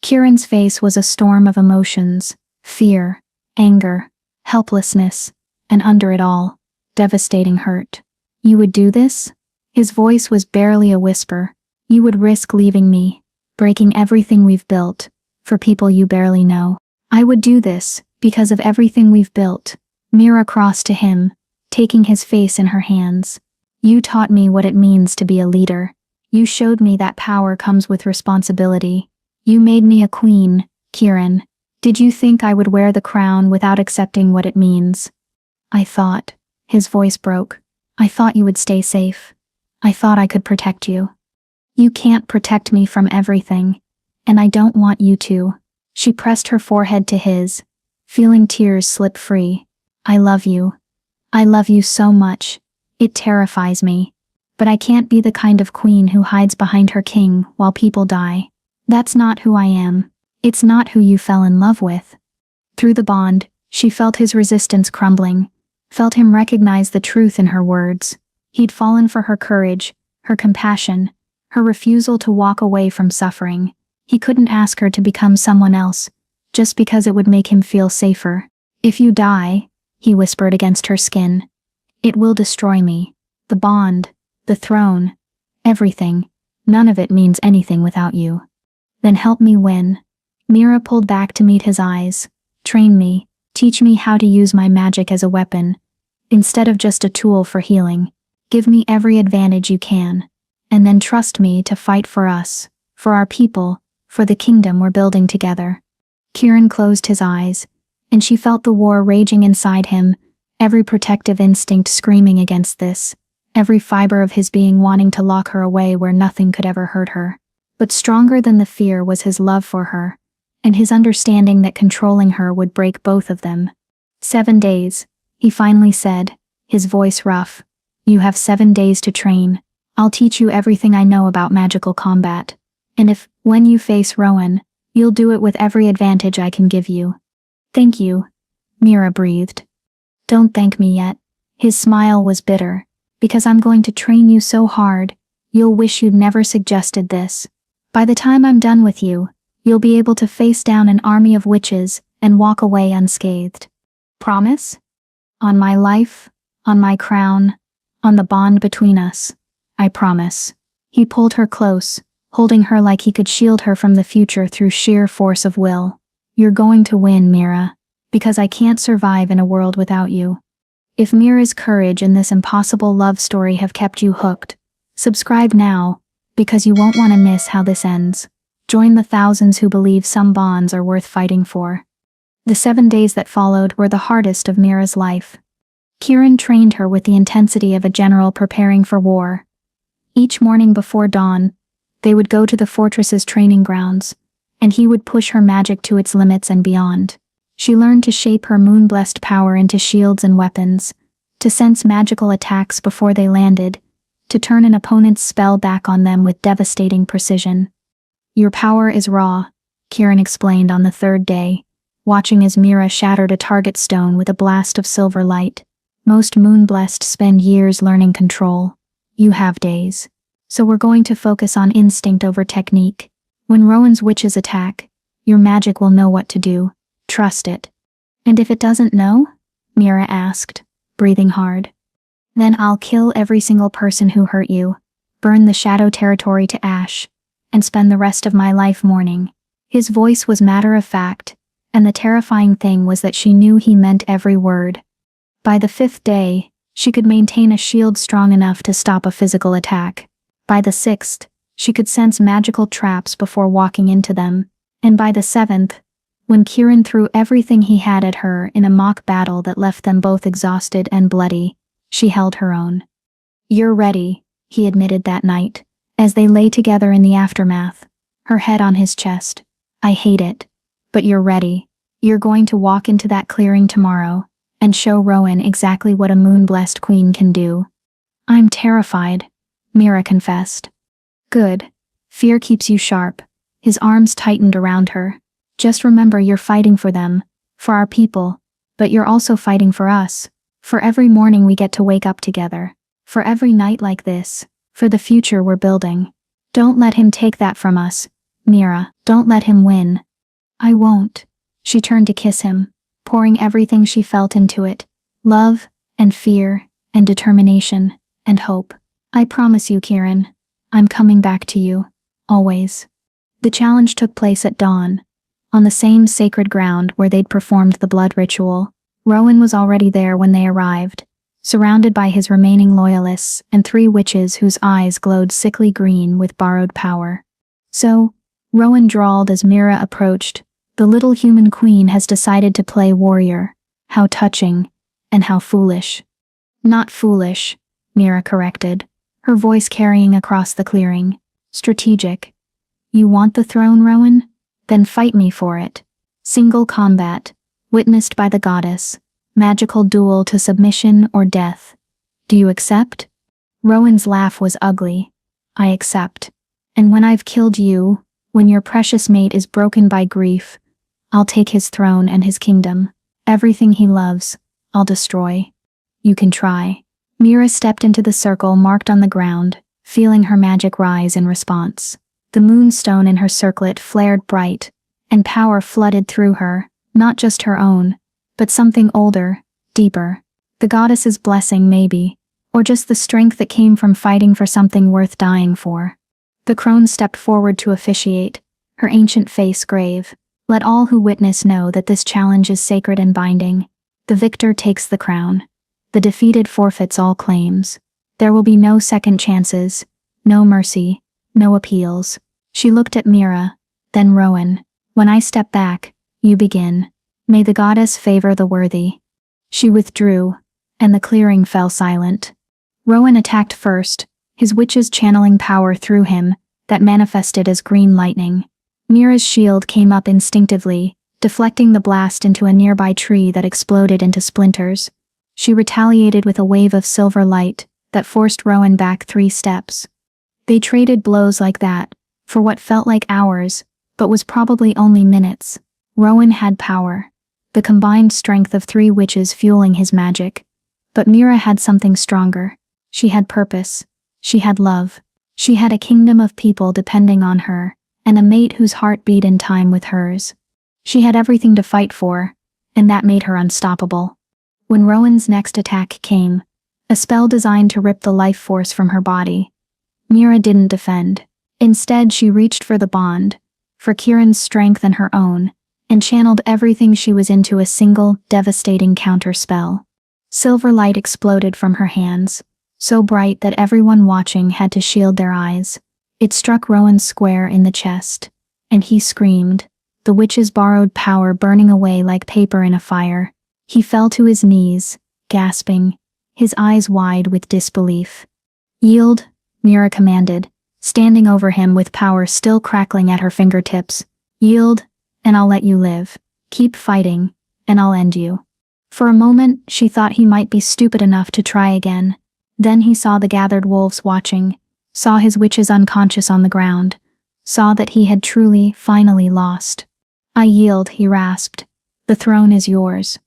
Kieran's face was a storm of emotions, fear, anger, helplessness, and under it all, devastating hurt. You would do this? His voice was barely a whisper. You would risk leaving me, breaking everything we've built, for people you barely know. I would do this, because of everything we've built. Mira crossed to him, taking his face in her hands. You taught me what it means to be a leader. You showed me that power comes with responsibility. You made me a queen, Kieran. Did you think I would wear the crown without accepting what it means? I thought. His voice broke. I thought you would stay safe. I thought I could protect you. You can't protect me from everything. And I don't want you to. She pressed her forehead to his, feeling tears slip free. I love you. I love you so much. It terrifies me. But I can't be the kind of queen who hides behind her king while people die. That's not who I am. It's not who you fell in love with. Through the bond, she felt his resistance crumbling, felt him recognize the truth in her words. He'd fallen for her courage, her compassion, her refusal to walk away from suffering. He couldn't ask her to become someone else, just because it would make him feel safer. If you die, he whispered against her skin, it will destroy me. The bond, the throne, everything. None of it means anything without you. Then help me win. Mira pulled back to meet his eyes. Train me. Teach me how to use my magic as a weapon, instead of just a tool for healing. Give me every advantage you can. And then trust me to fight for us, for our people, for the kingdom we're building together. Kieran closed his eyes, and she felt the war raging inside him, every protective instinct screaming against this, every fiber of his being wanting to lock her away where nothing could ever hurt her. But stronger than the fear was his love for her, and his understanding that controlling her would break both of them. 7 days, he finally said, his voice rough. You have 7 days to train. I'll teach you everything I know about magical combat. And if, when you face Rowan, you'll do it with every advantage I can give you. Thank you, Mira breathed. Don't thank me yet. His smile was bitter. Because I'm going to train you so hard, you'll wish you'd never suggested this. By the time I'm done with you, you'll be able to face down an army of witches and walk away unscathed. Promise? On my life, on my crown, on the bond between us. I promise. He pulled her close, holding her like he could shield her from the future through sheer force of will. You're going to win, Mira, because I can't survive in a world without you. If Mira's courage and this impossible love story have kept you hooked, subscribe now, because you won't want to miss how this ends. Join the thousands who believe some bonds are worth fighting for. The 7 days that followed were the hardest of Mira's life. Kieran trained her with the intensity of a general preparing for war. Each morning before dawn, they would go to the fortress's training grounds, and he would push her magic to its limits and beyond. She learned to shape her moon-blessed power into shields and weapons, to sense magical attacks before they landed, to turn an opponent's spell back on them with devastating precision. Your power is raw, Kieran explained on the 3rd day, watching as Mira shattered a target stone with a blast of silver light. Most moon-blessed spend years learning control. You have days. So we're going to focus on instinct over technique. When Rowan's witches attack, your magic will know what to do. Trust it. And if it doesn't know? Mira asked, breathing hard. Then I'll kill every single person who hurt you, burn the shadow territory to ash, and spend the rest of my life mourning. His voice was matter-of-fact, and the terrifying thing was that she knew he meant every word. By the 5th day, she could maintain a shield strong enough to stop a physical attack. By the 6th, she could sense magical traps before walking into them. And by the 7th, when Kieran threw everything he had at her in a mock battle that left them both exhausted and bloody, she held her own. You're ready, he admitted that night, as they lay together in the aftermath, her head on his chest. I hate it. But you're ready. You're going to walk into that clearing tomorrow, and show Rowan exactly what a moon-blessed queen can do. I'm terrified, Mira confessed. Good. Fear keeps you sharp. His arms tightened around her. Just remember you're fighting for them, for our people, but you're also fighting for us. For every morning we get to wake up together. For every night like this. For the future we're building. Don't let him take that from us, Mira. Don't let him win. I won't. She turned to kiss him, pouring everything she felt into it. Love, and fear, and determination, and hope. I promise you, Kieran. I'm coming back to you. Always. The challenge took place at dawn. On the same sacred ground where they'd performed the blood ritual. Rowan was already there when they arrived, surrounded by his remaining loyalists and 3 witches whose eyes glowed sickly green with borrowed power. So, Rowan drawled as Mira approached, the little human queen has decided to play warrior. How touching, and how foolish. Not foolish, Mira corrected, her voice carrying across the clearing. Strategic. You want the throne, Rowan? Then fight me for it. Single combat, witnessed by the goddess. Magical duel to submission or death. Do you accept? Rowan's laugh was ugly. I accept. And when I've killed you, when your precious mate is broken by grief, I'll take his throne and his kingdom. Everything he loves, I'll destroy. You can try. Mira stepped into the circle marked on the ground, feeling her magic rise in response. The moonstone in her circlet flared bright, and power flooded through her, not just her own, but something older, deeper. The goddess's blessing maybe, or just the strength that came from fighting for something worth dying for. The crone stepped forward to officiate, her ancient face grave. Let all who witness know that this challenge is sacred and binding. The victor takes the crown. The defeated forfeits all claims. There will be no second chances, no mercy, no appeals. She looked at Mira, then Rowan. When I step back, you begin. May the goddess favor the worthy. She withdrew, and the clearing fell silent. Rowan attacked first, his witches channeling power through him that manifested as green lightning. Mira's shield came up instinctively, deflecting the blast into a nearby tree that exploded into splinters. She retaliated with a wave of silver light that forced Rowan back 3 steps. They traded blows like that, for what felt like hours, but was probably only minutes. Rowan had power, the combined strength of 3 witches fueling his magic. But Mira had something stronger. She had purpose. She had love. She had a kingdom of people depending on her, and a mate whose heart beat in time with hers. She had everything to fight for, and that made her unstoppable. When Rowan's next attack came, a spell designed to rip the life force from her body, Mira didn't defend. Instead, she reached for the bond, for Kieran's strength and her own, and channeled everything she was into a single, devastating counter-spell. Silver light exploded from her hands, so bright that everyone watching had to shield their eyes. It struck Rowan square in the chest, and he screamed, the witch's borrowed power burning away like paper in a fire. He fell to his knees, gasping, his eyes wide with disbelief. Yield, Mira commanded, standing over him with power still crackling at her fingertips. Yield, and I'll let you live. Keep fighting, and I'll end you. For a moment, she thought he might be stupid enough to try again. Then he saw the gathered wolves watching, saw his witches unconscious on the ground, saw that he had truly, finally lost. I yield, he rasped. The throne is yours.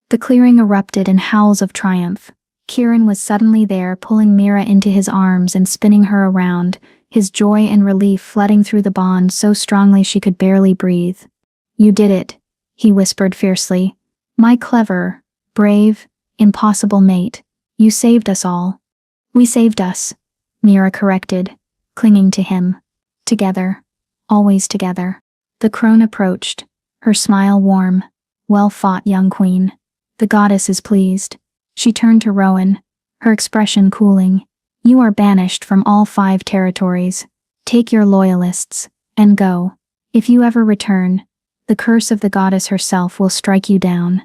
The clearing erupted in howls of triumph. Kieran was suddenly there, pulling Mira into his arms and spinning her around, his joy and relief flooding through the bond so strongly she could barely breathe. You did it, he whispered fiercely. My clever, brave, impossible mate, you saved us all. We saved us, Mira corrected, clinging to him. Together, always together. The crone approached, her smile warm. Well fought, young queen. The goddess is pleased. She turned to Rowan, her expression cooling. You are banished from all 5 territories. Take your loyalists, and go. If you ever return, the curse of the goddess herself will strike you down.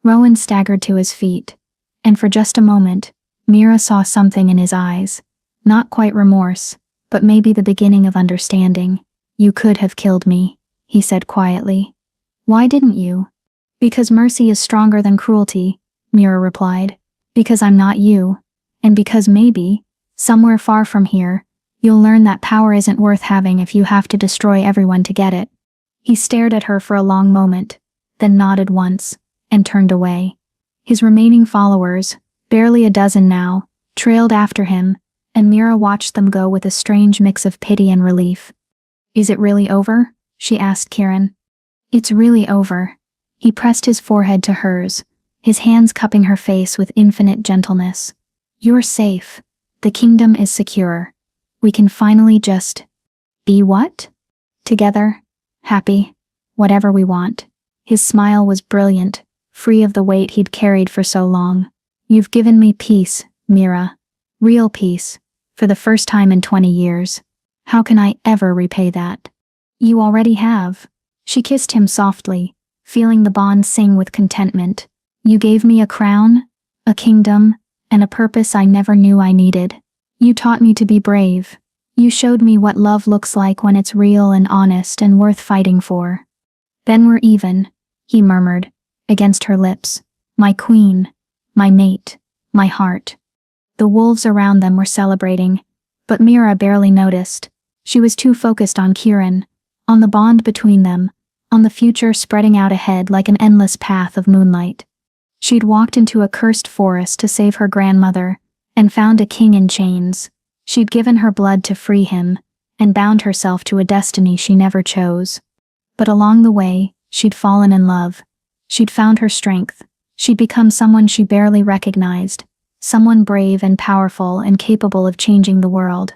Rowan staggered to his feet, and for just a moment, Mira saw something in his eyes. Not quite remorse, but maybe the beginning of understanding. You could have killed me, he said quietly. Why didn't you? Because mercy is stronger than cruelty, Mira replied. Because I'm not you, and because maybe, somewhere far from here, you'll learn that power isn't worth having if you have to destroy everyone to get it. He stared at her for a long moment, then nodded once, and turned away. His remaining followers, barely a dozen now, trailed after him, and Mira watched them go with a strange mix of pity and relief. Is it really over? She asked Kieran. It's really over. He pressed his forehead to hers, his hands cupping her face with infinite gentleness. You're safe. The kingdom is secure. We can finally just be what? Together, happy, whatever we want. His smile was brilliant, free of the weight he'd carried for so long. You've given me peace, Mira. Real peace, for the first time in 20 years. How can I ever repay that? You already have. She kissed him softly, feeling the bond sing with contentment. You gave me a crown, a kingdom, and a purpose I never knew I needed. You taught me to be brave. You showed me what love looks like when it's real and honest and worth fighting for. Then we're even, he murmured, against her lips. My queen, my mate, my heart. The wolves around them were celebrating, but Mira barely noticed. She was too focused on Kieran, on the bond between them, on the future spreading out ahead like an endless path of moonlight. She'd walked into a cursed forest to save her grandmother, and found a king in chains. She'd given her blood to free him, and bound herself to a destiny she never chose. But along the way, she'd fallen in love. She'd found her strength. She'd become someone she barely recognized, someone brave and powerful and capable of changing the world.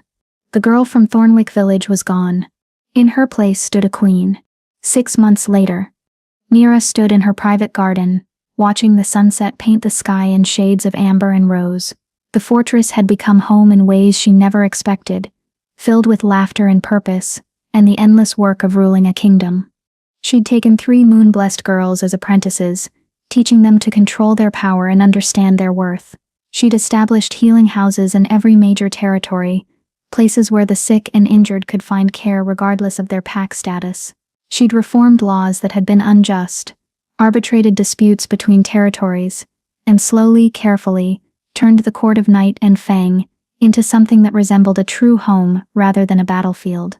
The girl from Thornwick Village was gone. In her place stood a queen. 6 months later, Mira stood in her private garden, watching the sunset paint the sky in shades of amber and rose. The fortress had become home in ways she never expected, filled with laughter and purpose, and the endless work of ruling a kingdom. She'd taken 3 moon-blessed girls as apprentices, teaching them to control their power and understand their worth. She'd established healing houses in every major territory, places where the sick and injured could find care regardless of their pack status. She'd reformed laws that had been unjust, arbitrated disputes between territories, and slowly, carefully, turned the court of Night and Fang into something that resembled a true home rather than a battlefield.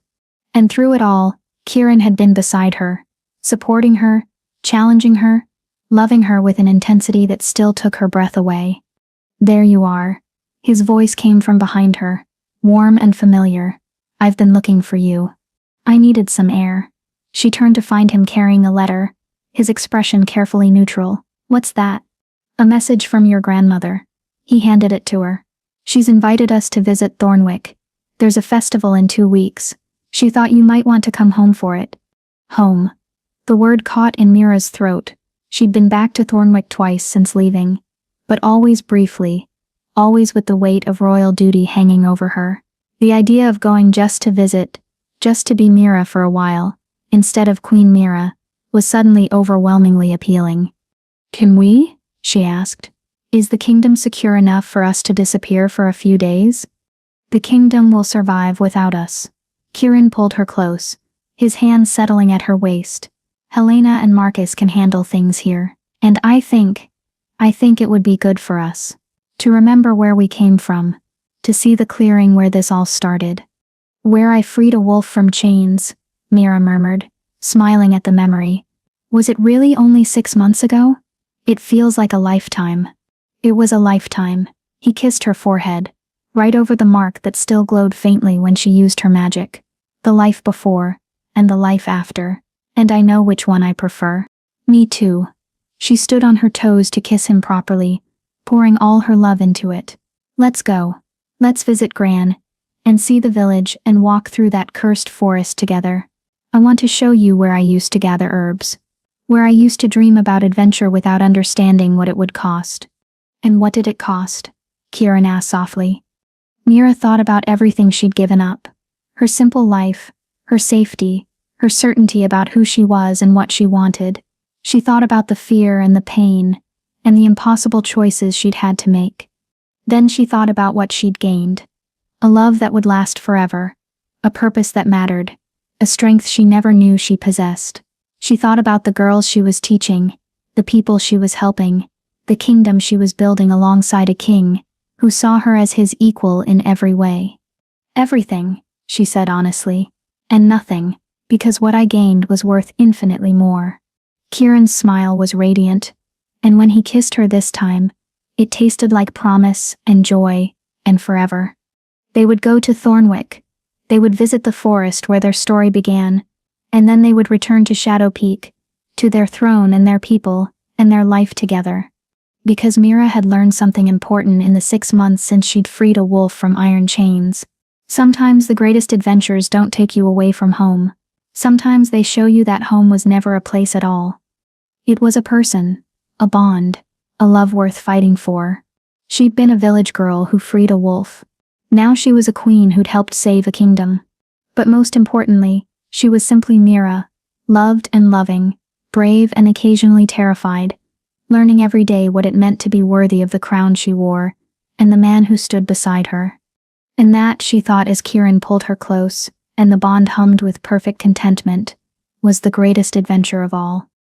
And through it all, Kirin had been beside her, supporting her, challenging her, loving her with an intensity that still took her breath away. "There you are." His voice came from behind her, warm and familiar. "I've been looking for you." I needed some air. She turned to find him carrying a letter, his expression carefully neutral. "What's that?" "A message from your grandmother." He handed it to her. "She's invited us to visit Thornwick. There's a festival in 2 weeks. She thought you might want to come home for it." Home. The word caught in Mira's throat. She'd been back to Thornwick twice since leaving, but always briefly, always with the weight of royal duty hanging over her. The idea of going just to visit, just to be Mira for a while, instead of Queen Mira, was suddenly overwhelmingly appealing. "Can we?" she asked. "Is the kingdom secure enough for us to disappear for a few days?" "The kingdom will survive without us." Kirin pulled her close, his hands settling at her waist. "Helena and Marcus can handle things here. And I think it would be good for us to remember where we came from, to see the clearing where this all started. Where I freed a wolf from chains," Mira murmured, smiling at the memory. "Was it really only 6 months ago? It feels like a lifetime." It was a lifetime. He kissed her forehead, right over the mark that still glowed faintly when she used her magic. "The life before, and the life after. And I know which one I prefer." "Me too." She stood on her toes to kiss him properly, pouring all her love into it. "Let's go. Let's visit Gran, and see the village and walk through that cursed forest together. I want to show you where I used to gather herbs. Where I used to dream about adventure without understanding what it would cost." "And what did it cost?" Kirin asked softly. Mira thought about everything she'd given up. Her simple life, her safety, her certainty about who she was and what she wanted. She thought about the fear and the pain, and the impossible choices she'd had to make. Then she thought about what she'd gained. A love that would last forever, a purpose that mattered, a strength she never knew she possessed. She thought about the girls she was teaching, the people she was helping, the kingdom she was building alongside a king who saw her as his equal in every way. "Everything," she said honestly, "and nothing, because what I gained was worth infinitely more." Kirin's smile was radiant, and when he kissed her this time, it tasted like promise and joy and forever. They would go to Thornwick. They would visit the forest where their story began, and then they would return to Shadow Peak, to their throne and their people, and their life together. Because Mira had learned something important in the 6 months since she'd freed a wolf from iron chains. Sometimes the greatest adventures don't take you away from home. Sometimes they show you that home was never a place at all. It was a person, a bond, a love worth fighting for. She'd been a village girl who freed a wolf. Now she was a queen who'd helped save a kingdom. But most importantly, she was simply Mira, loved and loving, brave and occasionally terrified, learning every day what it meant to be worthy of the crown she wore, and the man who stood beside her. And that, she thought as Kirin pulled her close, and the bond hummed with perfect contentment, was the greatest adventure of all.